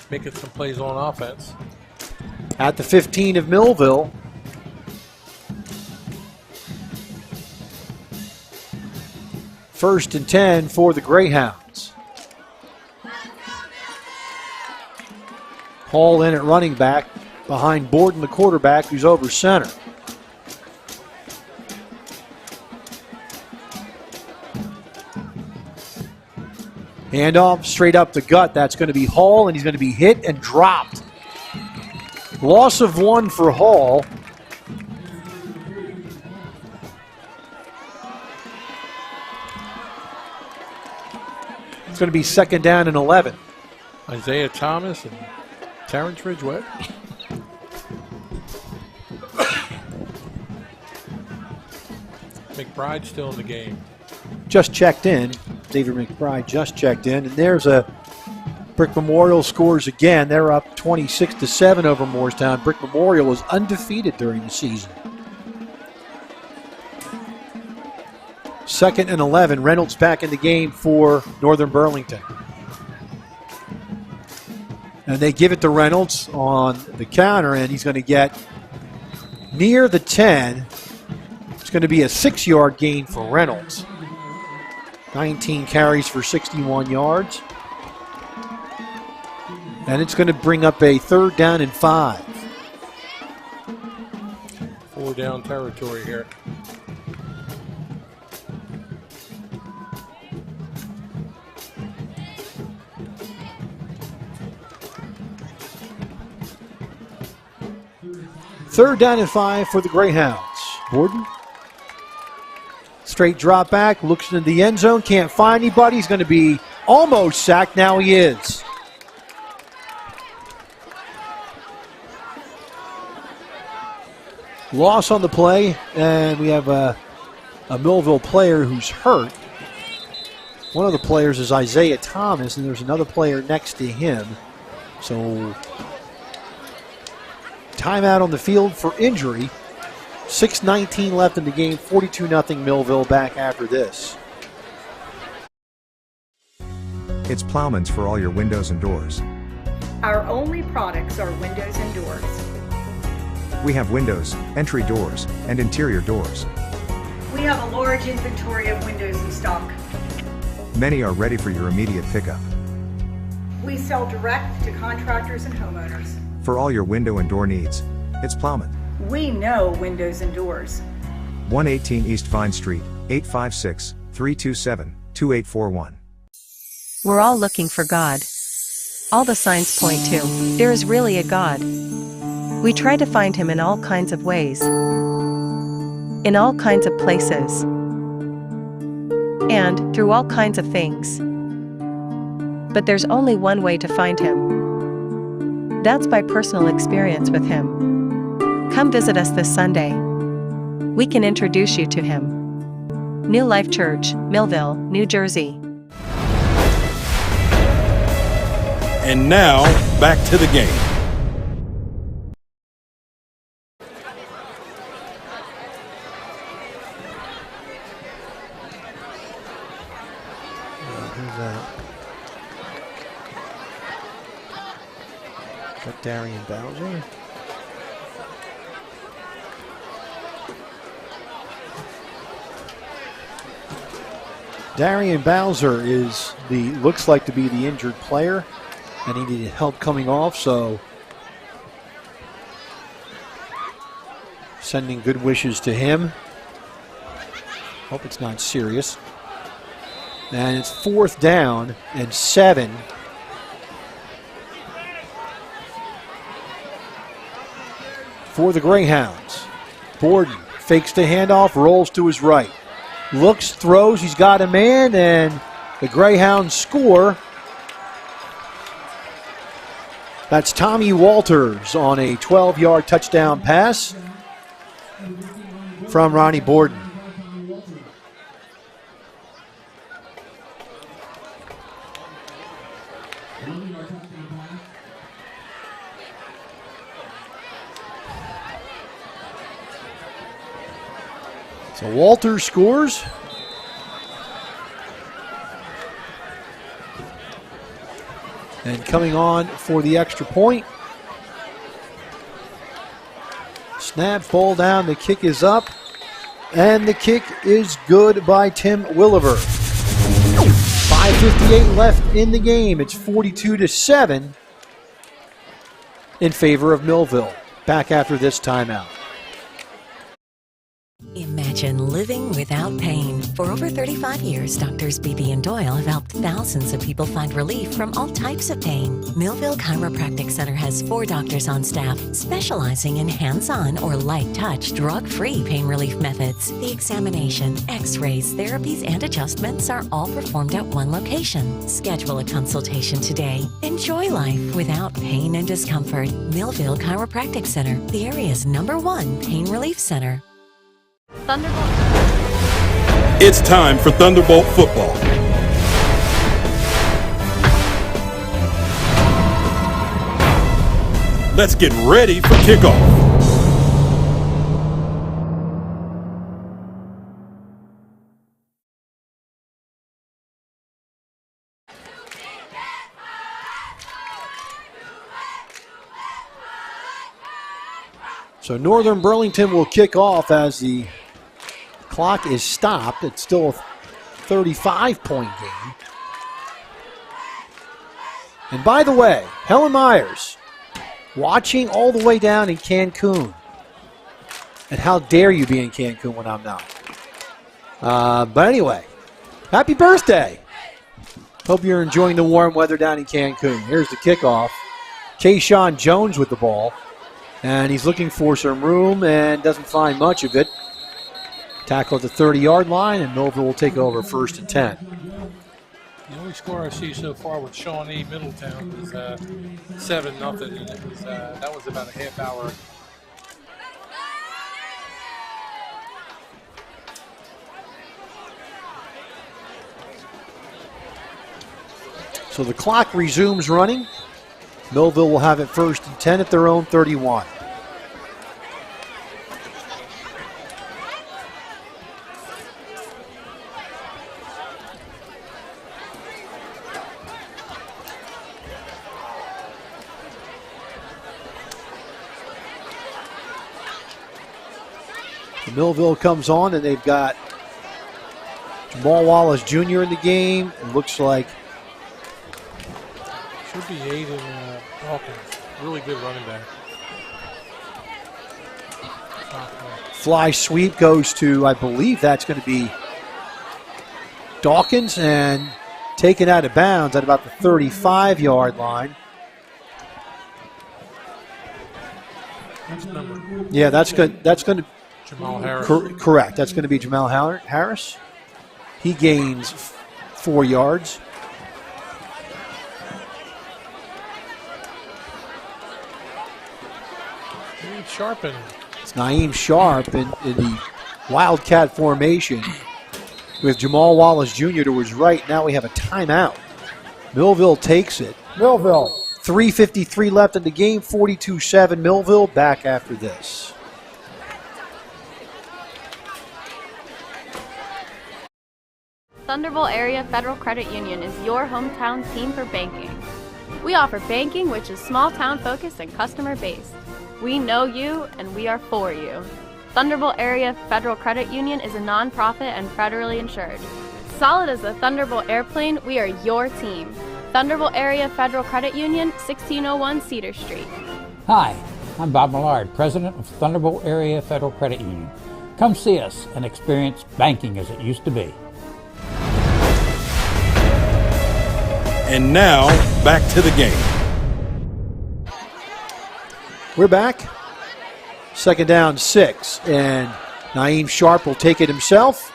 making some plays on offense. At the 15 of Millville. First and 10 for the Greyhounds. Hall in at running back behind Borden, the quarterback, who's over center. Handoff straight up the gut. That's going to be Hall, and he's going to be hit and dropped. Loss of 1 for Hall. It's going to be 2nd down and 11. Isaiah Thomas and Terrence Ridgeway. McBride still in the game. Just checked in. David McBride just checked in. And there's a Brick Memorial scores again. They're up 26-7 over Moorestown. Brick Memorial was undefeated during the season. 2nd and 11. Reynolds back in the game for Northern Burlington. And they give it to Reynolds on the counter, and he's going to get near the 10. It's going to be a 6-yard gain for Reynolds. 19 carries for 61 yards. And it's going to bring up a 3rd down and 5. 4 down territory here. Third down and 5 for the Greyhounds. Borden. Straight drop back, looks into the end zone, can't find anybody. He's going to be almost sacked. Now he is. Loss on the play, and we have a Millville player who's hurt. One of the players is Isaiah Thomas, and there's another player next to him. So, timeout on the field for injury. 6:19 left in the game, 42-0 Millville back after this. It's Plowman's for all your windows and doors. Our only products are windows and doors. We have windows, entry doors, and interior doors. We have a large inventory of windows in stock. Many are ready for your immediate pickup. We sell direct to contractors and homeowners. For all your window and door needs, it's Plowman. We know windows and doors. 118 East Vine Street, 856-327-2841. We're all looking for God. All the signs point to, there is really a God. We try to find him in all kinds of ways, in all kinds of places, and through all kinds of things. But there's only one way to find him. That's by personal experience with him. Come visit us this Sunday. We can introduce you to him. New Life Church, Millville, New Jersey. And now, back to the game. Is that Darian Bowser? Darian Bowser looks like to be the injured player, and he needed help coming off, so sending good wishes to him. Hope it's not serious. And it's 4th down and 7. For the Greyhounds. Borden fakes the handoff, rolls to his right. Looks, throws, he's got a man, and the Greyhounds score. That's Tommy Walters on a 12-yard touchdown pass from Ronnie Borden. So Walters scores. And coming on for the extra point. Snap, ball down, the kick is up. And the kick is good by Tim Williver. 5:58 left in the game. It's 42-7 in favor of Millville. Back after this timeout. Imagine living without pain. For over 35 years, Doctors Beebe and Doyle have helped thousands of people find relief from all types of pain. Millville Chiropractic Center has 4 doctors on staff specializing in hands-on or light-touch, drug-free pain relief methods. The examination, x-rays, therapies, and adjustments are all performed at one location. Schedule a consultation today. Enjoy life without pain and discomfort. Millville Chiropractic Center, the area's #1 pain relief center. Thunderbolt. It's time for Thunderbolt football. Let's get ready for kickoff. So Northern Burlington will kick off as the clock is stopped. It's still a 35-point game. And by the way, Helen Myers watching all the way down in Cancun. And how dare you be in Cancun when I'm not. But anyway, happy birthday. Hope you're enjoying the warm weather down in Cancun. Here's the kickoff. Kayshawn Jones with the ball. And he's looking for some room and doesn't find much of it. Tackle at the 30-yard line, and Millville will take over 1st and 10. The only score I see so far with Shawnee Middletown is 7-0, and it was that was about a half hour. So the clock resumes running. Millville will have it 1st and 10 at their own 31. Millville comes on, and they've got Jamal Wallace Jr. in the game. It looks like Should be Aiden Hawkins. Really good running back. fly sweep goes to, I believe that's going to be Dawkins, and taken out of bounds at about the 35-yard line. That's number. Yeah, that's good. That's going to Jamal Harris. Correct. That's going to be Jamal Harris. He gains 4 yards. Sharpen. It's Naeem Sharp in the Wildcat formation with Jamal Wallace Jr. to his right. Now we have a timeout. Millville takes it. Millville. 3:53 left in the game, 42-7. Millville back after this. Thunderbolt Area Federal Credit Union is your hometown team for banking. We offer banking which is small town focused and customer based. We know you and we are for you. Thunderbolt Area Federal Credit Union is a nonprofit and federally insured. Solid as a Thunderbolt airplane, we are your team. Thunderbolt Area Federal Credit Union, 1601 Cedar Street. Hi, I'm Bob Millard, President of Thunderbolt Area Federal Credit Union. Come see us and experience banking as it used to be. And now, back to the game. We're back. 2nd down, 6. And Naeem Sharp will take it himself.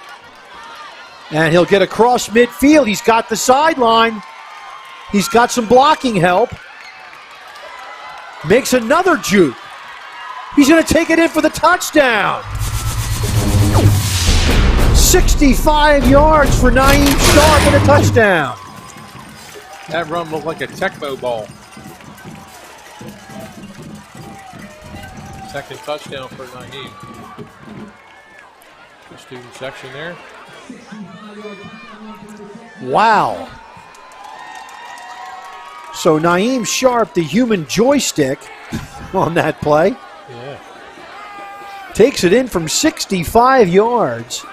And he'll get across midfield. He's got the sideline. He's got some blocking help. Makes another juke. He's going to take it in for the touchdown. 65 yards for Naeem Sharp and a touchdown. That run looked like a Tecmo ball. Second touchdown for Naeem. The student section there. Wow. So Naeem Sharp, the human joystick on that play. Yeah. Takes it in from 65 yards,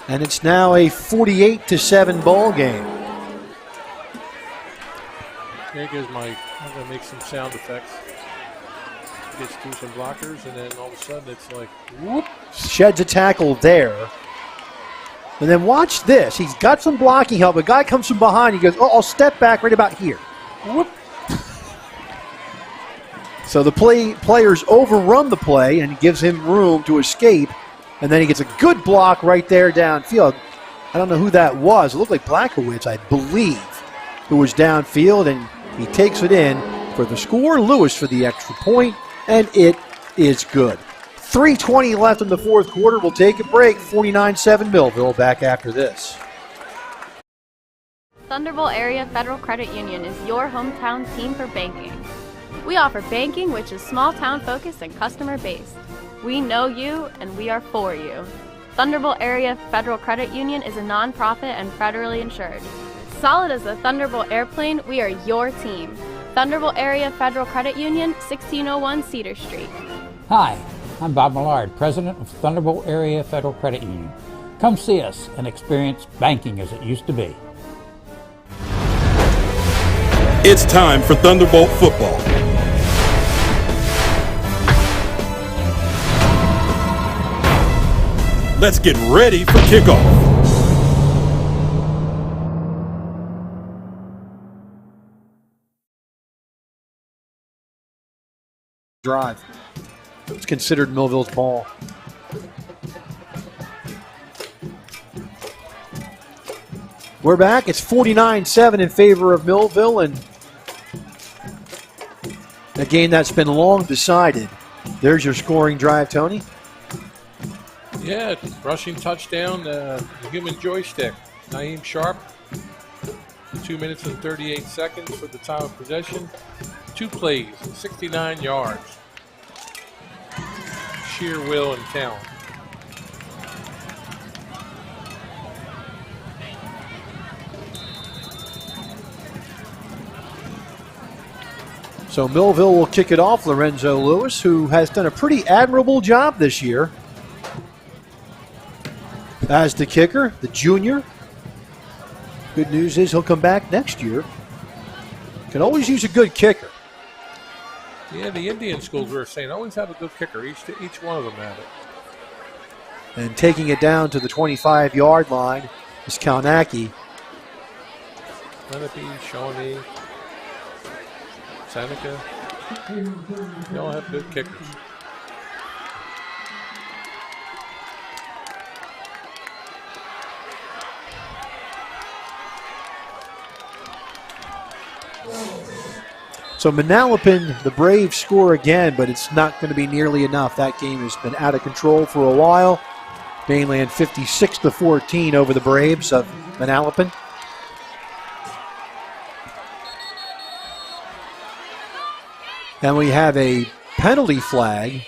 and it's now a 48-7 ball game. There goes I'm going to make some sound effects. gets through some blockers, and then all of a sudden it's like, whoop. Sheds a tackle there. And then watch this. He's got some blocking help. A guy comes from behind. He goes, oh, I'll step back right about here. Whoop. So the players overrun the play and gives him room to escape. And then he gets a good block right there downfield. I don't know who that was. It looked like Blackowitz, I believe, who was downfield. And he takes it in for the score. Lewis for the extra point. And it is good. 3:20 left in the fourth quarter. We'll take a break. 49-7 Millville. Back after this. Thunderbolt Area Federal Credit Union is your hometown team for banking. We offer banking which is small town focused and customer based. We know you and we are for you. Thunderbolt Area Federal Credit Union is a nonprofit and federally insured. Solid as the Thunderbolt airplane, we are your team. Thunderbolt Area Federal Credit Union, 1601 Cedar Street. Hi, I'm Bob Millard, President of Thunderbolt Area Federal Credit Union. Come see us and experience banking as it used to be. It's time for Thunderbolt football. Let's get ready for kickoff. Drive. It's considered Millville's ball. We're back. It's 49-7 in favor of Millville, and a game that's been long decided. There's your scoring drive, Tony. Yeah, rushing touchdown, the human joystick. Naeem Sharp, 2 minutes and 38 seconds for the time of possession. 2 plays, 69 yards. Sheer will and talent. So Millville will kick it off. Lorenzo Lewis, who has done a pretty admirable job this year as the kicker, the junior. Good news is he'll come back next year. Can always use a good kicker. Yeah, the Indian schools were saying always have a good kicker. Each one of them had it. And taking it down to the 25-yard line is Kalnacki. Lenape, Shawnee, Seneca. They all have good kickers. So Manalapan, the Braves score again, but it's not going to be nearly enough. That game has been out of control for a while. Mainland 56-14 over the Braves of Manalapan. And we have a penalty flag.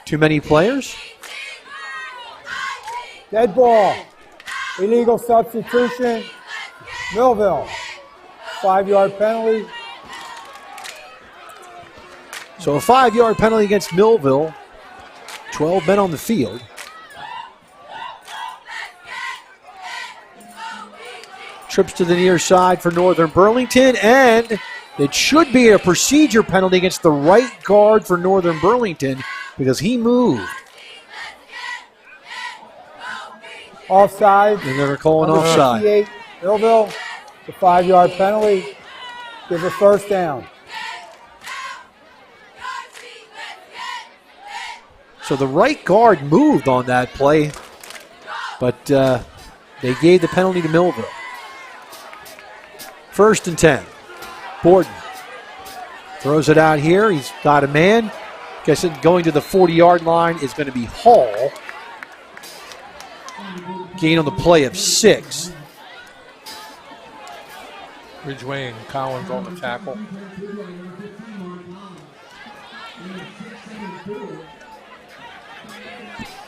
Too many players? Dead ball. Illegal substitution. Millville. 5-yard penalty. So a 5-yard penalty against Millville. 12 men on the field. Trips to the near side for Northern Burlington, and it should be a procedure penalty against the right guard for Northern Burlington because he moved. Offside. And they're calling offside. 58, Millville, the 5-yard penalty. Give a first down. So the right guard moved on that play, but they gave the penalty to Millville. 1st and 10. Borden throws it out here. He's got a man. Guessing going to the 40-yard line is going to be Hall. Gain on the play of 6. Ridgway and Collins on the tackle.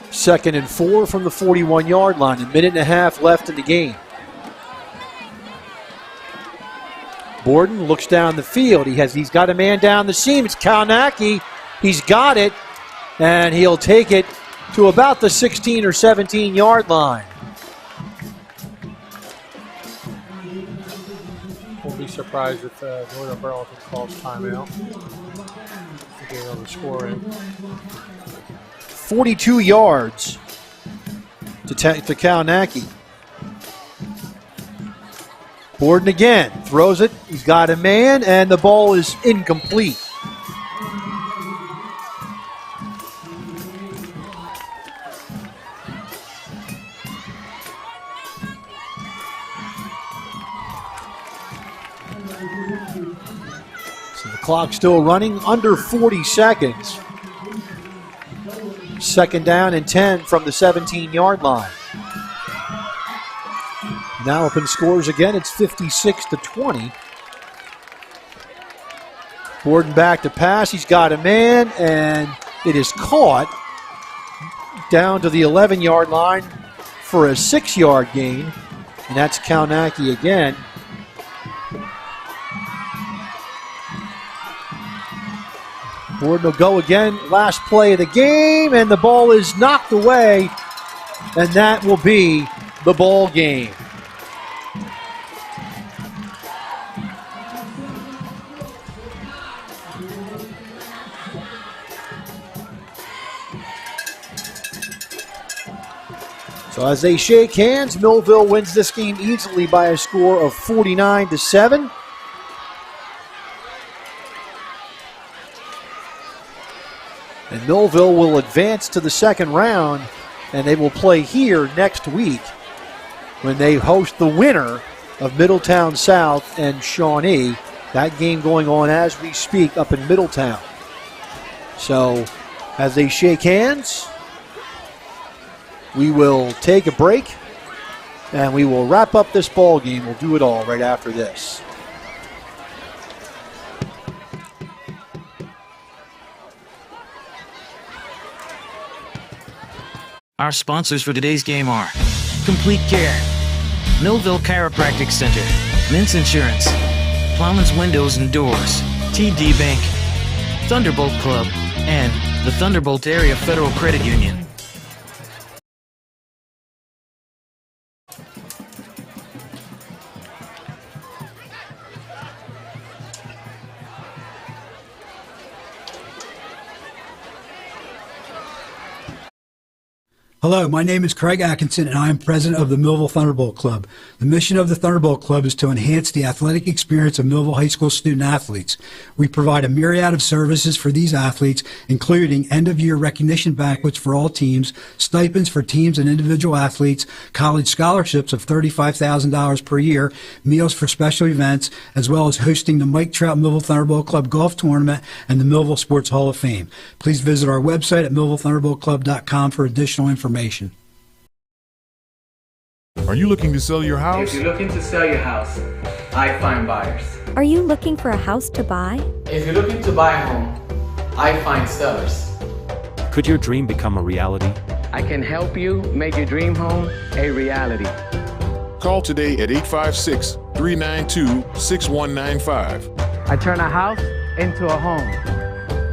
Second and 4 from the 41-yard line. 1.5 minutes left in the game. Borden looks down the field. He's got a man down the seam. It's Kalnacki. He's got it, and he'll take it to about the 16 or 17-yard line. Won't be surprised if Northern Burlington calls timeout to get on the score in. 42 yards to Kaunaki. Borden again throws it. He's got a man, and the ball is incomplete. So the clock's still running, under 40 seconds. Second down and 10 from the 17-yard line. Now up in scores again, it's 56-20. Borden back to pass. He's got a man, and it is caught down to the 11-yard line for a 6-yard gain. And that's Kaunaki again. Borden will go again. Last play of the game, and the ball is knocked away. And that will be the ball game. So as they shake hands, Millville wins this game easily by a score of 49-7. And Millville will advance to the second round, and they will play here next week when they host the winner of Middletown South and Shawnee. That game going on as we speak up in Middletown. So as they shake hands, we will take a break, and we will wrap up this ball game. We'll do it all right after this. Our sponsors for today's game are Complete Care, Millville Chiropractic Center, Mintz Insurance, Plowman's Windows and Doors, TD Bank, Thunderbolt Club, and the Thunderbolt Area Federal Credit Union. Hello, my name is Craig Atkinson, and I am president of the Millville Thunderbolt Club. The mission of the Thunderbolt Club is to enhance the athletic experience of Millville High School student athletes. We provide a myriad of services for these athletes, including end-of-year recognition banquets for all teams, stipends for teams and individual athletes, college scholarships of $35,000 per year, meals for special events, as well as hosting the Mike Trout Millville Thunderbolt Club Golf Tournament and the Millville Sports Hall of Fame. Please visit our website at millvillethunderboltclub.com for additional information. Are you looking to sell your house? If you're looking to sell your house, I find buyers. Are you looking for a house to buy? If you're looking to buy a home, I find sellers. Could your dream become a reality? I can help you make your dream home a reality. Call today at 856-392-6195. I turn a house into a home.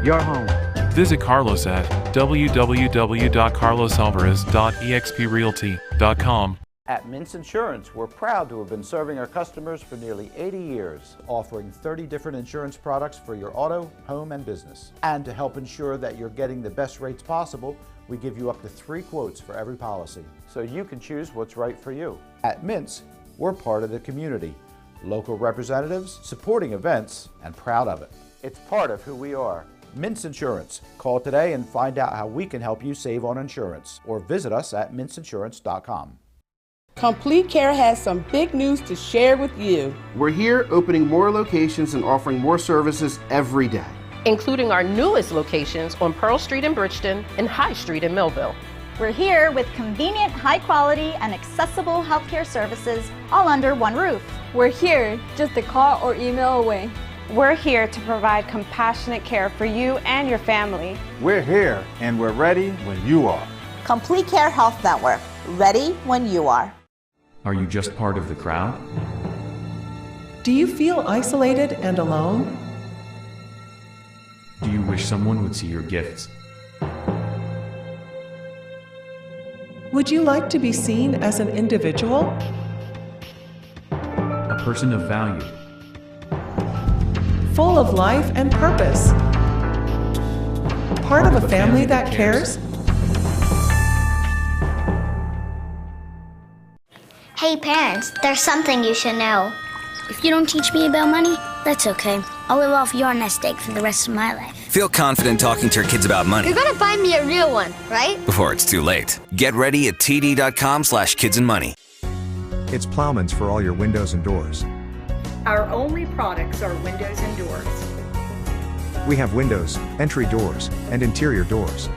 Your home. Visit Carlos at www.carlosalvarez.exprealty.com. At Mintz Insurance, we're proud to have been serving our customers for nearly 80 years, offering 30 different insurance products for your auto, home, and business. And to help ensure that you're getting the best rates possible, we give you up to 3 quotes for every policy, so you can choose what's right for you. At Mintz, we're part of the community, local representatives, supporting events, and proud of it. It's part of who we are. Mintz Insurance. Call today and find out how we can help you save on insurance, or visit us at mintzinsurance.com. Complete Care has some big news to share with you. We're here opening more locations and offering more services every day, including our newest locations on Pearl Street in Bridgeton and High Street in Millville. We're here with convenient, high quality, and accessible healthcare services all under one roof. We're here just a call or email away. We're here to provide compassionate care for you and your family. We're here and we're ready when you are. Complete Care Health Network, ready when you are. Are you just part of the crowd? Do you feel isolated and alone? Do you wish someone would see your gifts? Would you like to be seen as an individual? A person of value. full of life and purpose. Part of a family that cares? Hey parents, there's something you should know. If you don't teach me about money, that's okay. I'll live off your nest egg for the rest of my life. Feel confident talking to your kids about money. You're gonna find me a real one, right? Before it's too late. Get ready at td.com/kidsandmoney. It's Plowman's for all your windows and doors. Our only products are windows and doors. We have windows, entry doors, and interior doors.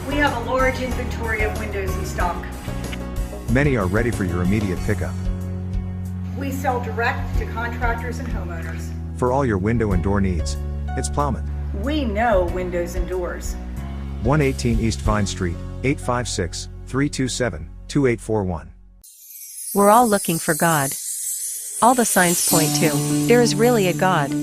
We have a large inventory of windows in stock. Many are ready for your immediate pickup. We sell direct to contractors and homeowners. For all your window and door needs, it's Plowman. We know windows and doors. 118 East Vine Street, 856-327-2841. We're all looking for God. All the signs point to, there is really a God.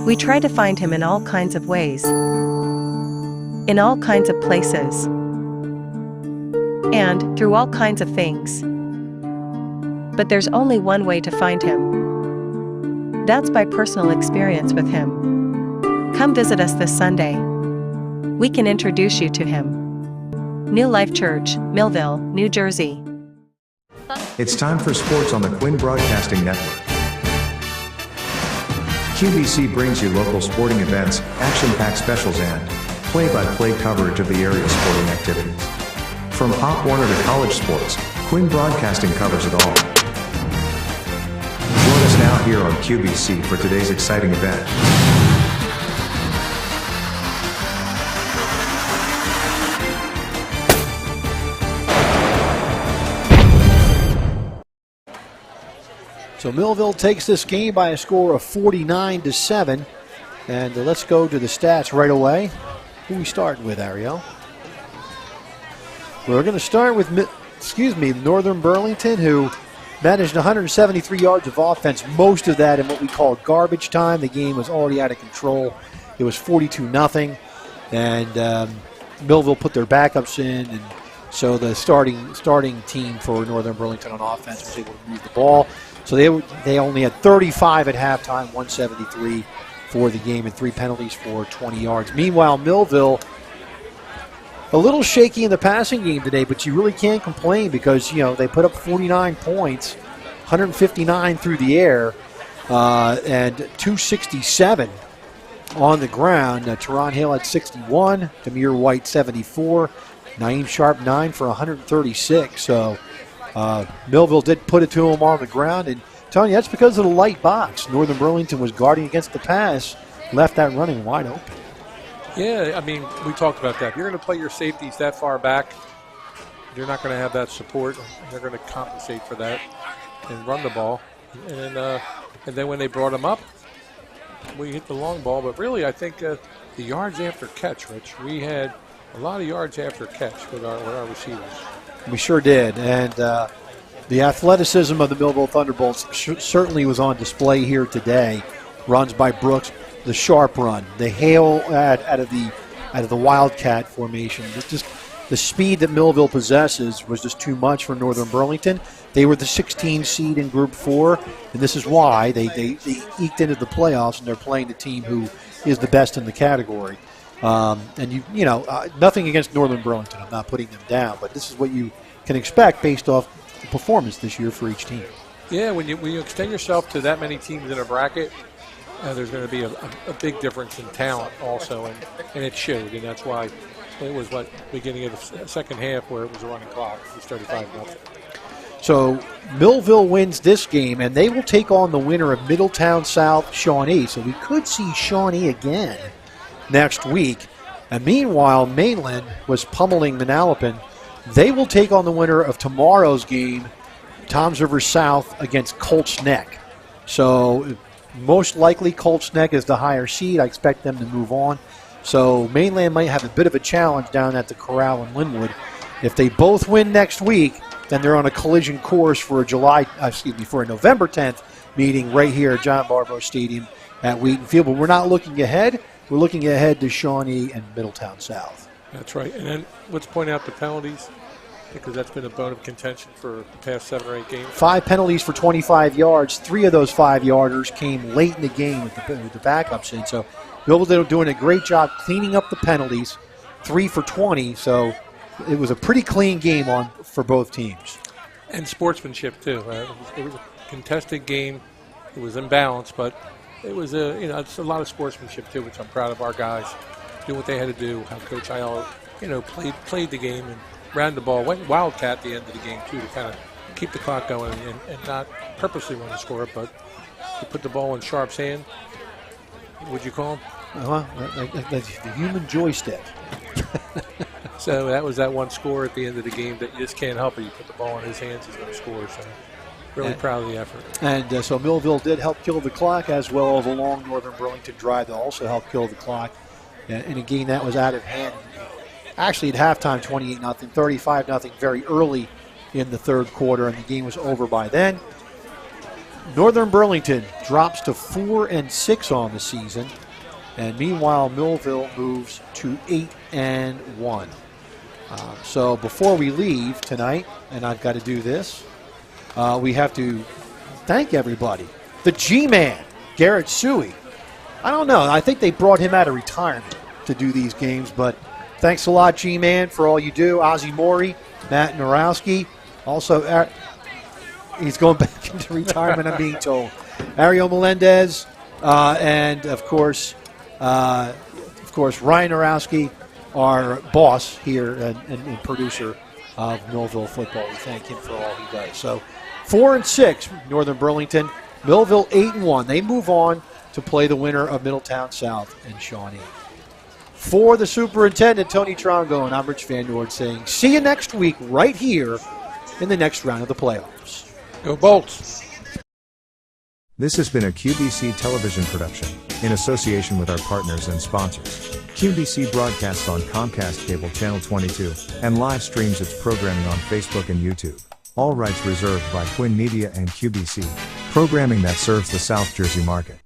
We try to find him in all kinds of ways, in all kinds of places, and through all kinds of things. But there's only one way to find him. That's by personal experience with him. Come visit us this Sunday. We can introduce you to him. New Life Church, Millville, New Jersey. It's time for sports on the Quinn Broadcasting Network. QVC brings you local sporting events, action-packed specials, and play-by-play coverage of the area's sporting activities. From Pop Warner to college sports, Quinn Broadcasting covers it all. Join us now here on QVC for today's exciting event. So Millville takes this game by a score of 49-7. And let's go to the stats right away. Who are we starting with, Ariel? We're going to start with, Northern Burlington, who managed 173 yards of offense, most of that in what we call garbage time. The game was already out of control. It was 42-0, and Millville put their backups in, and so the starting team for Northern Burlington on offense was able to move the ball. So they only had 35 at halftime, 173 for the game, and 3 penalties for 20 yards. Meanwhile, Millville, a little shaky in the passing game today, but you really can't complain because, they put up 49 points, 159 through the air, and 267 on the ground. Teron Hill had 61, Demir White 74, Naeem Sharp 9 for 136. So Millville did put it to him on the ground, and telling you that's because of the light box. Northern Burlington was guarding against the pass, left that running wide open. Yeah, we talked about that. If you're going to play your safeties that far back, you're not going to have that support. They're going to compensate for that and run the ball. And then when they brought them up, we hit the long ball. But really, I think the yards after catch, Rich, we had a lot of yards after catch with our receivers. We sure did. And the athleticism of the Millville Thunderbolts certainly was on display here today. Runs by Brooks, the sharp run, the hail out of the Wildcat formation. Just the speed that Millville possesses was just too much for Northern Burlington. They were the 16 seed in Group 4, and this is why they eked into the playoffs, and they're playing the team who is the best in the category. And nothing against Northern Burlington. I'm not putting them down, but this is what you can expect based off the performance this year for each team. Yeah, when you extend yourself to that many teams in a bracket, there's going to be a big difference in talent also, and it showed, and that's why it was beginning of the second half where it was a running clock. It was 35-0. So Millville wins this game, and they will take on the winner of Middletown South Shawnee. So we could see Shawnee again next week. And meanwhile, Mainland was pummeling Manalapan. They will take on the winner of tomorrow's game, Toms River South against Colts Neck. So most likely Colts Neck is the higher seed. I expect them to move on. So Mainland might have a bit of a challenge down at the Corral in Linwood. If they both win next week, then they're on a collision course for a November 10th meeting right here at John Barbaro Stadium at Wheaton Field. But we're not looking ahead. We're looking ahead to Shawnee and Middletown South. That's right. And then let's point out the penalties. because that's been a bone of contention for the past 7 or 8 games. 5 penalties for 25 yards. 3 of those 5-yarders came late in the game with the backups in. So Millville doing a great job cleaning up the penalties. 3 for 20, so it was a pretty clean game for both teams. And sportsmanship too. It was a contested game. It was imbalanced, but it was it's a lot of sportsmanship too, which I'm proud of our guys doing what they had to do. How Coach Ayala, played the game and ran the ball, went wildcat at the end of the game too, to kind of keep the clock going and not purposely want to score it, but to put the ball in Sharp's hand. What'd you call him? The human joystick. So that was that one score at the end of the game that you just can't help it. You put the ball in his hands, he's going to score. So really proud of the effort. And so Millville did help kill the clock, as well as a long Northern Burlington drive that also helped kill the clock. And a game that was out of hand. Actually, at halftime, 28-0, 35-0, very early in the third quarter, and the game was over by then. Northern Burlington drops to 4-6 on the season, and meanwhile, Millville moves to 8-1. So before we leave tonight, and I've got to do this, we have to thank everybody. The G-Man, Garrett Suey. I don't know. I think they brought him out of retirement to do these games, but thanks a lot, G-Man, for all you do. Ozzie Maury, Matt Narowski. Also, he's going back into retirement, I'm being told. Ariel Melendez, and, of course, Ryan Narowski, our boss here and producer of Millville football. We thank him for all he does. So 4-6, Northern Burlington. Millville 8-1. They move on to play the winner of Middletown South and Shawnee. For the superintendent, Tony Trongo, I'm Rich Van Noord saying, see you next week right here in the next round of the playoffs. Go Bolts! This has been a QBC television production in association with our partners and sponsors. QBC broadcasts on Comcast Cable Channel 22 and live streams its programming on Facebook and YouTube. All rights reserved by Quinn Media and QBC. Programming that serves the South Jersey market.